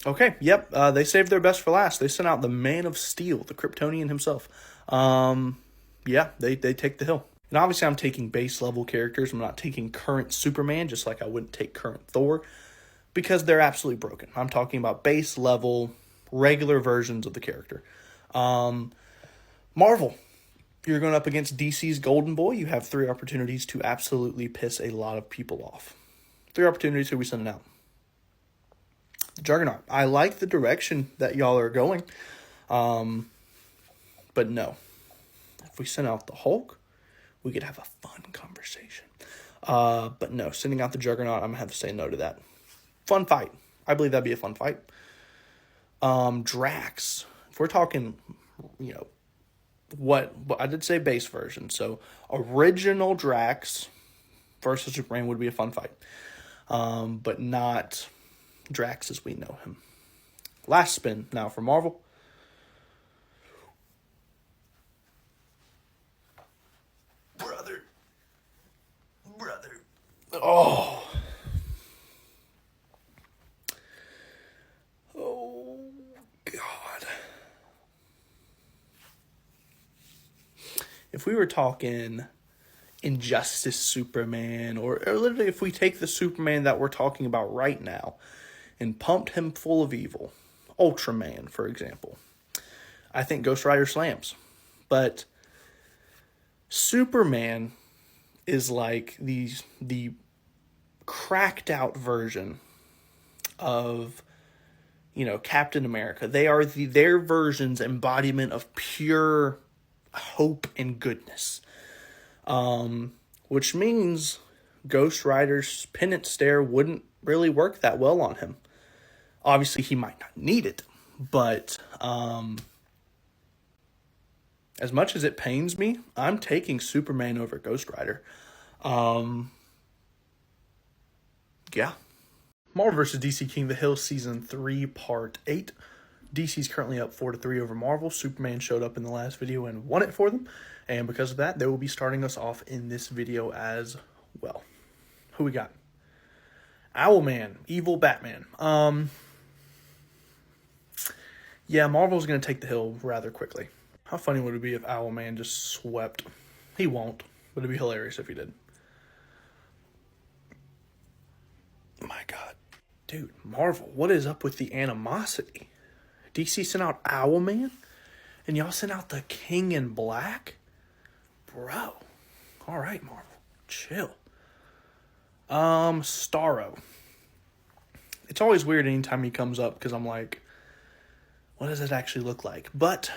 Okay, yep, they saved their best for last. They sent out the Man of Steel, the Kryptonian himself. Yeah, they take the hill. And obviously I'm taking base level characters. I'm not taking current Superman, just like I wouldn't take current Thor, because they're absolutely broken. I'm talking about base level, regular versions of the character. Marvel, you're going up against DC's Golden Boy. You have 3 opportunities to absolutely piss a lot of people off. 3 opportunities. Who are we sending out? Juggernaut. I like the direction that y'all are going. But no. If we send out the Hulk, we could have a fun conversation. But no, sending out the Juggernaut, I'm going to have to say no to that. Fun fight. I believe that'd be a fun fight. Drax. If we're talking, what I did say base version. So original Drax versus Superman would be a fun fight. But not Drax as we know him. Last spin now for Marvel. Brother. Oh, God. If we were talking Injustice Superman, or literally if we take the Superman that we're talking about right now and pumped him full of evil, Ultraman, for example, I think Ghost Rider slams. But Superman is like the cracked out version of, Captain America. They are their version's embodiment of pure hope and goodness. Which means Ghost Rider's penance stare wouldn't really work that well on him. Obviously, he might not need it, but as much as it pains me, I'm taking Superman over Ghost Rider. Yeah. Marvel vs. DC King of the Hill Season 3 Part 8. DC's currently up 4-3 over Marvel. Superman showed up in the last video and won it for them. And because of that, they will be starting us off in this video as well. Who we got? Owlman, Evil Batman. Yeah, Marvel's going to take the hill rather quickly. How funny would it be if Owlman just swept? He won't, but it'd be hilarious if he did. My God. Dude, Marvel, what is up with the animosity? DC sent out Owlman, and y'all sent out the King in Black? Bro. All right, Marvel. Chill. Starro. It's always weird anytime he comes up because I'm like, what does it actually look like? But,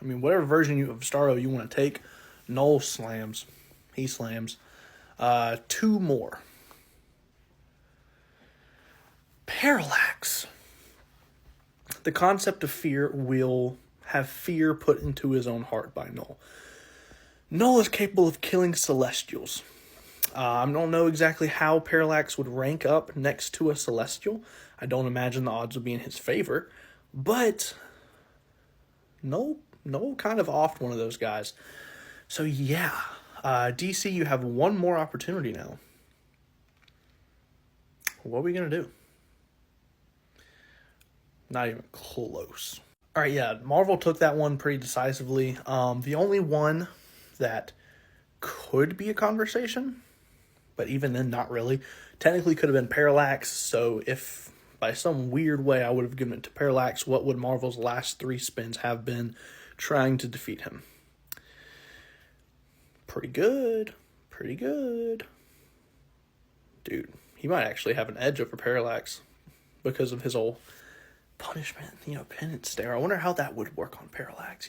I mean, whatever version of Starro you want to take, Noel slams. He slams. Two more. Parallax. The concept of fear will have fear put into his own heart by Noel. Noel is capable of killing Celestials. I don't know exactly how Parallax would rank up next to a Celestial. I don't imagine the odds would be in his favor. But Noel kind of offed one of those guys. So yeah, DC, you have one more opportunity now. What are we going to do? Not even close. All right, yeah, Marvel took that one pretty decisively. The only one that could be a conversation, but even then, not really, technically could have been Parallax. So if by some weird way I would have given it to Parallax, what would Marvel's last 3 spins have been trying to defeat him? Pretty good. Pretty good. Dude, he might actually have an edge over Parallax because of his old punishment, penance stare. I wonder how that would work on Parallax,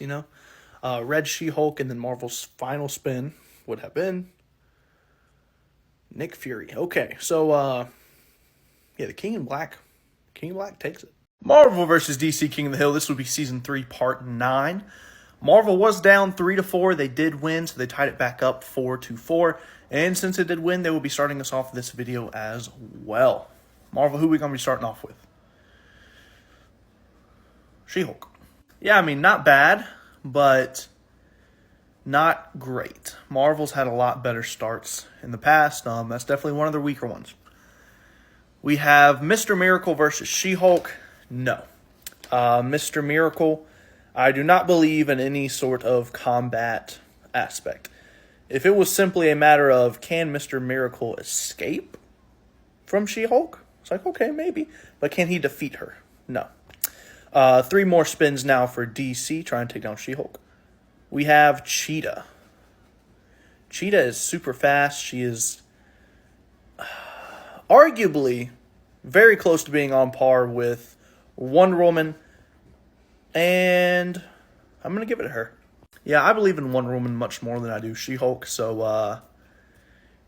Red She-Hulk, and then Marvel's final spin would have been Nick Fury. Okay, so, yeah, the King in Black takes it. Marvel versus DC King of the Hill. This would be Season 3, Part 9. Marvel was down 3-4. They did win, so they tied it back up 4-4. And since it did win, they will be starting us off this video as well. Marvel, who are we going to be starting off with? She-Hulk. Yeah, I mean, not bad, but not great. Marvel's had a lot better starts in the past. That's definitely one of their weaker ones. We have Mr. Miracle versus She-Hulk. No. Mr. Miracle, I do not believe in any sort of combat aspect. If it was simply a matter of can Mr. Miracle escape from She-Hulk, it's like, okay, maybe. But can he defeat her? No. 3 more spins now for DC, trying to take down She-Hulk. We have Cheetah. Cheetah is super fast. She is arguably very close to being on par with Wonder Woman. And I'm going to give it to her. Yeah, I believe in Wonder Woman much more than I do She-Hulk, so,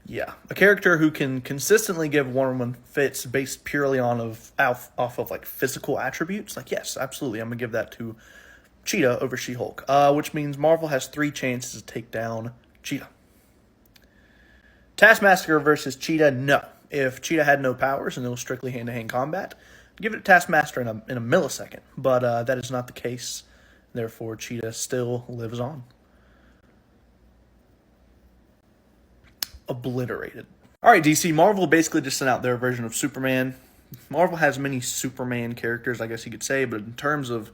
yeah. A character who can consistently give Wonder Woman fits based purely off of, like, physical attributes, like, yes, absolutely, I'm going to give that to Cheetah over She-Hulk, which means Marvel has 3 chances to take down Cheetah. Taskmaster versus Cheetah, no. If Cheetah had no powers and it was strictly hand-to-hand combat, give it to Taskmaster in a millisecond. But that is not the case. Therefore, Cheetah still lives on. Obliterated. All right, DC. Marvel basically just sent out their version of Superman. Marvel has many Superman characters, I guess you could say, but in terms of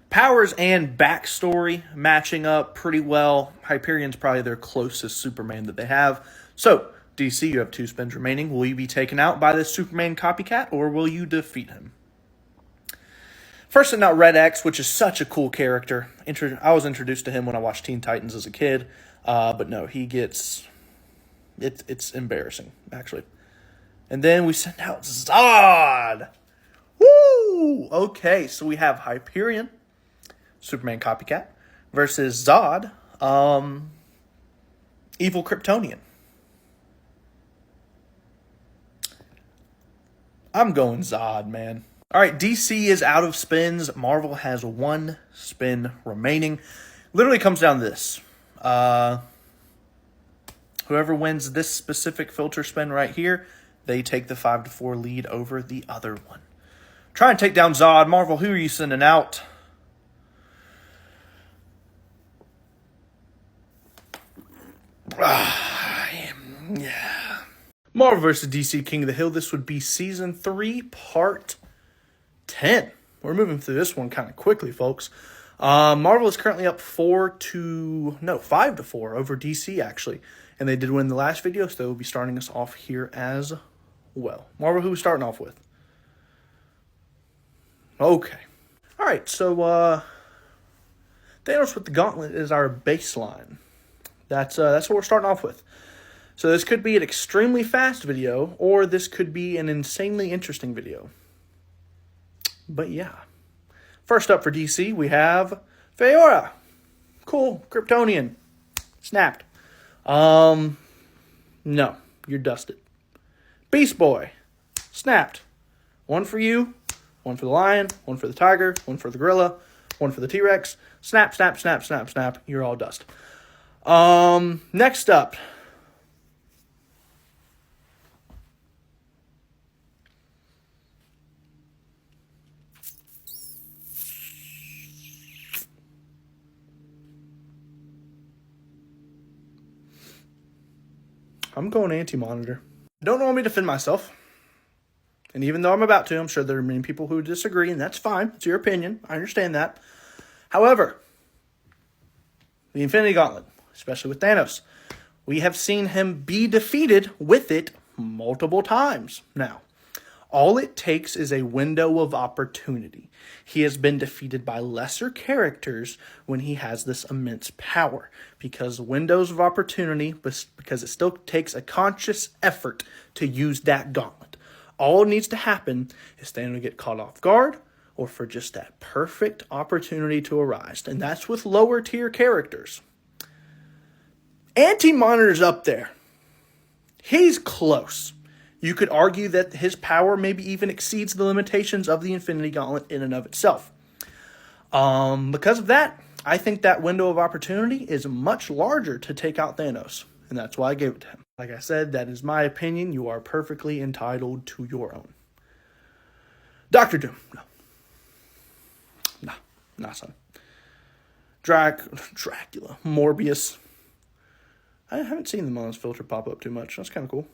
powers and backstory matching up pretty well, Hyperion's probably their closest Superman that they have. So, DC, you have 2 spins remaining. Will you be taken out by this Superman copycat, or will you defeat him? First, sitting out Red X, which is such a cool character. I was introduced to him when I watched Teen Titans as a kid, but no, he gets... It's embarrassing, actually. And then we send out Zod! Woo! Okay, so we have Hyperion, Superman copycat, versus Zod, evil Kryptonian. I'm going Zod, man. All right, DC is out of spins. Marvel has 1 spin remaining. Literally comes down to this. Whoever wins this specific filter spin right here, they take the 5-4 lead over the other one. Try and take down Zod. Marvel, who are you sending out? Yeah. Marvel vs. DC King of the Hill. This would be Season 3, Part 10. We're moving through this one kind of quickly, folks. Marvel is currently up 5-4 over DC, actually. And they did win the last video, so they'll be starting us off here as well. Marvel, who are we starting off with? Okay. All right, so Thanos with the Gauntlet is our baseline. That's what we're starting off with. So this could be an extremely fast video, or this could be an insanely interesting video. But yeah. First up for DC, we have Feora. Cool, Kryptonian. Snapped. No, you're dusted. Beast Boy. Snapped. 1 for you, 1 for the lion, 1 for the tiger, 1 for the gorilla, 1 for the T-Rex. Snap, snap, snap, snap, snap. You're all dust. Next up. I'm going Anti-Monitor. I don't normally defend myself. And even though I'm about to, I'm sure there are many people who disagree, and that's fine. It's your opinion. I understand that. However, the Infinity Gauntlet, especially with Thanos, we have seen him be defeated with it multiple times now. All it takes is a window of opportunity. He has been defeated by lesser characters when he has this immense power. Because windows of opportunity, because it still takes a conscious effort to use that gauntlet. All it needs to happen is Thanos to get caught off guard, or for just that perfect opportunity to arise. And that's with lower tier characters. Anti-Monitor's up there. He's close. You could argue that his power maybe even exceeds the limitations of the Infinity Gauntlet in and of itself. Because of that, I think that window of opportunity is much larger to take out Thanos. And that's why I gave it to him. Like I said, that is my opinion. You are perfectly entitled to your own. Dr. Doom. No. Not son. Dracula. Morbius. I haven't seen them on this filter pop up too much. That's kind of cool.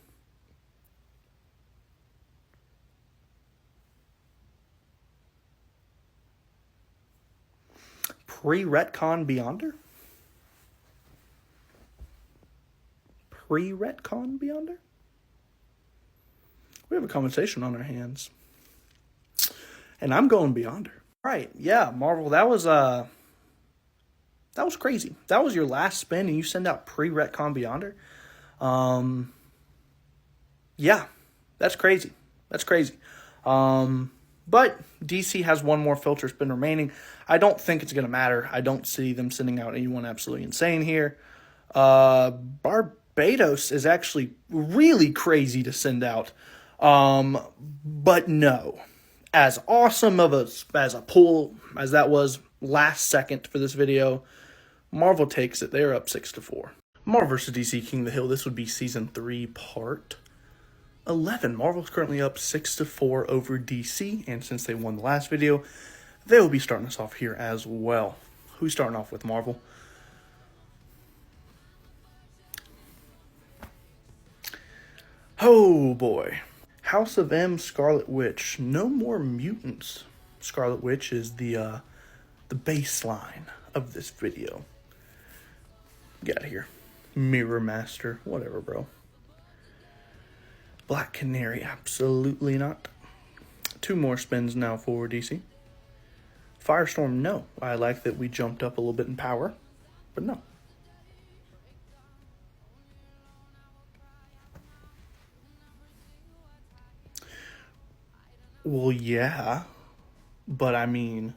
Pre-retcon Beyonder? Pre-retcon Beyonder? We have a conversation on our hands. And I'm going Beyonder. All right, yeah, Marvel, that was crazy. That was your last spin and you send out pre-retcon Beyonder? Yeah, that's crazy. That's crazy. But DC has one more filter spin remaining. I don't think it's going to matter. I don't see them sending out anyone absolutely insane here. Barbados is actually really crazy to send out. But no. As awesome of as a pull as that was last second for this video, Marvel takes it. They're up 6-4. Marvel vs. DC King of the Hill. This would be Season 3, Part 11. Marvel's currently up 6-4 over DC, and since they won the last video, they will be starting us off here as well. Who's starting off with Marvel? Oh boy. House of M, Scarlet Witch. No more mutants. Scarlet Witch is the baseline of this video. Get out of here. Mirror Master. Whatever, bro. Black Canary. Absolutely not. 2 more spins now for DC. Firestorm. No. I like that we jumped up a little bit in power. But no. Well, yeah. But I mean,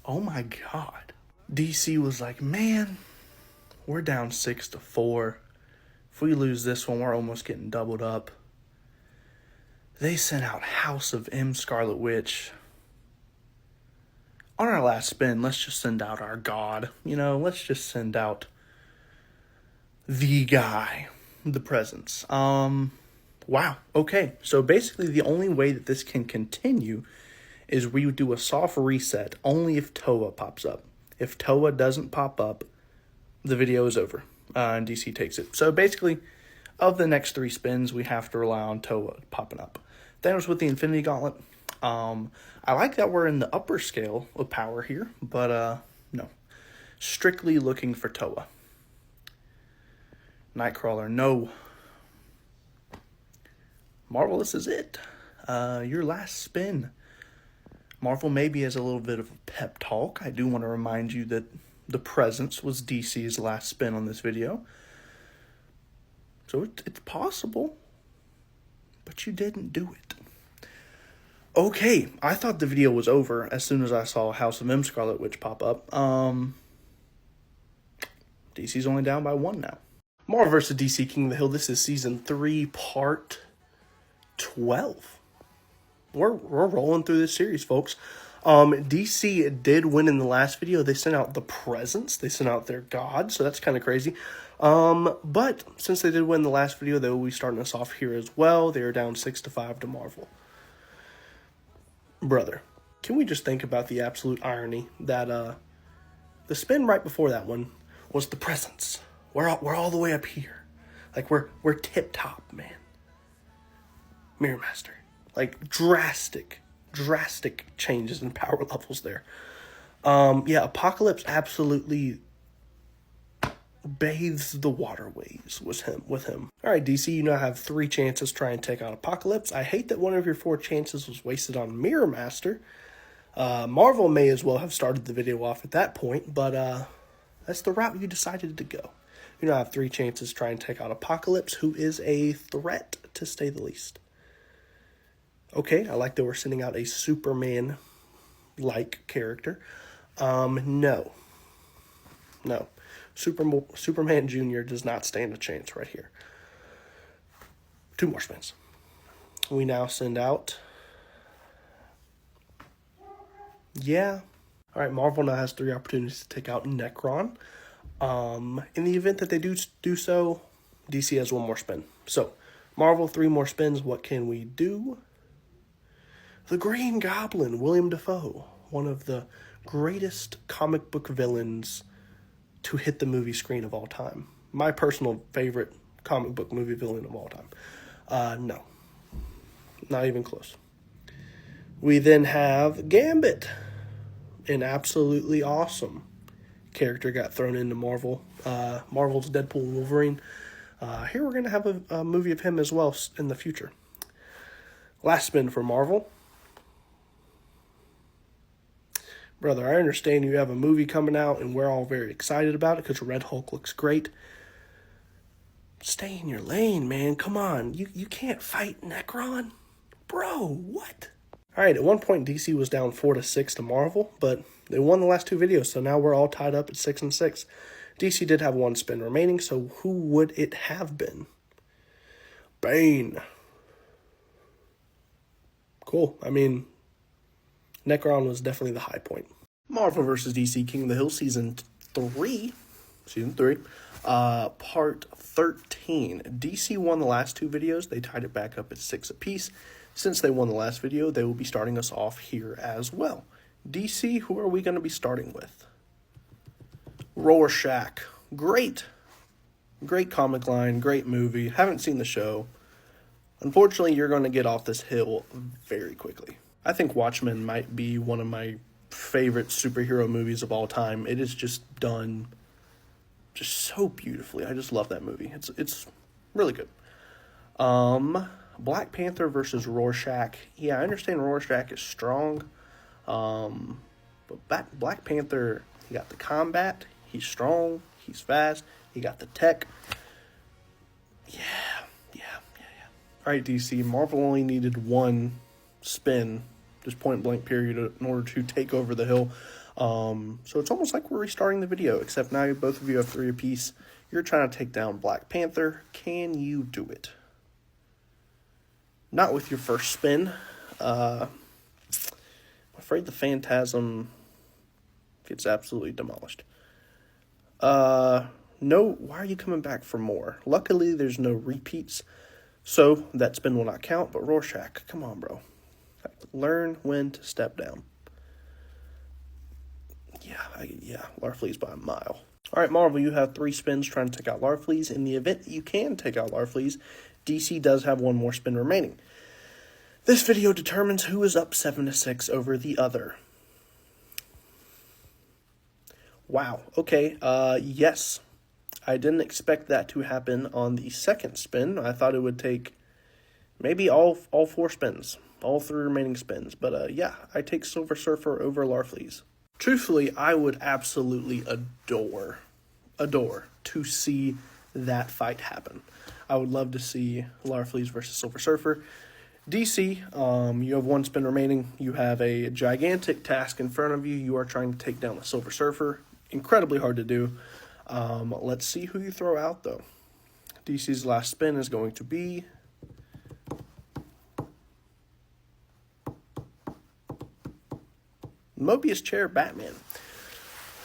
oh my God. DC was like, man, we're down 6-4. If we lose this one, we're almost getting doubled up. They sent out House of M, Scarlet Witch. On our last spin, let's just send out our god. You know, let's just send out the guy, the presence. Wow. Okay. So basically the only way that this can continue is we would do a soft reset only if Toa pops up. If Toa doesn't pop up, the video is over. And DC takes it. So basically, of the next 3 spins, we have to rely on Toa popping up. Thanos with the Infinity Gauntlet. I like that we're in the upper scale of power here, but no. Strictly looking for Toa. Nightcrawler, no. Marvel, this is it. Your last spin. Marvel maybe has a little bit of a pep talk. I do want to remind you that the presence was DC's last spin on this video. So it's possible. But you didn't do it. Okay, I thought the video was over as soon as I saw House of M Scarlet Witch pop up. DC's only down by 1 now. Marvel vs. DC King of the Hill. This is Season 3, Part 12. We're rolling through this series, folks. DC did win in the last video. They sent out the presence. They sent out their god, so that's kind of crazy. But since they did win the last video, they will be starting us off here as well. They are down 6-5 to Marvel. Brother, can we just think about the absolute irony that the spin right before that one was the presence. We're all the way up here. Like we're tip top, man. Mirror Master. Like drastic changes in power levels there. Yeah, Apocalypse absolutely bathes the waterways with him. All right, DC, you now have 3 chances to try and take out Apocalypse. I hate that one of your 4 chances was wasted on Mirror Master. Marvel may as well have started the video off at that point, but that's the route you decided to go. You now have 3 chances to try and take out Apocalypse, who is a threat, to say the least. Okay, I like that we're sending out a Superman-like character. No. Superman Jr. does not stand a chance right here. 2 more spins. We now send out... Yeah. All right, Marvel now has 3 opportunities to take out Necron. In the event that they do so, DC has 1 more spin. So, Marvel, 3 more spins. What can we do? The Green Goblin, William Dafoe, one of the greatest comic book villains to hit the movie screen of all time. My personal favorite comic book movie villain of all time. No. Not even close. We then have Gambit. An absolutely awesome character got thrown into Marvel's Deadpool and Wolverine. Here we're going to have a movie of him as well in the future. Last spin for Marvel. Brother, I understand you have a movie coming out and we're all very excited about it because Red Hulk looks great. Stay in your lane, man. Come on. You can't fight Necron. Bro, what? All All right, at one point, DC was down 4-6 to Marvel, but they won the last two videos, so now we're all tied up at 6-6. DC did have one spin remaining, so who would it have been? Bane. Cool. I mean, Necron was definitely the high point. Marvel vs. DC King of the Hill Season 3, Part 13. DC won the last two videos. They tied it back up at 6 apiece. Since they won the last video, they will be starting us off here as well. DC, who are we going to be starting with? Rorschach. Great comic line, great movie. Haven't seen the show. Unfortunately, you're going to get off this hill very quickly. I think Watchmen might be one of my favorite superhero movies of all time. It is just done just so beautifully. I just love that movie. It's really good. Black Panther versus Rorschach. Yeah, I understand Rorschach is strong. But Black Panther, he got the combat. He's strong. He's fast. He got the tech. Yeah. All right, DC. Marvel only needed one spin, just point blank period, in order to take over the hill. So it's almost like we're restarting the video, except now both of you have 3 apiece. You're trying to take down Black Panther. Can you do it? Not with your first spin. I'm afraid the Phantasm gets absolutely demolished. No, why are you coming back for more? Luckily, there's no repeats, so that spin will not count, but Rorschach, come on, bro. Learn when to step down. Yeah, Larfleeze by a mile. All right, Marvel, you have 3 spins trying to take out Larfleeze. In the event that you can take out Larfleeze, DC does have one more spin remaining. This video determines who is up 7-6 over the other. Wow, okay, yes. I didn't expect that to happen on the second spin. I thought it would take maybe all 4 spins, all 3 remaining spins. But yeah, I take Silver Surfer over Larfleeze. Truthfully, I would absolutely adore to see that fight happen. I would love to see Larfleeze versus Silver Surfer. DC, you have 1 spin remaining. You have a gigantic task in front of you. You are trying to take down the Silver Surfer. Incredibly hard to do. Let's see who you throw out, though. DC's last spin is going to be Mobius Chair Batman.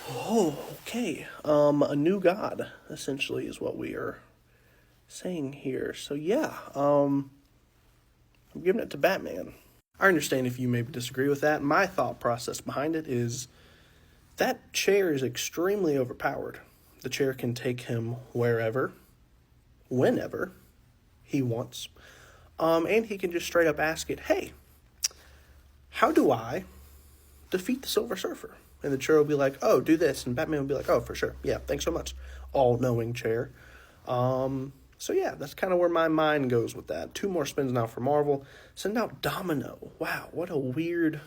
Oh, okay. A new god, essentially, is what we are saying here. So, yeah, I'm giving it to Batman. I understand if you maybe disagree with that. My thought process behind it is that chair is extremely overpowered. The chair can take him wherever, whenever he wants. And he can just straight up ask it, hey, how do I defeat the Silver Surfer? And the chair will be like, oh, do this. And Batman will be like, oh, for sure. Yeah, thanks so much. All-knowing chair. So yeah, that's kind of where my mind goes with that. 2 more spins now for Marvel. Send out Domino. Wow, what a weird...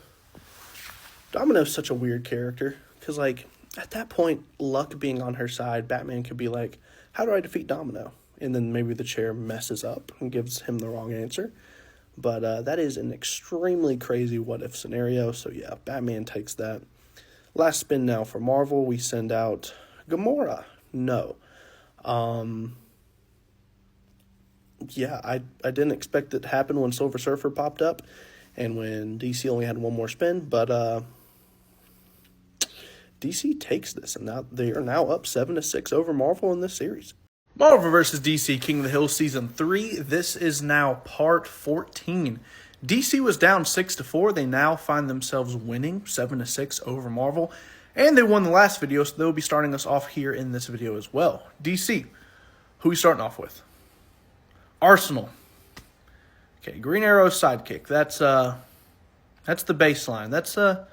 Domino's such a weird character. Because, like, at that point, luck being on her side, Batman could be like, how do I defeat Domino? And then maybe the chair messes up and gives him the wrong answer. But that is an extremely crazy what-if scenario. So, yeah, Batman takes that. Last spin now for Marvel. We send out Gamora. No. Yeah, I didn't expect it to happen when Silver Surfer popped up and when DC only had 1 more spin. But DC takes this, and now they are now up 7-6 over Marvel in this series. Marvel vs. DC King of the Hill Season 3. This is now Part 14. DC was down 6-4. They now find themselves winning 7-6 over Marvel. And they won the last video, so they'll be starting us off here in this video as well. DC, who are we starting off with? Arsenal. Okay, Green Arrow's sidekick. That's the baseline. That's a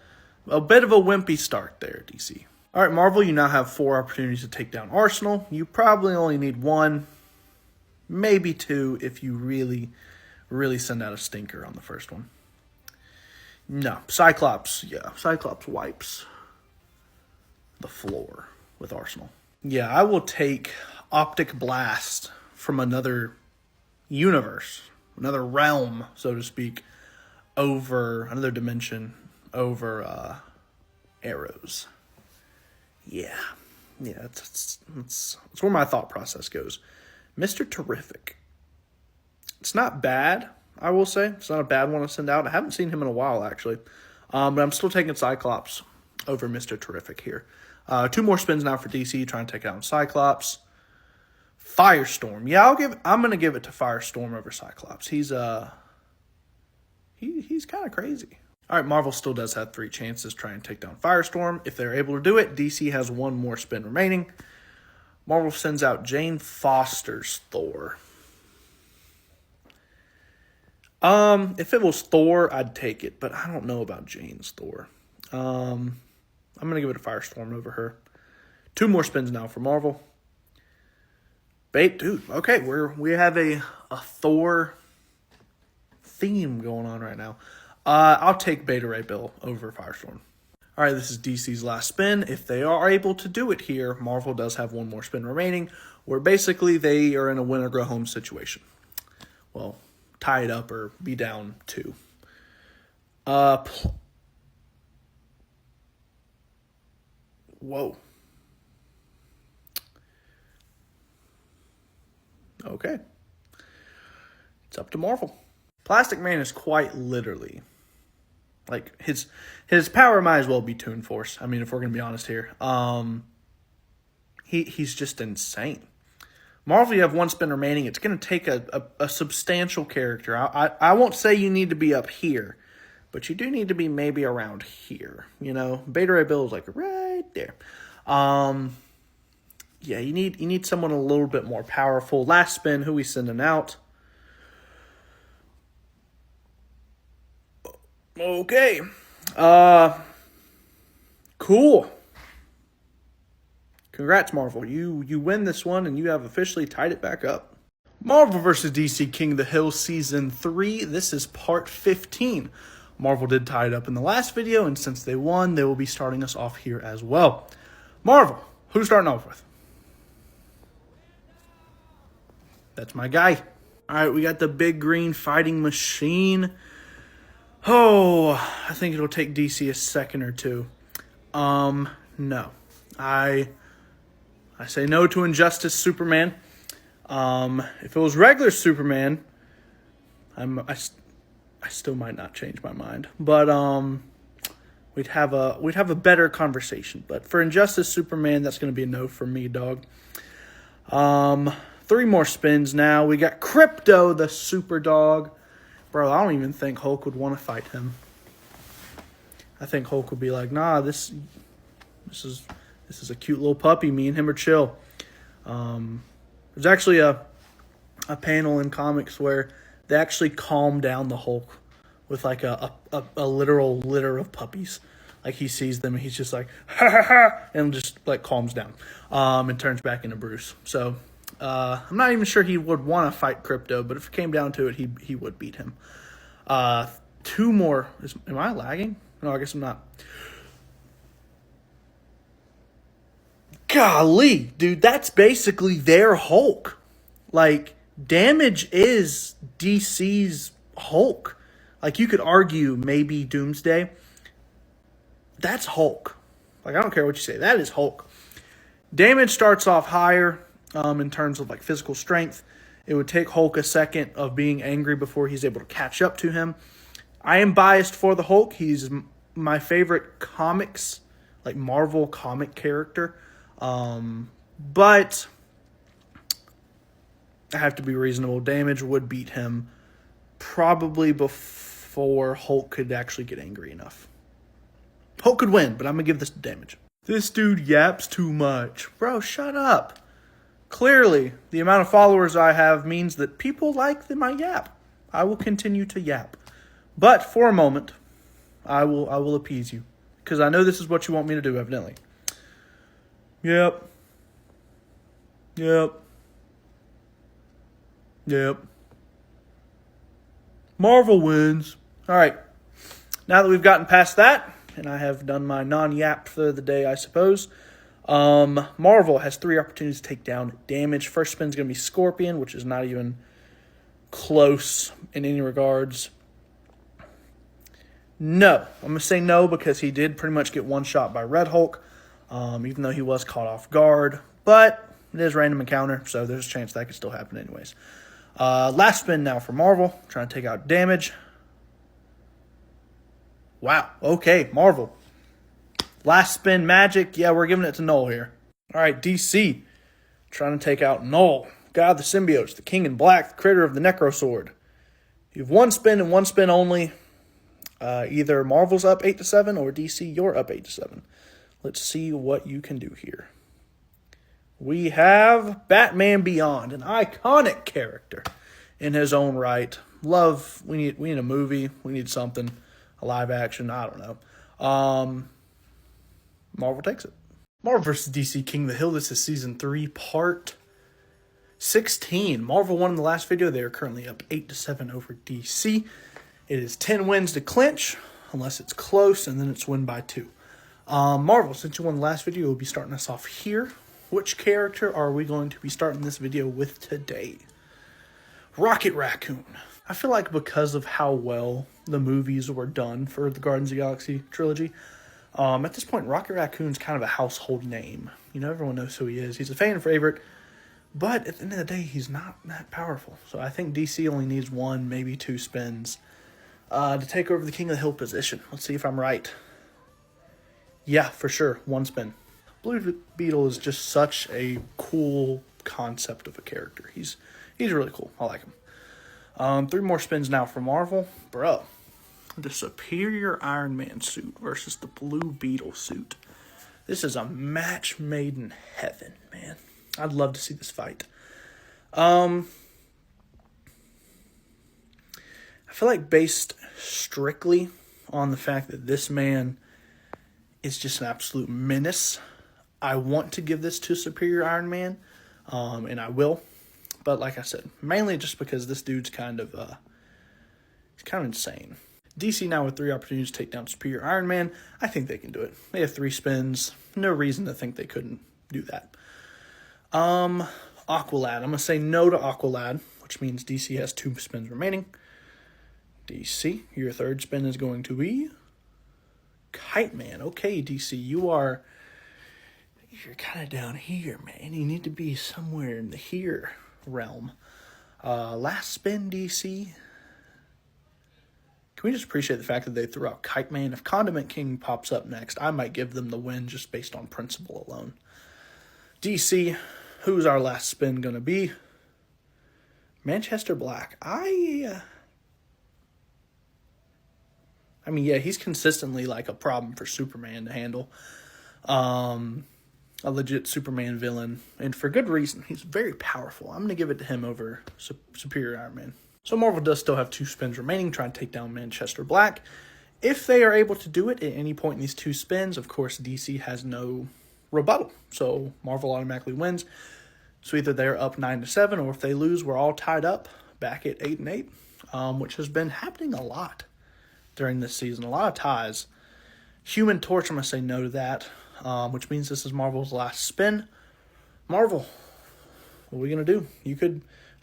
bit of a wimpy start there, DC. All right, Marvel, you now have 4 opportunities to take down Arsenal. You probably only need 1, maybe 2 if you really send out a stinker on the first one. No, Cyclops. Yeah, Cyclops wipes the floor with Arsenal. Yeah, I will take Optic Blast from another universe, another realm, so to speak, over another dimension over arrows. Yeah, that's where my thought process goes. Mr. Terrific. It's not bad, I will say. It's not a bad one to send out. I haven't seen him in a while, actually. But I'm still taking Cyclops over Mr. Terrific here. 2 more spins now for DC, trying to take out Cyclops. Firestorm. Yeah, I'm gonna give it to Firestorm over Cyclops. He's kind of crazy. All right, Marvel still does have 3 chances to try and take down Firestorm. If they're able to do it, DC has 1 more spin remaining. Marvel sends out Jane Foster's Thor. If it was Thor, I'd take it, but I don't know about Jane's Thor. I'm gonna give it a Firestorm over her. 2 more spins now for Marvel. Dude, okay, we have a Thor theme going on right now. I'll take Beta Ray Bill over Firestorm. All right, this is DC's last spin. If they are able to do it here, Marvel does have 1 more spin remaining, where basically they are in a win or go home situation. Well, tie it up or be down 2. Whoa. Okay. It's up to Marvel. Plastic Man is quite literally, like, his power might as well be Toon Force. I mean, if we're going to be honest here. He's just insane. Marvel, you have 1 spin remaining. It's going to take a substantial character. I won't say you need to be up here, but you do need to be maybe around here. You know, Beta Ray Bill is like right there. Yeah, you need someone a little bit more powerful. Last spin, who we sending out? Okay. Cool. Congrats, Marvel. You win this one, and you have officially tied it back up. Marvel vs. DC King of the Hill Season 3. This is Part 15. Marvel did tie it up in the last video, and since they won, they will be starting us off here as well. Marvel, who's starting off with? That's my guy. All right, we got the big green fighting machine. Oh, I think it'll take DC a second or 2. No. I say no to Injustice Superman. If it was regular Superman, I still might not change my mind. But we'd have a better conversation. But for Injustice Superman, that's going to be a no for me, dog. 3 more spins now. We got Crypto, the super dog. Bro, I don't even think Hulk would want to fight him. I think Hulk would be like, nah, this is a cute little puppy. Me and him are chill. There's actually a panel in comics where they actually calm down the Hulk with like a literal litter of puppies. Like he sees them and he's just like, ha ha ha, and just like calms down and turns back into Bruce. So I'm not even sure he would want to fight Crypto, but if it came down to it, he would beat him. 2 more. Am I lagging? No, I guess I'm not. Golly, dude, that's basically their Hulk. Like, Damage is DC's Hulk. Like, you could argue maybe Doomsday. That's Hulk. Like, I don't care what you say. That is Hulk. Damage starts off higher in terms of, like, physical strength. It would take Hulk a second of being angry before he's able to catch up to him. I am biased for the Hulk. He's my favorite comics, like Marvel comic character. But I have to be reasonable. Damage would beat him probably before Hulk could actually get angry enough. Hulk could win, but I'm going to give this to Damage. This dude yaps too much. Bro, shut up. Clearly, the amount of followers I have means that people like my yap. I will continue to yap. But for a moment, I will appease you. Because I know this is what you want me to do, evidently. Yep. Marvel wins. All right. Now that we've gotten past that, and I have done my non-yap for the day, I suppose, Marvel has 3 opportunities to take down Damage. First spin's going to be Scorpion, which is not even close in any regards. No. I'm going to say no because he did pretty much get one shot by Red Hulk, even though he was caught off guard. But it is random encounter, so there's a chance that could still happen anyways. Last spin now for Marvel, trying to take out damage. Wow, okay, Marvel. Last spin magic, yeah, we're giving it to Null here. All right, DC, trying to take out Null. God of the Symbiotes, the King in Black, the creator of the Necro Sword. You have one spin and one spin only. Either Marvel's up 8-7 or DC, you're up 8-7. Let's see what you can do here. We have Batman Beyond, an iconic character in his own right. Love, we need a movie, we need something, a live action, I don't know. Marvel takes it. Marvel vs. DC King of the Hill, this is Season 3, Part 16. Marvel won in the last video. They are currently up 8-7 over DC. It is 10 wins to clinch, unless it's close, and then it's win by 2. Marvel, since you won the last video, we'll be starting us off here. Which character are we going to be starting this video with today? Rocket Raccoon. I feel like because of how well the movies were done for the Guardians of the Galaxy trilogy, at this point, Rocket Raccoon's kind of a household name. You know, everyone knows who he is. He's a fan favorite, but at the end of the day, he's not that powerful. So I think DC only needs 1, maybe 2 spins to take over the King of the Hill position. Let's see if I'm right. Yeah, for sure, 1 spin. Blue Beetle is just such a cool concept of a character. He's really cool. I like him. 3 more spins now for Marvel. Bro, the Superior Iron Man suit versus the Blue Beetle suit. This is a match made in heaven, man. I'd love to see this fight. I feel like based strictly on the fact that this man is just an absolute menace, I want to give this to Superior Iron Man, and I will. But like I said, mainly just because this dude's kind of insane. DC now with 3 opportunities to take down Superior Iron Man. I think they can do it. They have 3 spins. No reason to think they couldn't do that. Aqualad. I'm going to say no to Aqualad, which means DC has 2 spins remaining. DC, your 3rd spin is going to be Kite Man. Okay, DC, you're kind of down here, man. You need to be somewhere in the here realm. Last spin, DC. Can we just appreciate the fact that they threw out Kite Man? If Condiment King pops up next, I might give them the win just based on principle alone. DC, who's our last spin going to be? Manchester Black. I mean, yeah, he's consistently like a problem for Superman to handle. A legit Superman villain, and for good reason. He's very powerful. I'm going to give it to him over Superior Iron Man. So Marvel does still have 2 spins remaining, trying to take down Manchester Black. If they are able to do it at any point in these 2 spins, of course, DC has no rebuttal. So Marvel automatically wins. So either they're up 9-7, or if they lose, we're all tied up back at 8-8, which has been happening a lot during this season. A lot of ties. Human Torch, I'm going to say no to that, which means this is Marvel's last spin. Marvel, what are we going to do?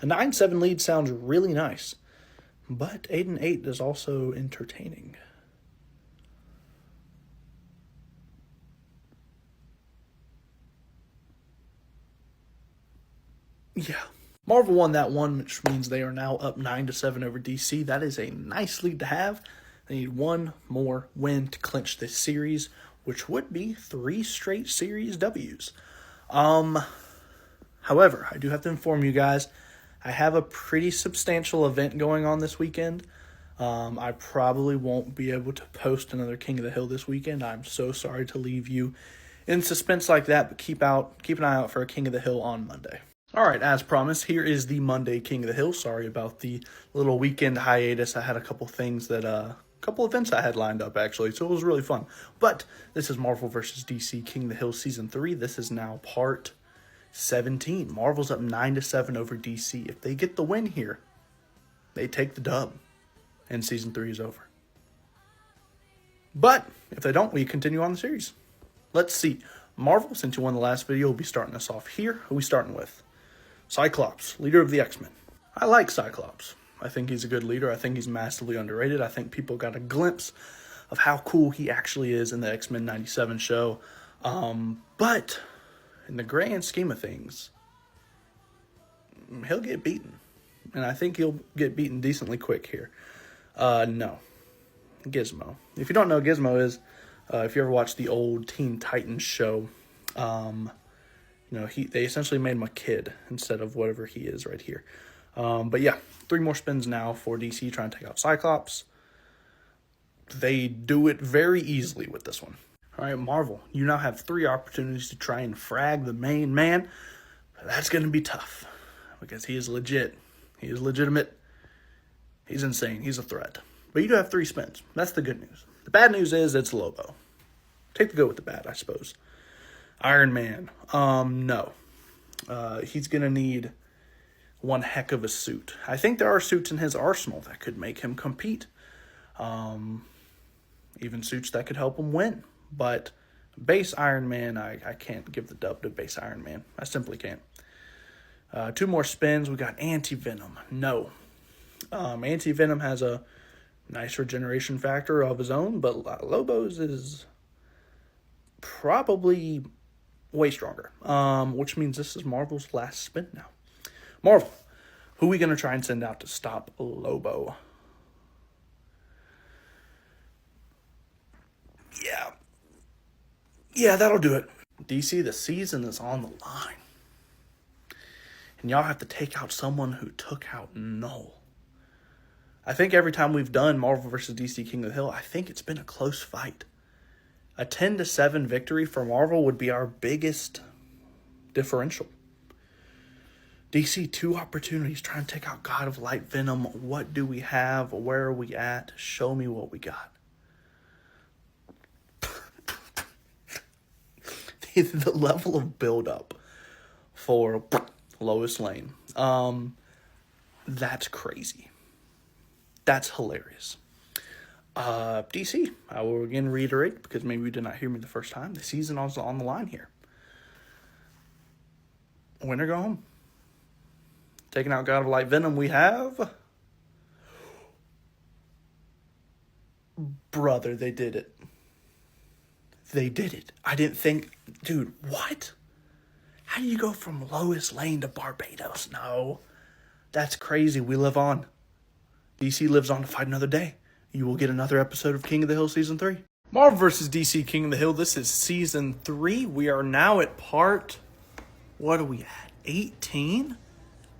A 9-7 lead sounds really nice, but 8-8 is also entertaining. Yeah. Marvel won that one, which means they are now up 9-7 over DC. That is a nice lead to have. They need 1 more win to clinch this series, which would be 3 straight series W's. However, I do have to inform you guys, I have a pretty substantial event going on this weekend. I probably won't be able to post another King of the Hill this weekend. I'm so sorry to leave you in suspense like that, but keep an eye out for a King of the Hill on Monday. All right, as promised, here is the Monday King of the Hill. Sorry about the little weekend hiatus. I had a couple events I had lined up, actually, so it was really fun. But this is Marvel vs. DC King of the Hill Season 3. This is now Part 17. Marvel's up 9-7 over DC. If they get the win here, they take the dub, and Season 3 is over. But if they don't, we continue on the series. Let's see. Marvel, since you won the last video, will be starting us off here. Who are we starting with? Cyclops, leader of the X-Men. I like Cyclops. I think he's a good leader. I think he's massively underrated. I think people got a glimpse of how cool he actually is in the X-Men 97 show. But in the grand scheme of things, he'll get beaten. And I think he'll get beaten decently quick here. No. Gizmo. If you don't know, Gizmo is, if you ever watched the old Teen Titans show, they essentially made him a kid instead of whatever he is right here. But yeah, 3 more spins now for DC trying to take out Cyclops. They do it very easily with this one. All right, Marvel, you now have 3 opportunities to try and frag the main man. But that's going to be tough because he is legit. He is legitimate. He's insane. He's a threat. But you do have 3 spins. That's the good news. The bad news is it's Lobo. Take the good with the bad, I suppose. Iron Man. No. He's going to need one heck of a suit. I think there are suits in his arsenal that could make him compete. Even suits that could help him win. But base Iron Man, I can't give the dub to base Iron Man. I simply can't. 2 more spins. We got Anti-Venom. No. Anti-Venom has a nice regeneration factor of his own, but Lobo's is probably way stronger. Which means this is Marvel's last spin now. Marvel, who are we going to try and send out to stop Lobo? Yeah, that'll do it. DC, the season is on the line. And y'all have to take out someone who took out Null. I think every time we've done Marvel vs. DC King of the Hill, I think it's been a close fight. A 10-7 victory for Marvel would be our biggest differential. DC, 2 opportunities trying to take out God of Light Venom. What do we have? Where are we at? Show me what we got. The level of build-up for Lois Lane. That's crazy. That's hilarious. DC, I will again reiterate, because maybe you did not hear me the first time, the season is on the line here. Win or go home. Taking out God of Light Venom, we have... Brother, they did it. They did it. I didn't think... Dude, what? How do you go from Lois Lane to Barbados? No. That's crazy. We live on. DC lives on to fight another day. You will get another episode of King of the Hill Season 3. Marvel vs. DC King of the Hill. This is Season 3. We are now at part... What are we at? 18?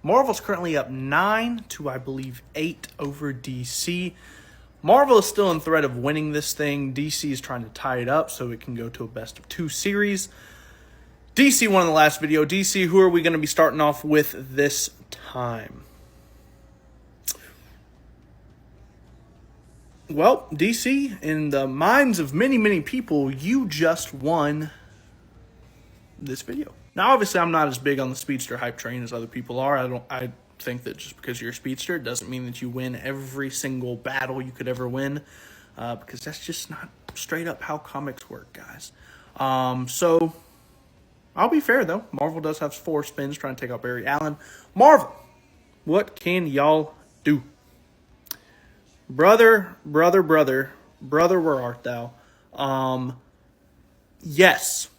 Marvel's currently up 9 to, I believe, 8 over DC. Marvel is still in threat of winning this thing. DC is trying to tie it up so it can go to a best-of-2 series. DC won in the last video. DC, who are we going to be starting off with this time? Well, DC, in the minds of many, many people, you just won this video. Now, obviously, I'm not as big on the speedster hype train as other people are. I think that just because you're a speedster doesn't mean that you win every single battle you could ever win, because that's just not straight up how comics work, guys. So I'll be fair though. Marvel does have 4 spins trying to take out Barry Allen. Marvel, what can y'all do? Brother, where art thou? Yes,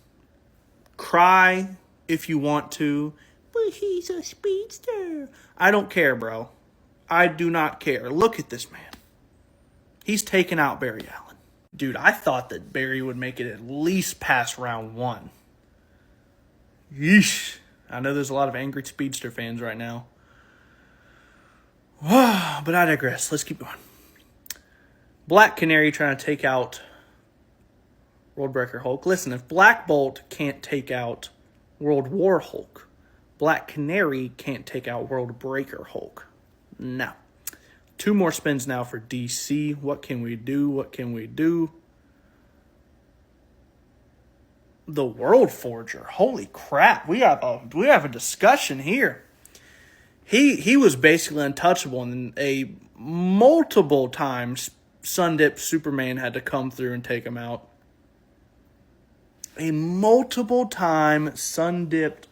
cry if you want to. But he's a speedster. I don't care, bro. I do not care. Look at this man. He's taken out Barry Allen. Dude, I thought that Barry would make it at least past round 1. Yeesh. I know there's a lot of angry speedster fans right now. But I digress. Let's keep going. Black Canary trying to take out Worldbreaker Hulk. Listen, if Black Bolt can't take out World War Hulk, Black Canary can't take out World Breaker Hulk. No. 2 more spins now for DC. What can we do? What can we do? The World Forger. Holy crap. We have a discussion here. He was basically untouchable, and a multiple times Sun-Dipped Superman had to come through and take him out. A multiple time Sun-Dipped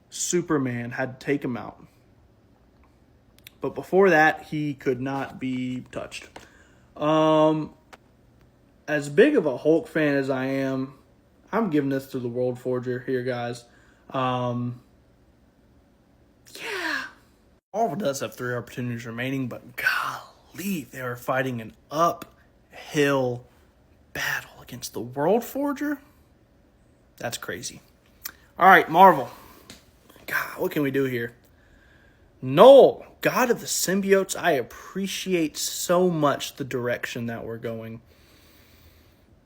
Superman had to take him out. But before that, he could not be touched. as big of a Hulk fan as I am, I'm giving this to the World Forger here, guys. Yeah. Marvel does have 3 opportunities remaining, but golly, they are fighting an uphill battle against the World Forger. That's crazy. All right, Marvel. God, what can we do here? Noel, God of the Symbiotes, I appreciate so much the direction that we're going.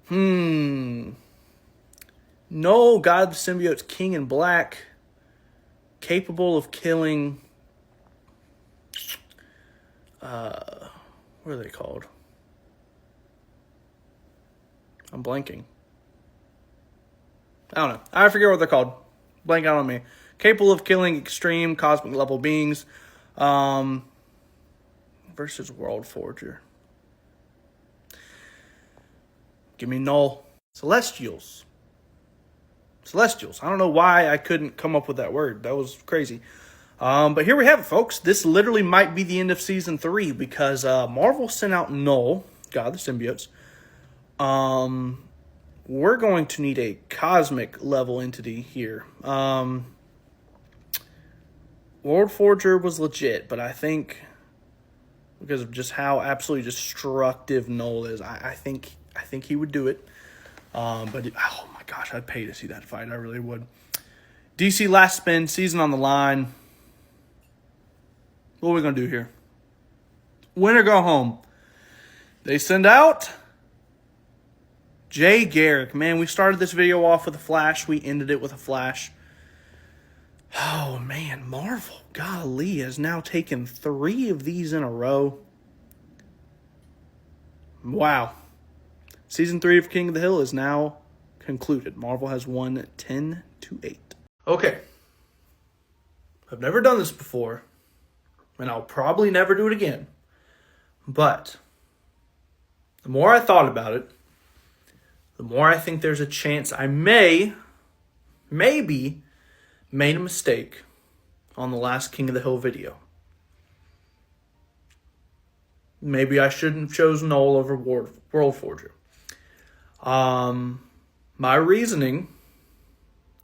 Noel, God of the Symbiotes, King in Black, capable of killing... what are they called? I'm blanking. I don't know. I forget what they're called. Blank out on me. Capable of killing extreme cosmic level beings. Versus World Forger. Give me Null. Celestials. Celestials. I don't know why I couldn't come up with that word. That was crazy. But here we have it, folks. This literally might be the end of Season 3 because Marvel sent out Null, God of the Symbiotes. We're going to need a cosmic level entity here. World Forger was legit, but I think because of just how absolutely destructive Null is, I think he would do it. Oh my gosh, I'd pay to see that fight. I really would. DC last spin, season on the line. What are we going to do here? Win or go home? They send out Jay Garrick. Man, we started this video off with a flash. We ended it with a flash. Oh, man. Marvel, golly, has now taken 3 of these in a row. Wow. Season 3 of King of the Hill is now concluded. Marvel has won 10-8. Okay. I've never done this before, and I'll probably never do it again. But the more I thought about it, the more I think there's a chance I maybe made a mistake on the last King of the Hill video. Maybe I shouldn't have chosen Null over World Forger. My reasoning,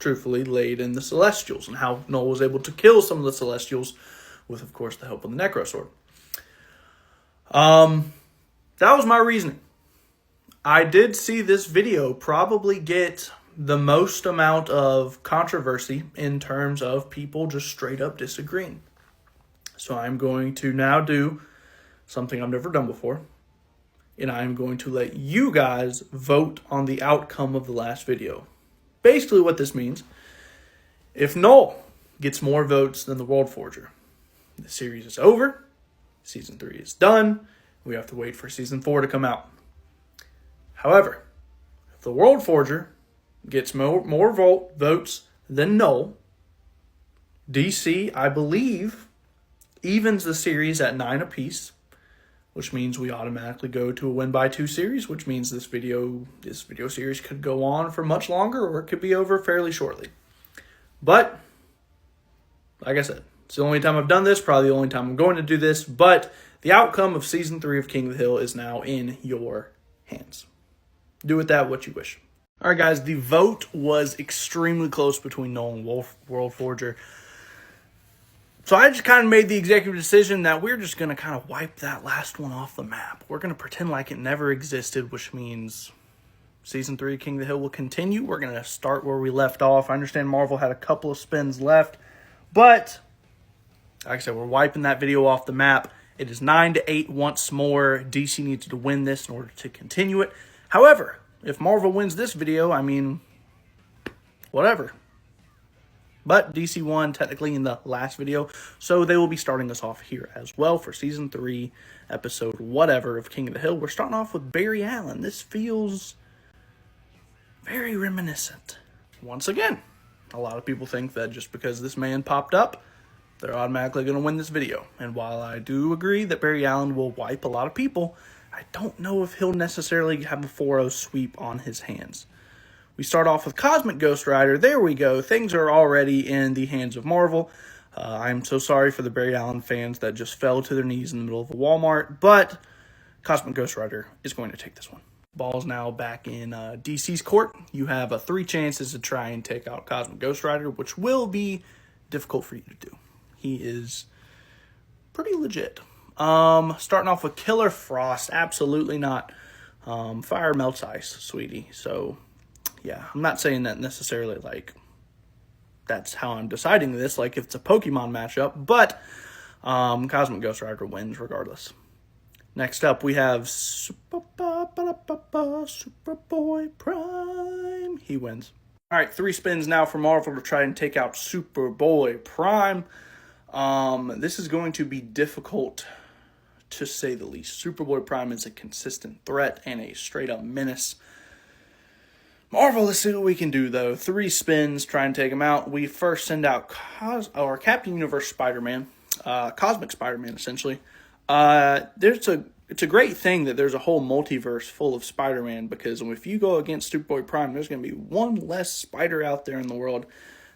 truthfully, laid in the Celestials and how Null was able to kill some of the Celestials with, of course, the help of the Necro Sword. That was my reasoning. I did see this video probably get the most amount of controversy in terms of people just straight up disagreeing. So I'm going to now do something I've never done before. And I'm going to let you guys vote on the outcome of the last video. Basically what this means, if Null gets more votes than the World Forger, the series is over, Season 3 is done, we have to wait for Season 4 to come out. However, if the World Forger gets more votes than Null, DC, I believe, evens the series at 9 apiece, which means we automatically go to a win-by-2 series, which means this video series could go on for much longer or it could be over fairly shortly. But, like I said, it's the only time I've done this, probably the only time I'm going to do this, but the outcome of Season 3 of King of the Hill is now in your hands. Do with that what you wish. All right, guys, the vote was extremely close between Null and World Forger. So I just kind of made the executive decision that we're just going to kind of wipe that last one off the map. We're going to pretend like it never existed, which means Season 3 of King of the Hill will continue. We're going to start where we left off. I understand Marvel had a couple of spins left, but like I said, we're wiping that video off the map. It is 9-8 once more. DC needs to win this in order to continue it. However, if Marvel wins this video, I mean, whatever. But DC won technically in the last video, so they will be starting us off here as well for Season 3, episode whatever of King of the Hill. We're starting off with Barry Allen. This feels very reminiscent. Once again, a lot of people think that just because this man popped up, they're automatically going to win this video. And while I do agree that Barry Allen will wipe a lot of people, I don't know if he'll necessarily have a 4-0 sweep on his hands. We start off with Cosmic Ghost Rider. There we go. Things are already in the hands of Marvel. I'm so sorry for the Barry Allen fans that just fell to their knees in the middle of a Walmart, but Cosmic Ghost Rider is going to take this one. Ball's now back in DC's court. You have 3 chances to try and take out Cosmic Ghost Rider, which will be difficult for you to do. He is pretty legit. Starting off with Killer Frost. Absolutely not. Fire melts ice, sweetie. So, yeah, I'm not saying that necessarily like that's how I'm deciding this, like if it's a Pokemon matchup, but Cosmic Ghost Rider wins regardless. Next up, we have Superboy Prime. He wins. All right, 3 spins now for Marvel to try and take out Superboy Prime. This is going to be difficult, to say the least. Superboy Prime is a consistent threat and a straight-up menace. Marvel, let's see what we can do, though. 3 spins, try and take him out. We first send out Captain Universe Spider-Man, Cosmic Spider-Man, essentially. It's a great thing that there's a whole multiverse full of Spider-Man, because if you go against Superboy Prime, there's going to be one less spider out there in the world.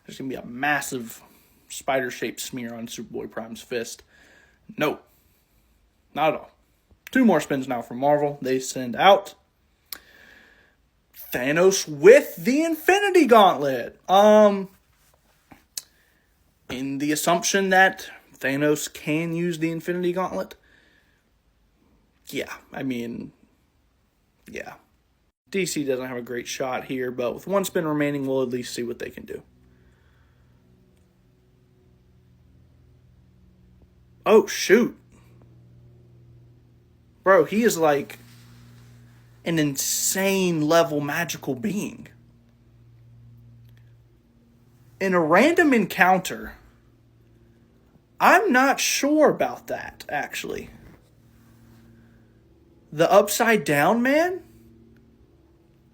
There's going to be a massive spider-shaped smear on Superboy Prime's fist. No, not at all. 2 more spins now from Marvel. They send out Thanos with the Infinity Gauntlet. In the assumption that Thanos can use the Infinity Gauntlet, yeah, I mean, yeah. DC doesn't have a great shot here, but with 1 spin remaining, we'll at least see what they can do. Oh, shoot. Bro, he is like an insane level magical being. In a random encounter, I'm not sure about that, actually. The Upside Down Man?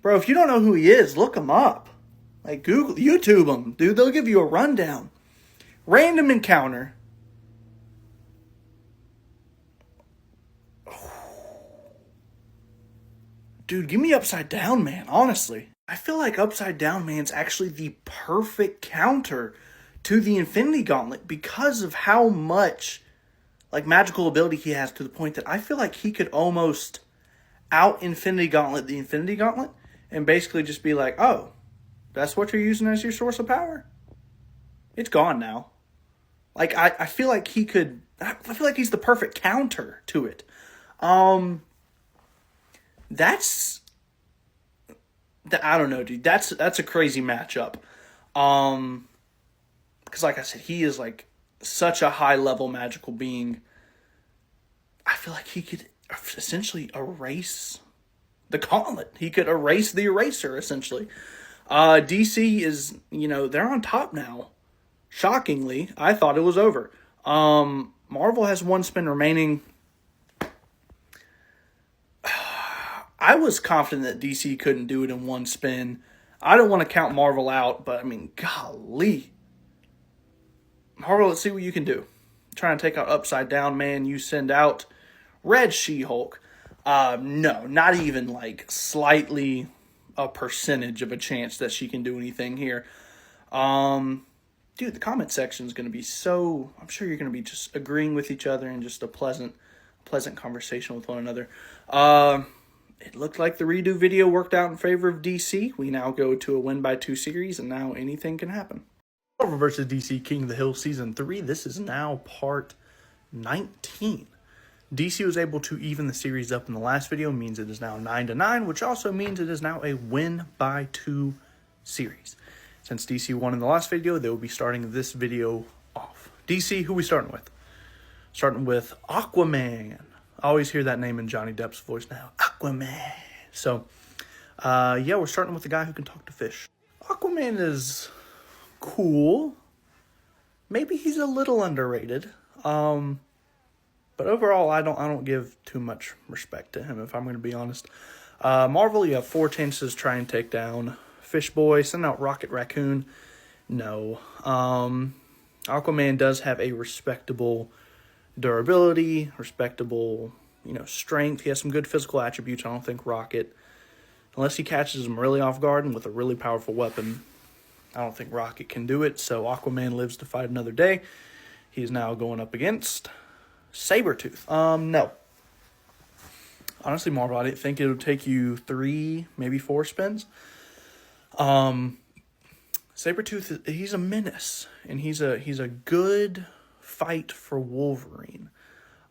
Bro, if you don't know who he is, look him up. Like, Google, YouTube him, dude. They'll give you a rundown. Random encounter. Dude, give me Upside Down Man, honestly. I feel like Upside Down Man's actually the perfect counter to the Infinity Gauntlet because of how much like magical ability he has, to the point that I feel like he could almost out-Infinity Gauntlet the Infinity Gauntlet and basically just be like, oh, that's what you're using as your source of power? It's gone now. Like, I feel like he could... I feel like he's the perfect counter to it. That's... I don't know, dude. That's a crazy matchup. Because like I said, he is like such a high-level magical being. I feel like he could essentially erase the gauntlet. He could erase the eraser, essentially. DC is, they're on top now. Shockingly, I thought it was over. Marvel has 1 spin remaining. I was confident that DC couldn't do it in 1 spin. I don't want to count Marvel out, but I mean, golly. Marvel, let's see what you can do. Try and take out Upside Down Man. You send out Red She-Hulk. No, not even like slightly a percentage of a chance that she can do anything here. Dude, the comment section is going to be so... I'm sure you're going to be just agreeing with each other and just a pleasant conversation with one another. It looked like the redo video worked out in favor of DC. We now go to a win-by-2 series, and now anything can happen. Marvel vs. DC King of the Hill Season 3. This is now part 19. DC was able to even the series up in the last video, means it is now 9-9, which also means it is now a win-by-2 series. Since DC won in the last video, they will be starting this video off. DC, who are we starting with? Starting with Aquaman. I always hear that name in Johnny Depp's voice now. Aquaman. So, yeah, we're starting with the guy who can talk to fish. Aquaman is cool. Maybe he's a little underrated. But overall, I don't give too much respect to him, if I'm going to be honest. Marvel, you have 4 chances to try and take down Fish Boy. Send out Rocket Raccoon. No. Aquaman does have a respectable durability, respectable, strength. He has some good physical attributes. I don't think Rocket, unless he catches him really off guard and with a really powerful weapon, I don't think Rocket can do it. So Aquaman lives to fight another day. He's now going up against Sabretooth. No. Honestly, Marvel, I didn't think it would take you 3, maybe 4 spins. Sabretooth, he's a menace, and he's a good fight for Wolverine.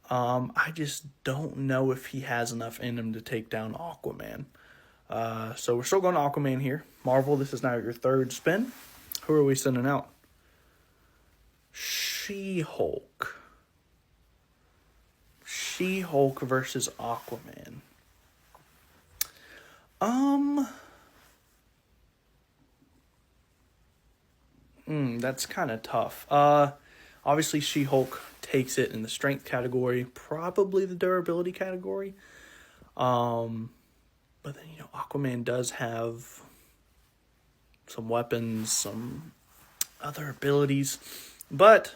I just don't know if he has enough in him to take down Aquaman. So we're still going to Aquaman here. Marvel, this is now your 3rd spin. Who are we sending out? She-Hulk. She-Hulk versus Aquaman. That's kind of tough. Obviously She-Hulk takes it in the strength category, probably the durability category. But then, Aquaman does have some weapons, some other abilities. But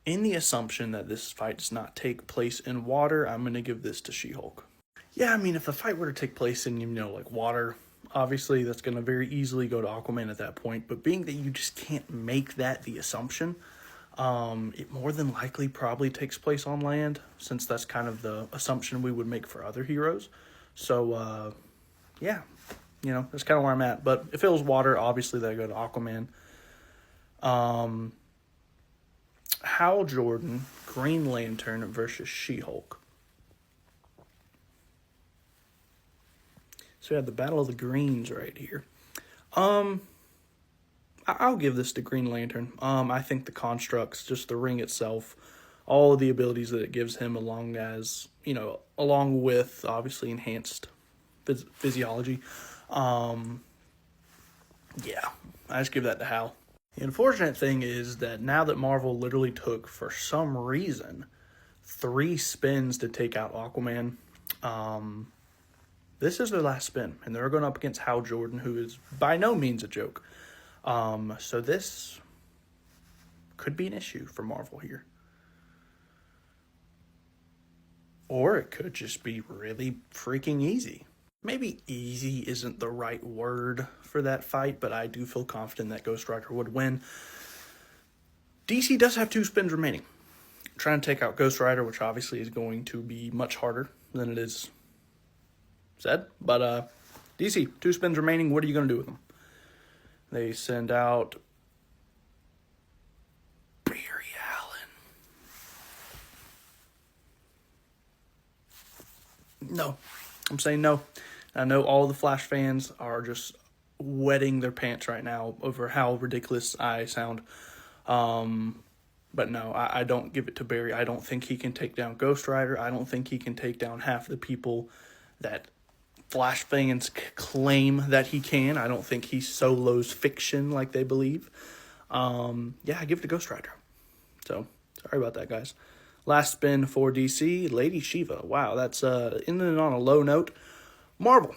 in the assumption that this fight does not take place in water, I'm going to give this to She-Hulk. Yeah, I mean, if the fight were to take place in, like water, obviously that's going to very easily go to Aquaman at that point. But being that you just can't make that the assumption, it more than likely probably takes place on land, since that's kind of the assumption we would make for other heroes. So, yeah, that's kind of where I'm at. But if it was water, obviously they go to Aquaman. Hal Jordan, Green Lantern versus She-Hulk. So we have the Battle of the Greens right here. I'll give this to Green Lantern. I think the constructs, just the ring itself, all of the abilities that it gives him, along with obviously enhanced physiology. Yeah, I just give that to Hal. The unfortunate thing is that now that Marvel literally took, for some reason, 3 spins to take out Aquaman, this is their last spin, and they're going up against Hal Jordan, who is by no means a joke. So this could be an issue for Marvel here. Or it could just be really freaking easy. Maybe easy isn't the right word for that fight, but I do feel confident that Ghost Rider would win. DC does have 2 spins remaining. Trying to take out Ghost Rider, which obviously is going to be much harder than it is said. But DC, 2 spins remaining. What are you going to do with them? They send out Barry Allen. No. I'm saying no. I know all the Flash fans are just wetting their pants right now over how ridiculous I sound. But no, I don't give it to Barry. I don't think he can take down Ghost Rider. I don't think he can take down half the people that Flash fans claim that he can. I don't think he solos fiction like they believe. Yeah, I give it to Ghost Rider. So, sorry about that, guys. Last spin for DC, Lady Shiva. Wow, that's ending on a low note. Marvel,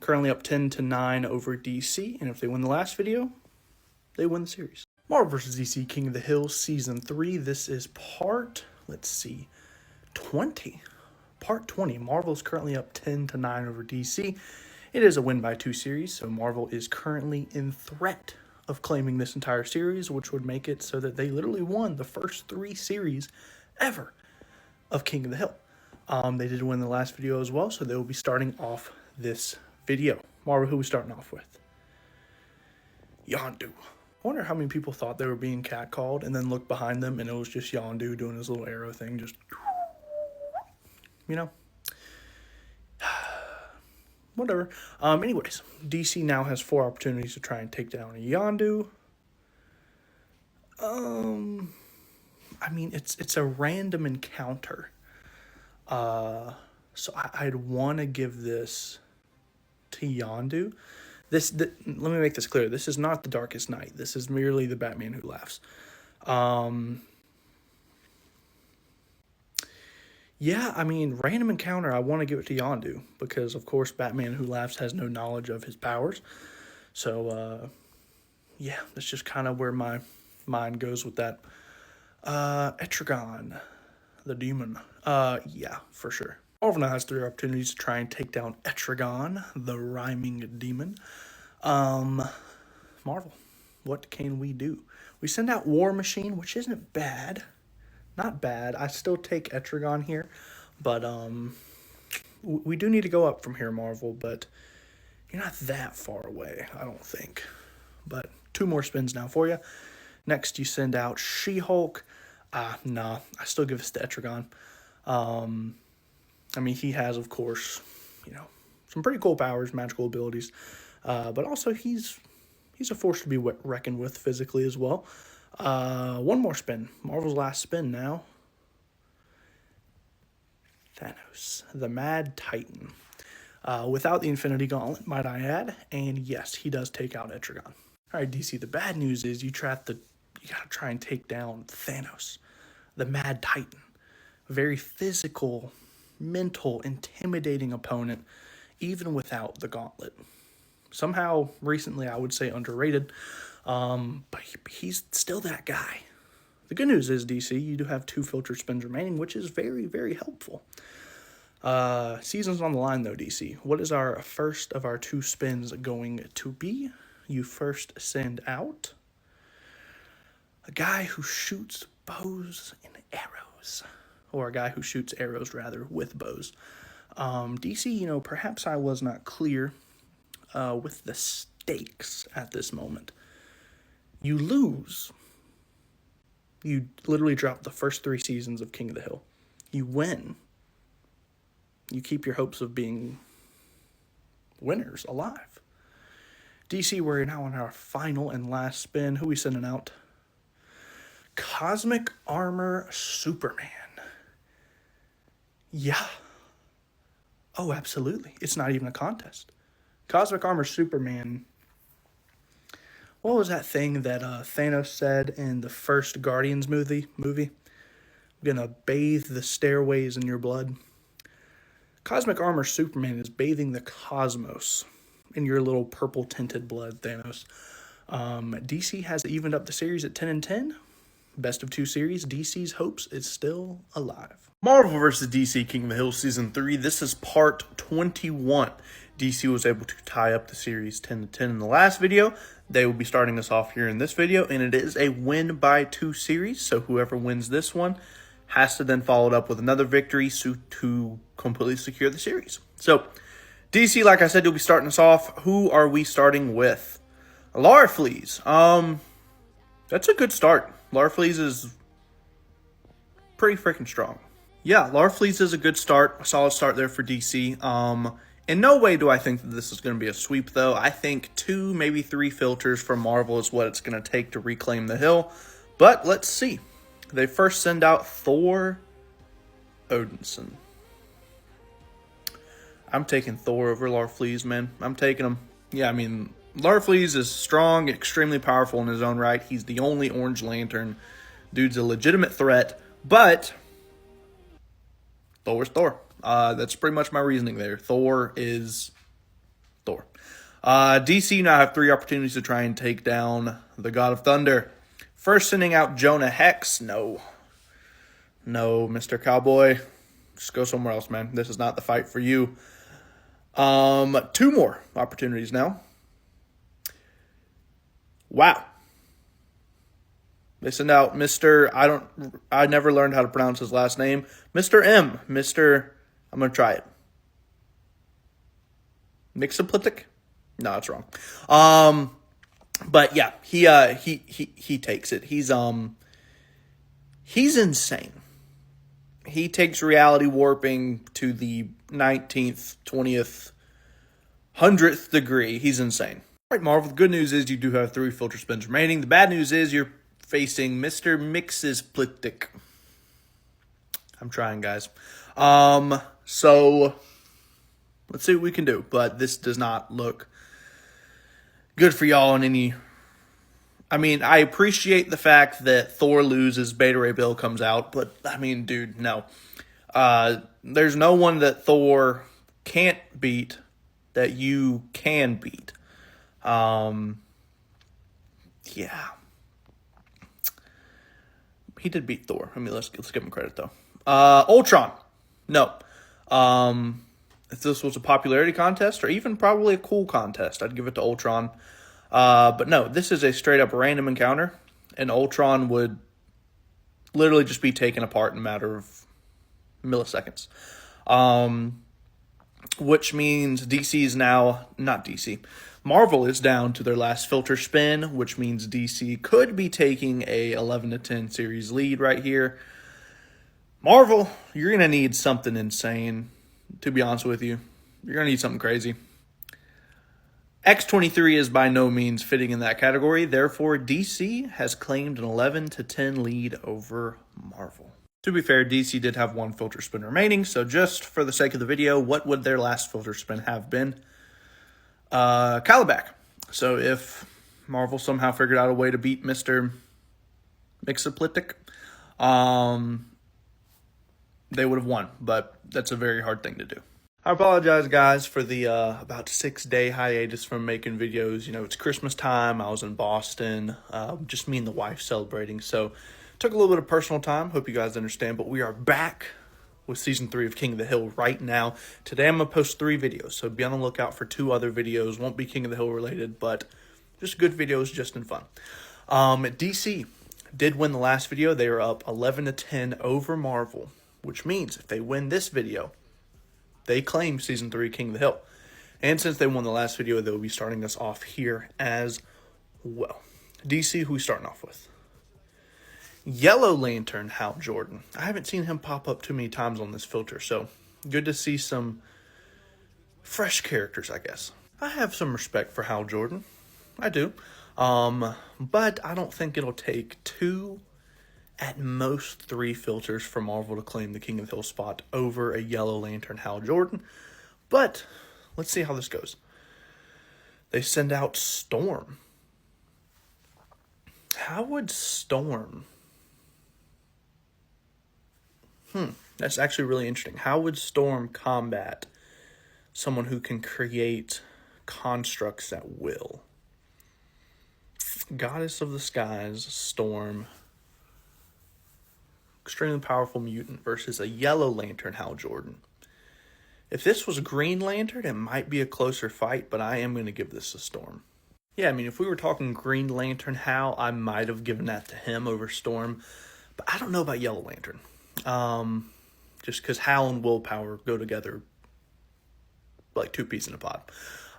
currently up 10-9 over DC, and if they win the last video, they win the series. Marvel vs. DC, King of the Hill, Season 3. This is part, 20. Part 20. Marvel is currently up 10-9 over DC. It is a win by 2 series, so Marvel is currently in threat of claiming this entire series, which would make it so that they literally won the first 3 series ever of King of the Hill. They did win the last video as well, so they will be starting off this video. Marvel, who are we starting off with? Yondu. I wonder how many people thought they were being catcalled and then looked behind them and it was just Yondu doing his little arrow thing, just, whatever. Anyways, DC now has 4 opportunities to try and take down Yondu. I mean, it's a random encounter. So I'd want to give this to Yondu. Let me make this clear. This is not The Darkest Night. This is merely the Batman Who Laughs. Yeah, I mean, random encounter, I want to give it to Yondu because, of course, Batman Who Laughs has no knowledge of his powers. So, yeah, that's just kind of where my mind goes with that. Etrigan, the demon. Yeah, for sure. Marvel now has 3 opportunities to try and take down Etrigan, the rhyming demon. Marvel, what can we do? We send out War Machine, which isn't bad. Not bad. I still take Etrigan here, but we do need to go up from here, Marvel, but you're not that far away, I don't think. But 2 more spins now for you. Next, you send out She-Hulk. Nah, I still give us to Etrigan. I mean, he has, of course, some pretty cool powers, magical abilities. But also, he's a force to be reckoned with physically as well. 1 more spin. Marvel's last spin now. Thanos, the Mad Titan. Without the Infinity Gauntlet, might I add. And yes, he does take out Etrigan. All right, DC, the bad news is you gotta try and take down Thanos, the Mad Titan. A very physical, mental, intimidating opponent, even without the gauntlet. Somehow, recently, I would say underrated, but he's still that guy. The good news is, DC, you do have 2 filter spins remaining, which is very, very helpful. Season's on the line, though, DC. What is our first of our 2 spins going to be? You first send out a guy who shoots bows and arrows. Or a guy who shoots arrows, rather, with bows. DC, perhaps I was not clear with the stakes at this moment. You lose. You literally drop the first 3 seasons of King of the Hill. You win. You keep your hopes of being winners alive. DC, we're now on our final and last spin. Who are we sending out? Cosmic Armor Superman. Yeah. Oh, absolutely. It's not even a contest. Cosmic Armor Superman. What was that thing that Thanos said in the first Guardians movie? I'm gonna bathe the stairways in your blood. Cosmic Armor Superman is bathing the cosmos in your little purple-tinted blood, Thanos. DC has evened up the series at 10 and 10. Best of 2 series. DC's hopes is still alive. Marvel vs. DC King of the Hill Season 3. This is part 21. DC was able to tie up the series 10 to 10 in the last video. They will be starting us off here in this video, and it is a win by 2 series. So whoever wins this one has to then follow it up with another victory to completely secure the series. So DC, like I said, you'll be starting us off. Who are we starting with? Larfleeze. That's a good start. Larfleeze is pretty freaking strong. Yeah, Larfleeze is a good start. A solid start there for DC. In no way do I think that this is going to be a sweep, though. I think 2, maybe 3 filters from Marvel is what it's going to take to reclaim the hill. But let's see. They first send out Thor Odinson. I'm taking Thor over Larfleeze, man. I'm taking him. Yeah, I mean, Larfleeze is strong, extremely powerful in his own right. He's the only Orange Lantern. Dude's a legitimate threat, but Thor's Thor. That's pretty much my reasoning there. Thor is Thor. DC now have 3 opportunities to try and take down the God of Thunder. First, sending out Jonah Hex. No, Mr. Cowboy. Just go somewhere else, man. This is not the fight for you. 2 more opportunities now. Wow. They send out Mr. I never learned how to pronounce his last name. Mr. M. I'm going to try it. Mixoplitic? No, that's wrong. But yeah, he takes it. He's insane. He takes reality warping to the 19th, 20th, 100th degree. He's insane. All right, Marvel, the good news is you do have 3 filter spins remaining. The bad news is you're facing Mr. Mixoplitic. I'm trying, guys. So let's see what we can do. But this does not look good for y'all in any... I mean, I appreciate the fact that Thor loses, Beta Ray Bill comes out, but, I mean, dude, no. There's no one that Thor can't beat that you can beat. Yeah. He did beat Thor. I mean, let's give him credit, though. Ultron. No. If this was a popularity contest or even probably a cool contest, I'd give it to Ultron. But no, this is a straight-up random encounter, and Ultron would literally just be taken apart in a matter of milliseconds. which means DC is now, not DC, Marvel is down to their last filter spin, which means DC could be taking a 11 to 10 series lead right here. Marvel, you're going to need something insane, to be honest with you. You're going to need something crazy. X-23 is by no means fitting in that category. Therefore, DC has claimed an 11 to 10 lead over Marvel. To be fair, DC did have one filter spin remaining, so just for the sake of the video, what would their last filter spin have been? Calabac. So if Marvel somehow figured out a way to beat Mr. Mixoplitic, they would have won, but that's a very hard thing to do. I apologize, guys, for the about 6-day hiatus from making videos. You know, it's Christmas time. I was in Boston, just me and the wife celebrating. So took a little bit of personal time. Hope you guys understand. But we are back with Season 3 of King of the Hill right now. Today I'm going to post 3 videos. So be on the lookout for 2 other videos. Won't be King of the Hill related, but just good videos, just in fun. DC did win the last video. They are up 11 to 10 over Marvel, which means if they win this video, they claim Season 3 King of the Hill. And since they won the last video, they'll be starting us off here as well. DC, who we starting off with? Yellow Lantern Hal Jordan. I haven't seen him pop up too many times on this filter, so good to see some fresh characters, I guess. I have some respect for Hal Jordan. I do. But I don't think it'll take 2, at most 3 filters for Marvel to claim the King of the Hill spot over a Yellow Lantern Hal Jordan. But let's see how this goes. They send out Storm. How would Storm... That's actually really interesting. How would Storm combat someone who can create constructs at will? Goddess of the Skies, Storm... extremely powerful mutant versus a Yellow Lantern Hal Jordan. If this was Green Lantern, it might be a closer fight, but I am going to give this a Storm. Yeah, I mean, if we were talking Green Lantern Hal, I might have given that to him over Storm, but I don't know about Yellow Lantern. Just because Hal and Willpower go together like 2 peas in a pod.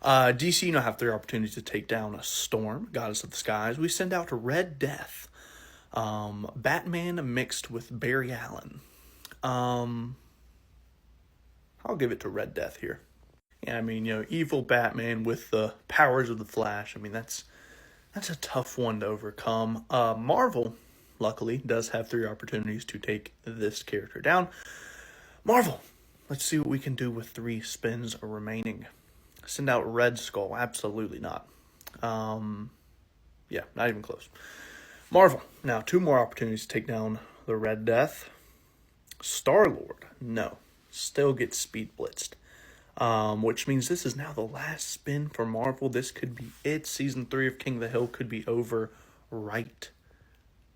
DC now have 3 opportunities to take down a Storm, Goddess of the Skies. We send out Red Death. Batman mixed with Barry Allen. I'll give it to Red Death here. Yeah, I mean, you know, evil Batman with the powers of the Flash. I mean, that's a tough one to overcome. Marvel, luckily, does have 3 opportunities to take this character down. Marvel, let's see what we can do with 3 spins remaining. Send out Red Skull. Absolutely not. Yeah, not even close. Marvel, now 2 more opportunities to take down the Red Death. Star-Lord, no. Still gets speed blitzed. Which means this is now the last spin for Marvel. This could be it. Season 3 of King of the Hill could be over right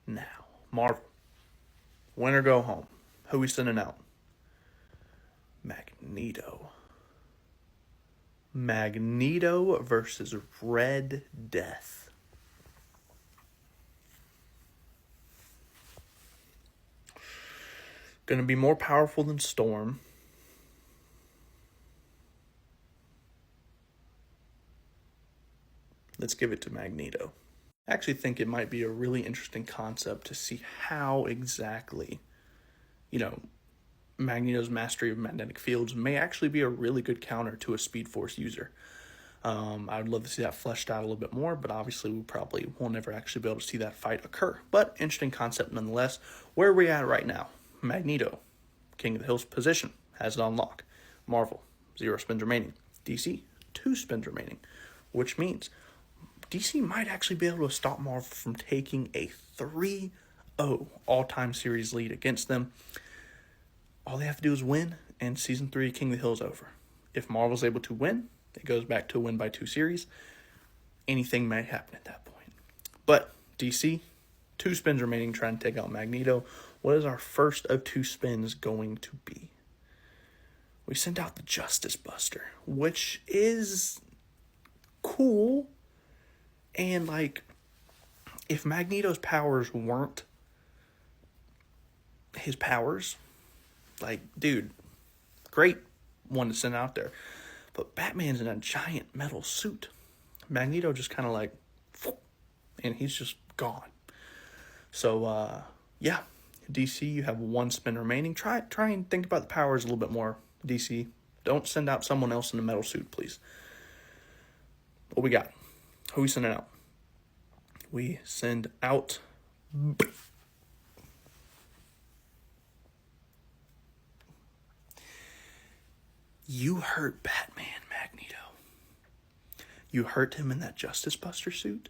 now. Marvel, win or go home. Who we sending out? Magneto. Magneto versus Red Death. Going to be more powerful than Storm. Let's give it to Magneto. I actually think it might be a really interesting concept to see how exactly, you know, Magneto's mastery of magnetic fields may actually be a really good counter to a Speed Force user. I would love to see that fleshed out a little bit more, but obviously we probably won't ever actually be able to see that fight occur. But interesting concept nonetheless. Where are we at right now? Magneto, King of the Hill's position, has it on lock. Marvel, 0 spins remaining. DC, 2 spins remaining, which means DC might actually be able to stop Marvel from taking a 3-0 all-time series lead against them. All they have to do is win, and Season 3 King of the Hill is over. If Marvel's able to win, it goes back to a win by 2 series. Anything may happen at that point. But DC, 2 spins remaining, trying to take out Magneto. What is our first of 2 spins going to be? We send out the Justice Buster, which is cool. And, like, if Magneto's powers weren't his powers, like, dude, great one to send out there. But Batman's in a giant metal suit. Magneto just kind of like, and he's just gone. So, yeah, DC, you have one spin remaining. Try and think about the powers a little bit more, DC. Don't send out someone else in a metal suit, please. What we got? Who we sending out? We send out... You hurt Batman, Magneto. You hurt him in that Justice Buster suit,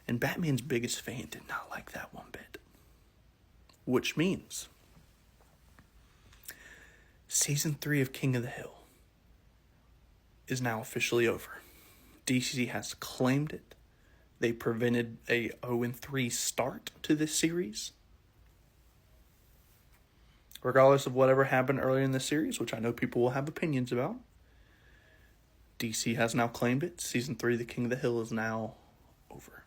and Batman's biggest fan did not like that one bit. Which means Season 3 of King of the Hill is now officially over. DC has claimed it. They prevented a 0-3 start to this series. Regardless of whatever happened earlier in the series, which I know people will have opinions about, DC has now claimed it. Season 3 of The King of the Hill is now over.